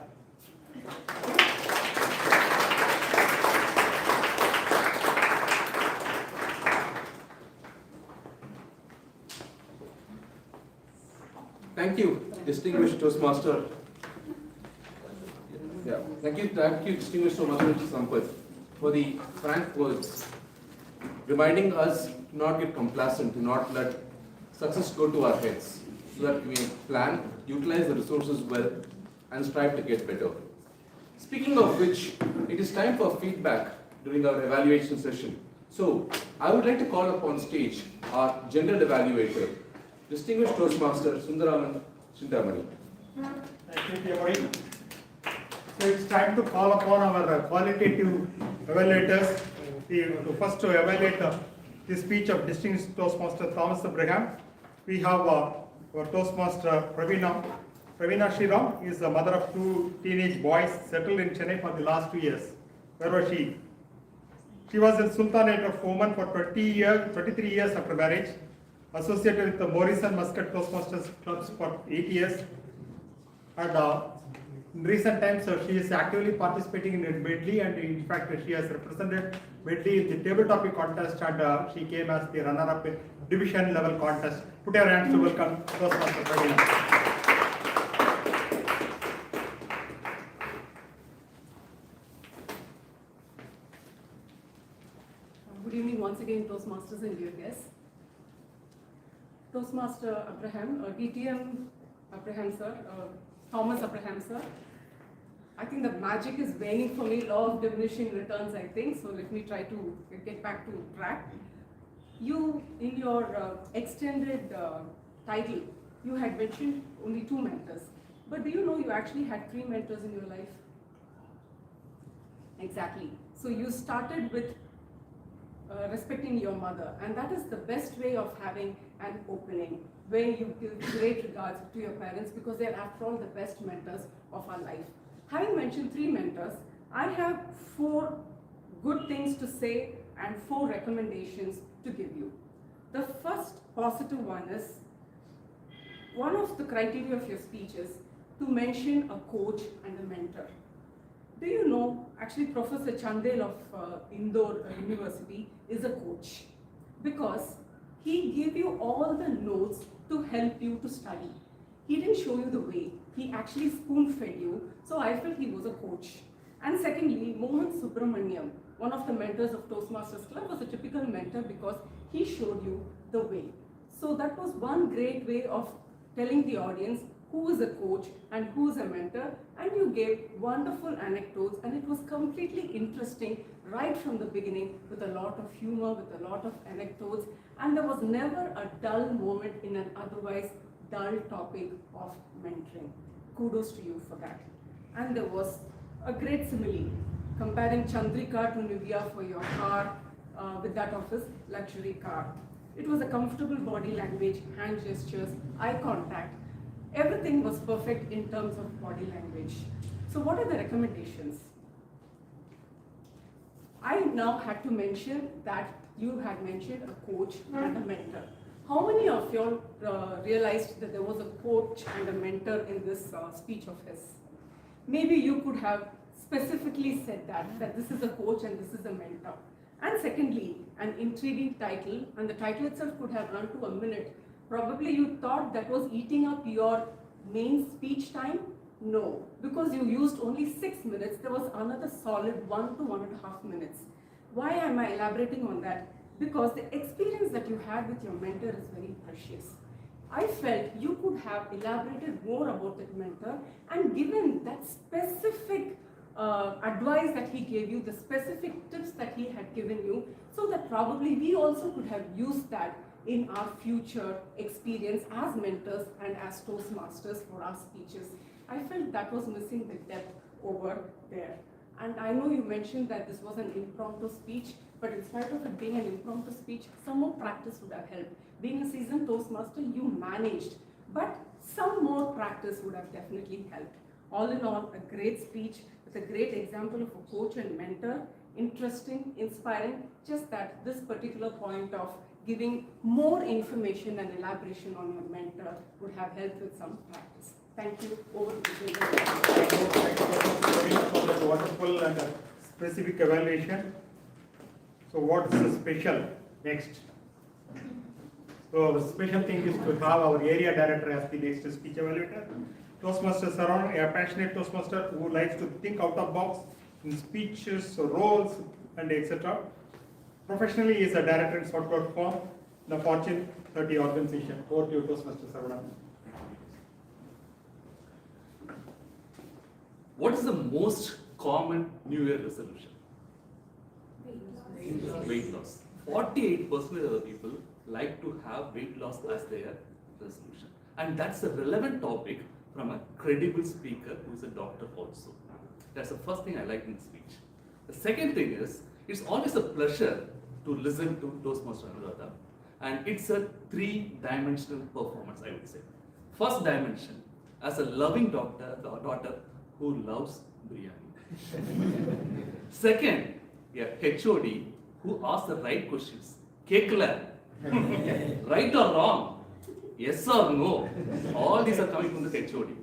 Thank you, distinguished Toastmaster. Yeah, thank you, distinguished Toastmaster Sampath, for the frank words, reminding us to not get complacent, to not let success go to our heads so that we plan, utilize the resources well, and strive to get better. Speaking of which, it is time for feedback during our evaluation session. So, I would like to call upon stage our general evaluator, distinguished Toastmaster Sundaraman Chintamani. Thank you, Tiamari. So it's time to call upon our qualitative evaluators to first to evaluate the speech of distinguished Toastmaster Thomas Abraham. We have our Toastmaster Pravina Shriram is the mother of 2 teenage boys settled in Chennai for the last 2 years. Where was she? She was in Sultanate of Oman for 23 years after marriage, associated with the Morrison Muscat Toastmasters clubs for 8 years. And in recent times, she is actively participating in Medley, and in fact, she has represented Medley in the table topic contest, and she came as the runner-up in division level contest. Put your hands to welcome Toastmaster Pravina. Good evening once again, Toastmasters and dear guests. Toastmaster Abraham, DTM Abraham sir, Thomas Abraham sir. I think the magic is waning for me, law of diminishing returns, I think. So let me try to get back to track. You, in your extended title, you had mentioned only 2 mentors. But do you know you actually had 3 mentors in your life? Exactly. So you started with respecting your mother, and that is the best way of having an opening, where you give great regards to your parents, because they are after all the best mentors of our life. Having mentioned 3 mentors, I have 4 good things to say and 4 recommendations to give you. The first positive one is, one of the criteria of your speech is to mention a coach and a mentor. Do you know, actually Professor Chandel of Indore University is a coach, because he gave you all the notes to help you to study. He didn't show you the way, he actually spoon-fed you, so I felt he was a coach. And secondly, Mohan Subramaniam, one of the mentors of Toastmasters Club, was a typical mentor because he showed you the way. So that was one great way of telling the audience who is a coach and who is a mentor, and you gave wonderful anecdotes, and it was completely interesting right from the beginning, with a lot of humor, with a lot of anecdotes, and there was never a dull moment in an otherwise dull topic of mentoring. Kudos to you for that. And there was a great simile, comparing Chandrika to Nivea for your car with that of his luxury car. It was a comfortable body language, hand gestures, eye contact. Everything was perfect in terms of body language. So what are the recommendations? I now had to mention that you had mentioned a coach and a mentor. How many of you all realized that there was a coach and a mentor in this speech of his? Maybe you could have specifically said that this is a coach and this is a mentor. And secondly, an intriguing title, and the title itself could have run to a minute. Probably you thought that was eating up your main speech time. No, because you used only 6 minutes, there was another solid 1 to 1.5 minutes. Why am I elaborating on that? Because the experience that you had with your mentor is very precious. I felt you could have elaborated more about that mentor and given that specific advice that he gave you, the specific tips that he had given you, so that probably we also could have used that in our future experience as mentors and as Toastmasters for our speeches. I felt that was missing the depth over there. And I know you mentioned that this was an impromptu speech, but in spite of it being an impromptu speech, some more practice would have helped. Being a seasoned Toastmaster, you managed, but some more practice would have definitely helped. All in all, a great speech with a great example of a coach and mentor, interesting, inspiring, just that this particular point of giving more information and elaboration on your mentor would have helped with some practice. Thank you. Over to you. Thank you for that wonderful and specific evaluation. So what's the special next? So the special thing is to have our area director as the next speech evaluator. Toastmasters are a passionate Toastmaster who likes to think out of the box in speeches, roles, and etc. Professionally, he is a director in short form. the Fortune 30 organization. Over to you, Toastmaster Sarvana. What is the most common New Year resolution? Weight loss. 48% of the people like to have weight loss as their resolution. And that's a relevant topic from a credible speaker who is a doctor also. That's the first thing I like in the speech. The second thing is, it's always a pleasure to listen to Toastmaster Anuradha. And it's a three-dimensional performance, I would say. First dimension, as a loving daughter who loves biryani. Second, HOD who asks the right questions. Kekla, right or wrong? Yes or no? All these are coming from the HOD.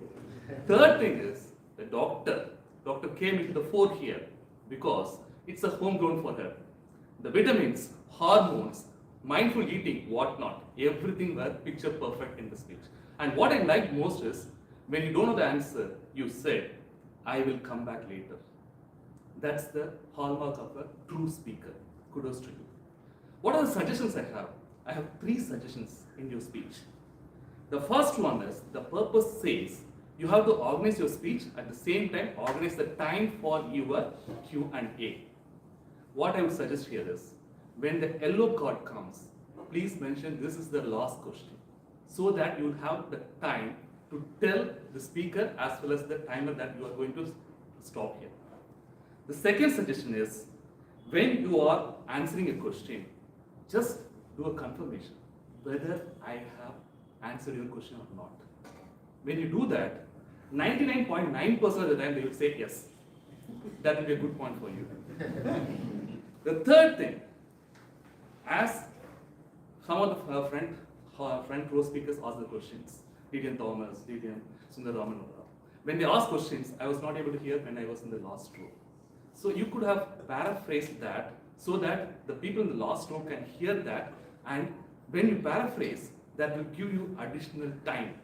Third thing is, the doctor came into the fore here because it's a homegrown for her. The vitamins, hormones, mindful eating, whatnot, everything were picture perfect in the speech. And what I like most is, when you don't know the answer, you said, I will come back later. That's the hallmark of a true speaker. Kudos to you. What are the suggestions I have? I have 3 suggestions in your speech. The first one is, the purpose says, you have to organize your speech, at the same time organize the time for your Q&A. What I would suggest here is, when the yellow card comes, please mention this is the last question, so that you will have the time to tell the speaker as well as the timer that you are going to stop here. The second suggestion is, when you are answering a question, just do a confirmation whether I have answered your question or not. When you do that, 99.9% of the time they will say yes. That will be a good point for you. The third thing, as some of the front row speakers ask the questions, D.N. Thomas, D.N. Sundararaman, when they ask questions, I was not able to hear when I was in the last row. So you could have paraphrased that so that the people in the last row can hear that, and when you paraphrase, that will give you additional time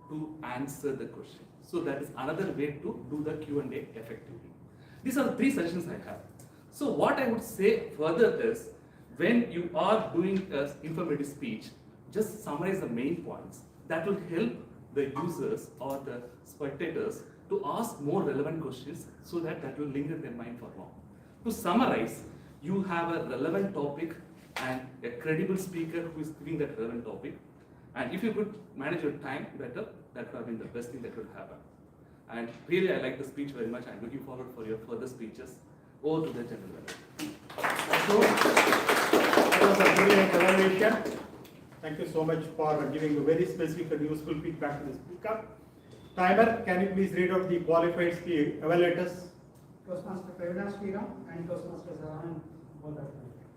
to answer the question. So that is another way to do the Q&A effectively. These are the 3 suggestions I have. So what I would say further is, when you are doing an informative speech, just summarize the main points. That will help the users or the spectators to ask more relevant questions, so that will linger in their mind for long. To summarize, you have a relevant topic and a credible speaker who is giving that relevant topic. And if you could manage your time better, that would have been the best thing that could happen. And really, I like the speech very much. I'm looking forward for your further speeches. Over to the general manager. That was a brilliant evaluation. Thank you so much for giving a very specific and useful feedback to the speaker. Timer, can you please read out the qualified evaluators? Toastmaster Pravina Sriram and Toastmaster Saran.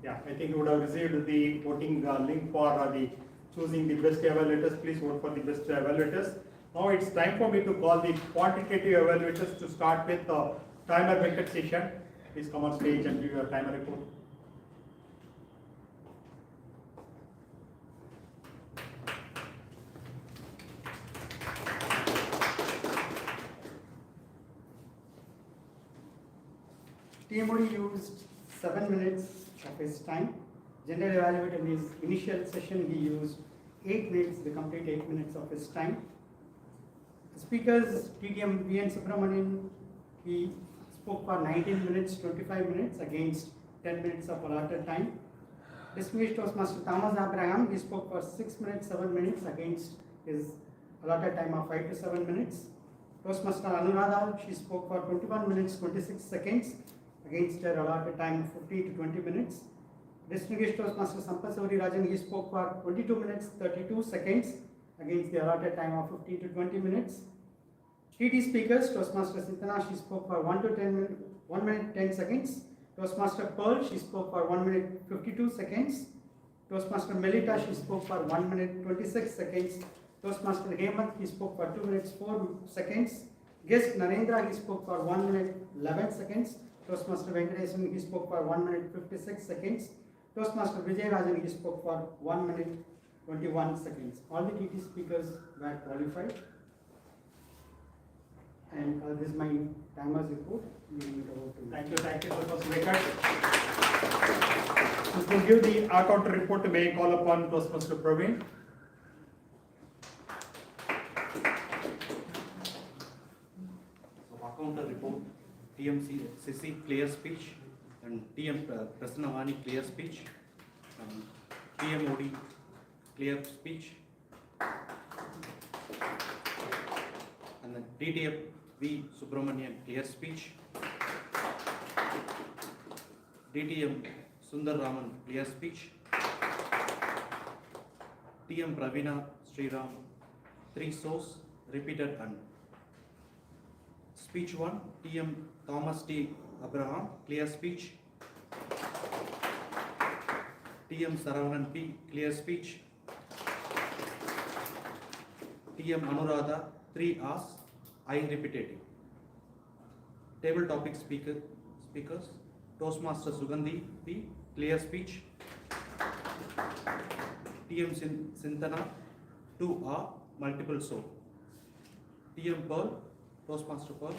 Yeah, I think you would have received the voting link for the choosing the best evaluators. Please vote for the best evaluators. Now it's time for me to call the quantitative evaluators to start with Timer Venkat session. Please come on stage and give your timer report. TMOD used 7 minutes of his time. General evaluator in his initial session, he used 8 minutes, the complete 8 minutes of his time. The speakers, TDM V.N. Subramanian, he spoke for 19 minutes, 25 minutes against 10 minutes of allotted time. Distinguished Toastmaster Thomas Abraham, he spoke for 6 minutes, 7 minutes against his allotted time of 5 to 7 minutes. Toastmaster Anuradha, she spoke for 21 minutes, 26 seconds against her allotted time of 15 to 20 minutes. Distinguished Toastmaster Sampasauri Rajan, he spoke for 22 minutes, 32 seconds against the allotted time of 15 to 20 minutes. TT speakers, Toastmaster Sintana, she spoke for 1 minute 10 seconds. Toastmaster Pearl, she spoke for 1 minute 52 seconds. Toastmaster Melita, she spoke for 1 minute 26 seconds. Toastmaster Hemant, he spoke for 2 minutes 4 seconds. Guest Narendra, he spoke for 1 minute 11 seconds. Toastmaster Venkatesan, he spoke for 1 minute 56 seconds. Toastmaster Vijay Rajan, he spoke for 1 minute 21 seconds. All the TT speakers were qualified. And this is my timer's report. Thank you, Toastmaster Venkat. to give the account report, may I call upon Toastmaster Praveen? So accountant report, TMC Sisi clear speech, and TM Prasanavani clear speech, and PMOD clear speech, and then DTF V Subramanian clear speech, DTM Sundar Raman clear speech, TM Pravina Sriram 3 source repeated and speech 1, TM Thomas T. Abraham, clear speech. TM Saravanan P, clear speech. TM Anuradha, 3 R's, I repetitive. Table topic speakers, Toastmaster Sugandhi P, clear speech. TM Sintana, 2R, multiple so. TM Pearl, Toastmaster Pearl,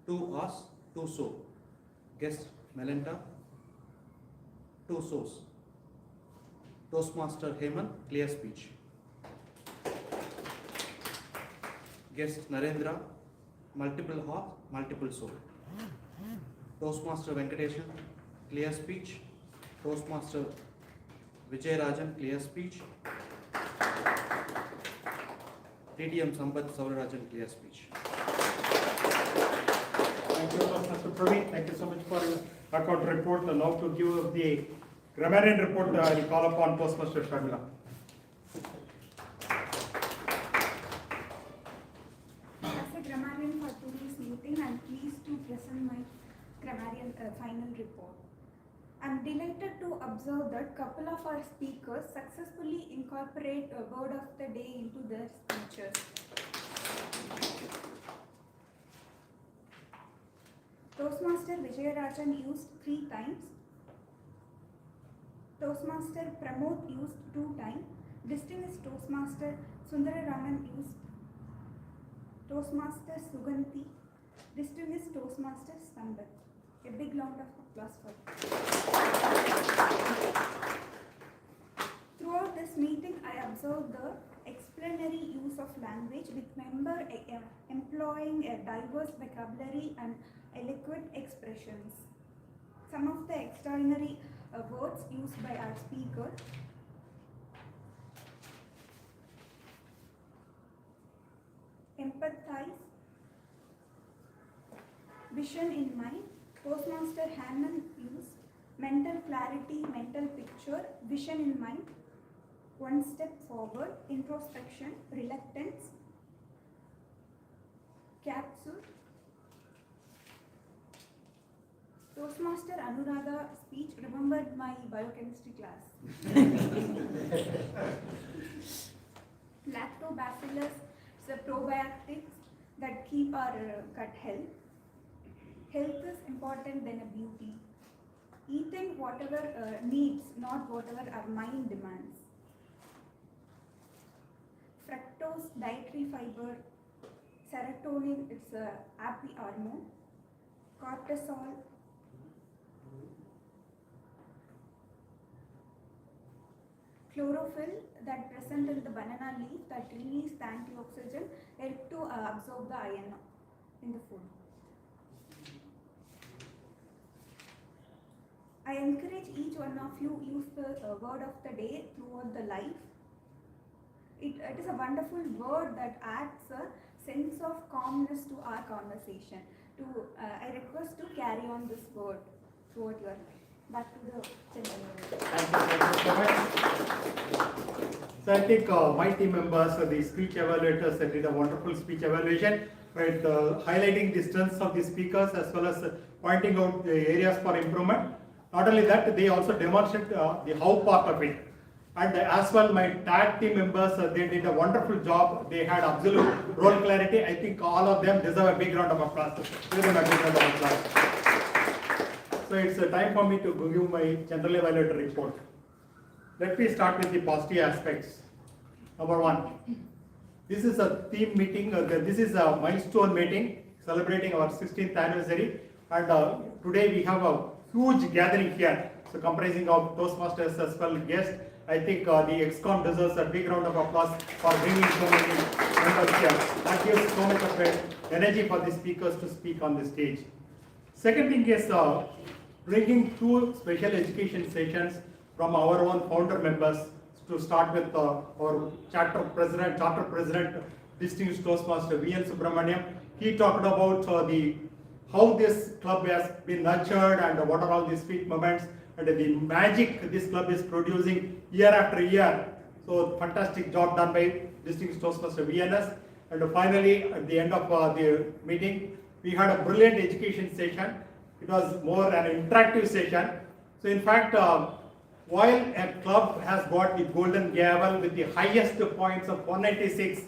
2 R's, 2 so. Guest Melenta, 2 so's. Toastmaster Hemant, clear speech. Guest Narendra, multiple heart, multiple soul. Toastmaster Venkatesan, clear speech. Toastmaster Vijay Rajan, clear speech. TTM Sampath Saurarajan, clear speech. Thank you, Toastmaster Praveen. Thank you so much for your account report. Now to give the grammarian report, I will call upon Toastmaster Sharmila. As a grammarian for today's meeting, I am pleased to present my grammarian final report. I am delighted to observe that couple of our speakers successfully incorporate a word of the day into their speeches. Toastmaster Vijayarajan used 3 times. Toastmaster Pramod used 2 times. Distinguished Toastmaster Sundararaman used. Toastmaster Sugandhi. Distinguished Toastmaster Sambat. A big round of applause for Throughout this meeting, I observed the explanatory use of language with member employing a diverse vocabulary and eloquent expressions. Some of the extraordinary words used by our speaker: empathize, vision in mind. Toastmaster Hammond used mental clarity, mental picture, vision in mind, one step forward, introspection, reluctance, capsule. Toastmaster Anuradha speech remembered my biochemistry class. Lactobacillus is a probiotics that keep our gut health. Health is important than a beauty. Eating whatever needs, not whatever our mind demands. Fructose, dietary fiber. Serotonin, it's a happy hormone. Cortisol. Chlorophyll that present in the banana leaf that release the antioxidant help to absorb the iron in the food. I encourage each one of you use the word of the day throughout the life. It is a wonderful word that adds a sense of calmness to our conversation. I request to carry on this word throughout your life. Back to the gentleman. Thank you so much. So I think my team members, the speech evaluators, did a wonderful speech evaluation, right, highlighting the strengths of the speakers as well as pointing out the areas for improvement. Not only that, they also demonstrate the how part of it. And as well, my tag team members, they did a wonderful job. They had absolute role clarity. I think all of them deserve a big round of applause. Give them a big round of applause. So it's time for me to give my general evaluator report. Let me start with the positive aspects. Number 1, this is a theme meeting. This is a milestone meeting celebrating our 16th anniversary. And today we have a huge gathering here. so comprising of Toastmasters as well guests. I think the ExCom deserves a big round of applause for bringing so many members here. That gives so much of energy for the speakers to speak on the stage. Second thing is bringing 2 special education sessions from our own founder members. To start with our charter president, distinguished Toastmaster V.N. Subramaniam. He talked about how this club has been nurtured and what are all the sweet moments and the magic this club is producing year after year. So fantastic job done by distinguished Toastmaster VNS. And finally, at the end of the meeting, we had a brilliant education session. It was more an interactive session. So in fact, while a club has got the golden gavel with the highest points of 196,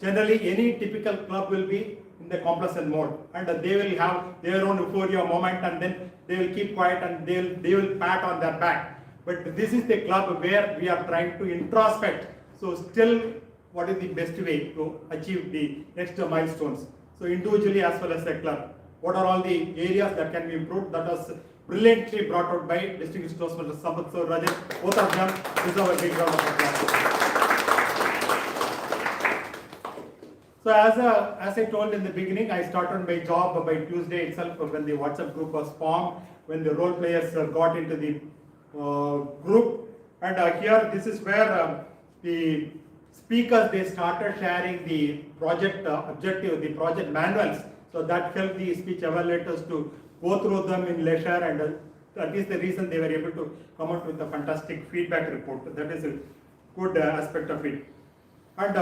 generally any typical club will be in the complacent mode, and they will have their own euphoria moment, and then they will keep quiet and they will pat on their back. But this is the club where we are trying to introspect. So still, what is the best way to achieve the next milestones? So individually as well as a club, what are all the areas that can be improved? That was brilliantly brought out by distinguished Toastmaster Sampath Sir Rajan. Both of them deserve a big round of applause. So as I told in the beginning, I started my job by Tuesday itself when the WhatsApp group was formed, when the role players got into the group. And here, this is where the speakers, they started sharing the project objective, the project manuals. So that helped the speech evaluators to go through them in leisure, and that is the reason they were able to come out with a fantastic feedback report. That is a good aspect of it. And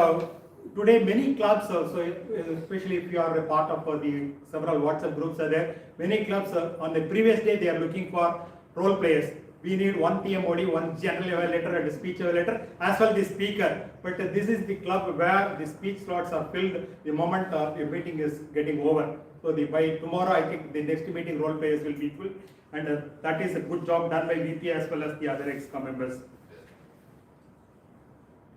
today many clubs, especially if you are a part of the several WhatsApp groups are there, many clubs on the previous day they are looking for role players. We need one TMOD, one general evaluator and a speech evaluator, as well the speaker. But this is the club where the speech slots are filled the moment the meeting is getting over. So by tomorrow, I think the next meeting role players will be full, and that is a good job done by VP as well as the other ExCom members.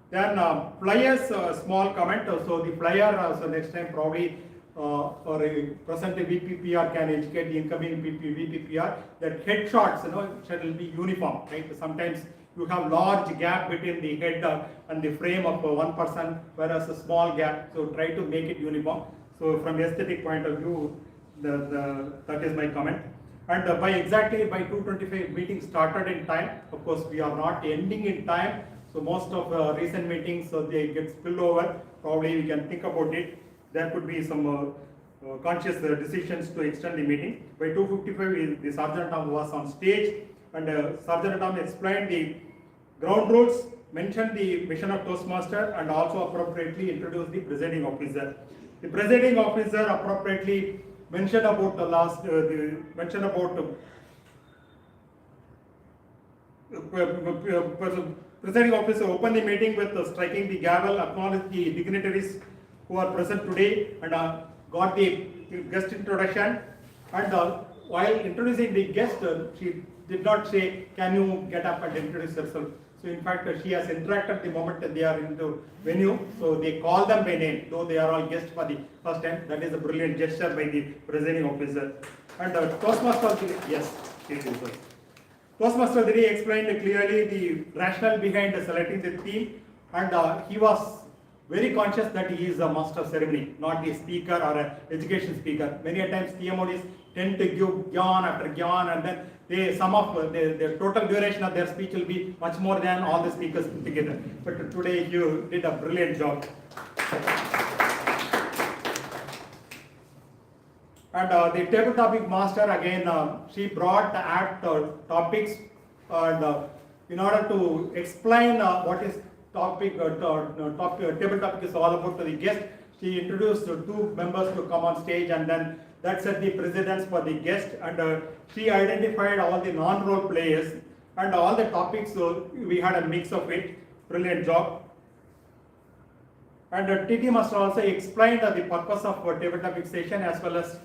Then flyers, small comment. So the flyer, so next time probably or a present VPPR can educate the incoming VPPR that headshots, shall be uniform, right? Sometimes you have large gap between the head and the frame of one person, whereas a small gap. So try to make it uniform. So from aesthetic point of view, that is my comment. And exactly by 2:25 meeting started in time. Of course, we are not ending in time. So most of recent meetings, they get spilled over. Probably we can think about it. There could be some conscious decisions to extend the meeting. By 2:55, the Sergeant Tom was on stage, and Sergeant Tom explained the ground rules, mentioned the mission of Toastmaster, and also appropriately introduced the presiding officer. The presiding officer appropriately mentioned about presiding officer opened the meeting with striking the gavel, acknowledged the dignitaries who are present today, and got the guest introduction. And while introducing the guest, she did not say, "Can you get up and introduce yourself?" So in fact, she has interacted the moment that they are in the venue. So they call them by name, though they are all guests for the first time. That is a brilliant gesture by the presiding officer. And Toastmaster, yes, Toastmaster Diri explained clearly the rationale behind selecting the theme, and he was very conscious that he is a master of ceremony, not the speaker or an education speaker. Many a times TMODs tend to give gyan after gyan, and then they sum up the total duration of their speech will be much more than all the speakers put together. But today you did a brilliant job. And the table topic master, again, she brought the apt topics, and in order to explain what is table topic is all about to the guest, she introduced two members to come on stage, and then that set the precedence for the guest, and she identified all the non-role players and all the topics, so we had a mix of it. Brilliant job. And TT Master also explained the purpose of table topic session as well as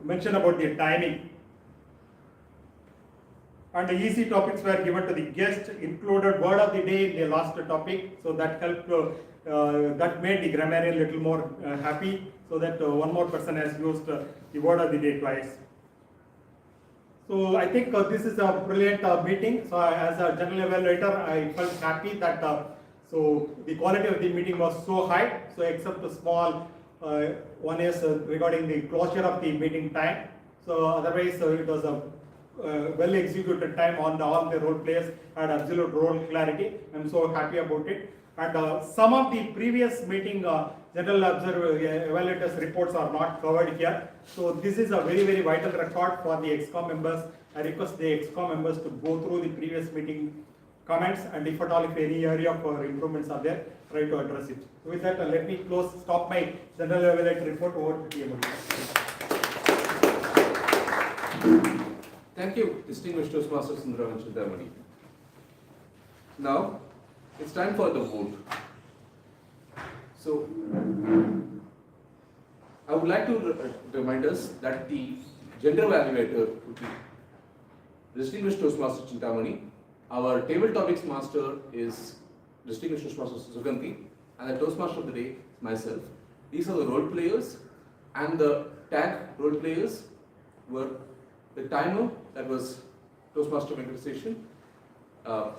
mention about the timing. And the easy topics were given to the guest, included word of the day in the last topic, so that helped, that made the grammarian a little more happy, so that one more person has used the word of the day twice. So I think this is a brilliant meeting. So as a general evaluator, I felt happy that so the quality of the meeting was so high. So except a small one is regarding the closure of the meeting time. So otherwise it was a well executed time on all the role players had absolute role clarity. I'm so happy about it. And some of the previous meeting general observer evaluators reports are not covered here. So this is a very vital record for the EXCOM members. I request the EXCOM members to go through the previous meeting comments, and if at all if any area for improvements are there, try to address it. So with that, let me stop my general evaluator report over to TMO. Thank you, distinguished Toastmasters Sundram and Chindamani. Now, it's time for the vote. So, I would like to remind us that the gender evaluator would be distinguished Toastmaster Chintamani. Our table topics master is distinguished Toastmaster Suganti, and the Toastmaster of the day is myself. These are the role players, and the tag role players were the timer, that was Toastmaster Venkateshan,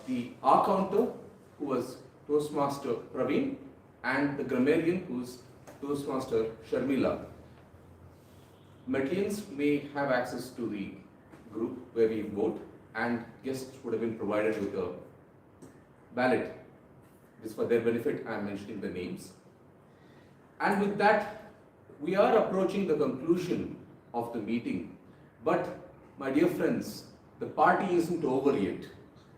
the R counter, who was Toastmaster Praveen, and the grammarian, who's Toastmaster Sharmila. Medleyians may have access to the group where we vote, and guests would have been provided with a ballot. This is for their benefit, I am mentioning the names. And with that, we are approaching the conclusion of the meeting. But my dear friends, the party isn't over yet.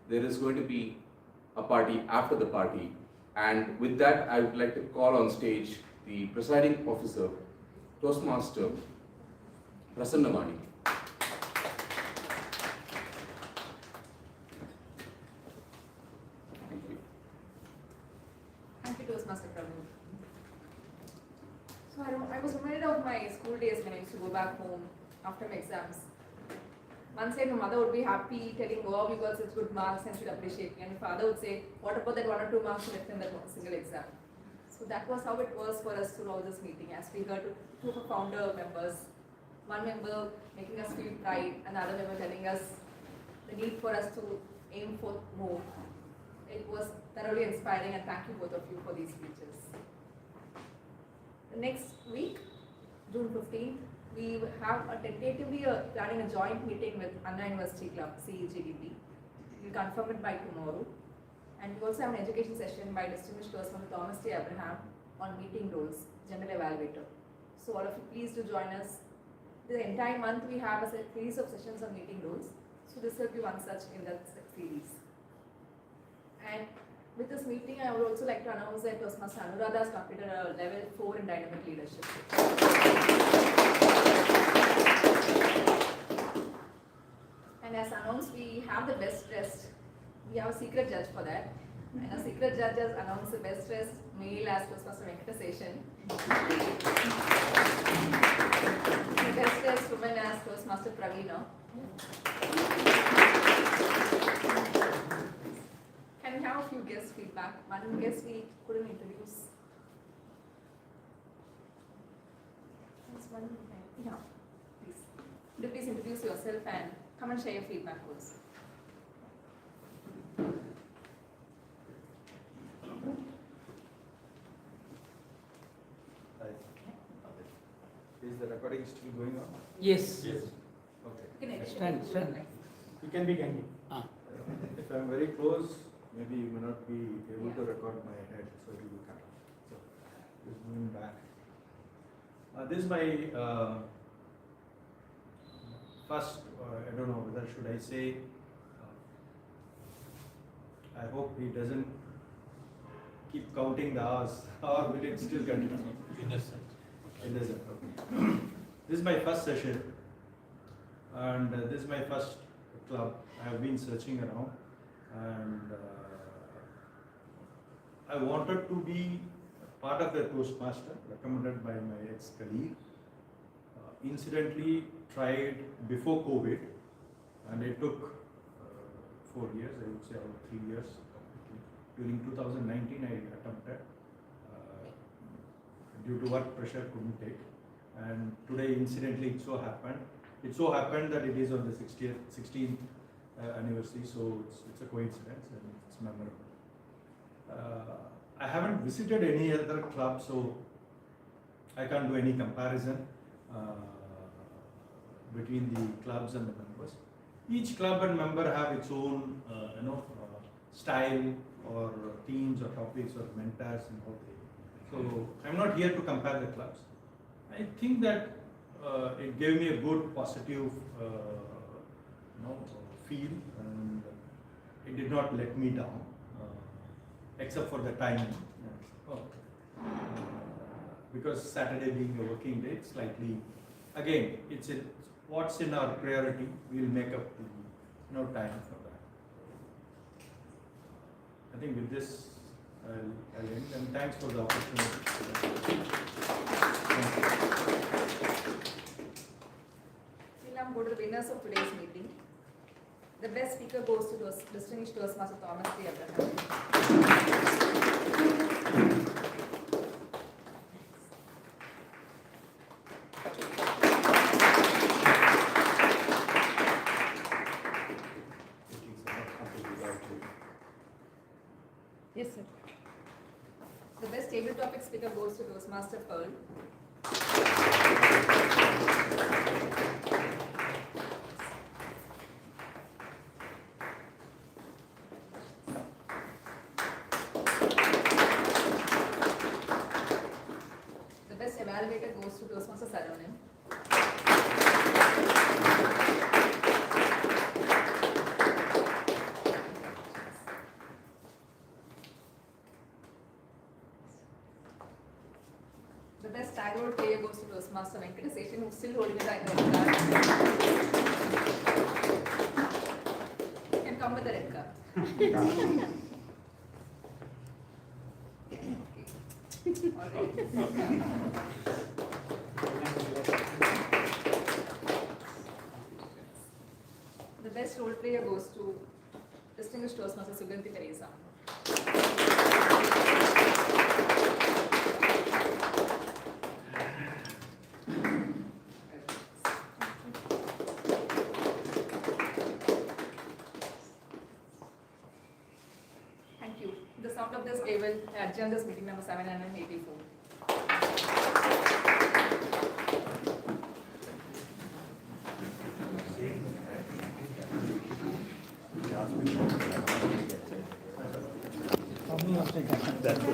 There is going to be a party after the party. And with that, I would like to call on stage the presiding officer, Toastmaster Prasannamani. Thank you, Toastmaster Prabhu. So I was reminded of my school days when I used to go back home after my exams. One side, my mother would be happy, telling, oh, you got such good marks and should appreciate me. And my father would say, what about that 1 or 2 marks left in that single exam? So that was how it was for us throughout this meeting, as we heard two of our founder members. One member making us feel pride, and the other member telling us the need for us to aim for more. It was thoroughly inspiring, and thank you both of you for these speeches. The next week, June 15th, we have tentatively planning a joint meeting with Anna University Club, CEGDB. We'll confirm it by tomorrow. And we also have an education session by distinguished person Thomas T. Abraham on meeting roles, general evaluator. So all of you, please do join us. The entire month we have a series of sessions on meeting roles. So this will be one such in that series. And with this meeting, I would also like to announce that Toastmaster Anuradha has completed a level 4 in dynamic leadership. And as announced, we have the best dressed. We have a secret judge for that. And a secret judge has announced the best dressed male as Toastmaster Venkateshan. The best dressed woman as Toastmaster Praveena. Can we have a few guest feedback? One guest we couldn't introduce. Yeah, please. Could you please introduce yourself and come and share your feedback also. Is the recording still going on? Yes. Yes. Okay. Stand. You can be Gandhi. If I'm very close, maybe you may not be able to record my head, so it will be cut off. So, just moving back. This is my first, I don't know whether should I say, I hope he doesn't keep counting the hours, or will it still continue? Innocent. Innocent, okay. This is my first session, and this is my first club. I have been searching around, and I wanted to be part of the Toastmaster, recommended by my ex-colleague. Incidentally, tried before COVID, and it took 4 years, I would say about 3 years. During 2019, I attempted. Due to work pressure, couldn't take. And today, incidentally, it so happened. It so happened that it is on the 16th anniversary, so it's a coincidence and it's memorable. I haven't visited any other club, so I can't do any comparison between the clubs and the members. Each club and member have its own, style or themes or topics or mentors and all that. So I'm not here to compare the clubs. I think that it gave me a good positive, feel, and it did not let me down, except for the timing. Because Saturday being a working day, it's slightly, again, it's what's in our priority. We'll make up the time for that. I think with this, I'll end, and thanks for the opportunity. Thank you. We'll now go to the winners of today's meeting. The best speaker goes to distinguished Toastmaster Thomas T. Abraham. Yes, sir. The best table topic speaker goes to Toastmaster Pearl. The best evaluator goes to Toastmaster Saronim. The best tag role player goes to Toastmaster Venkateseshan, who's still holding the tag role card. You can come with the red card. The best role player goes to distinguished Toastmaster Suganti Teresa. Thank you. The sound of this day will adjourn this meeting number 784. That's it.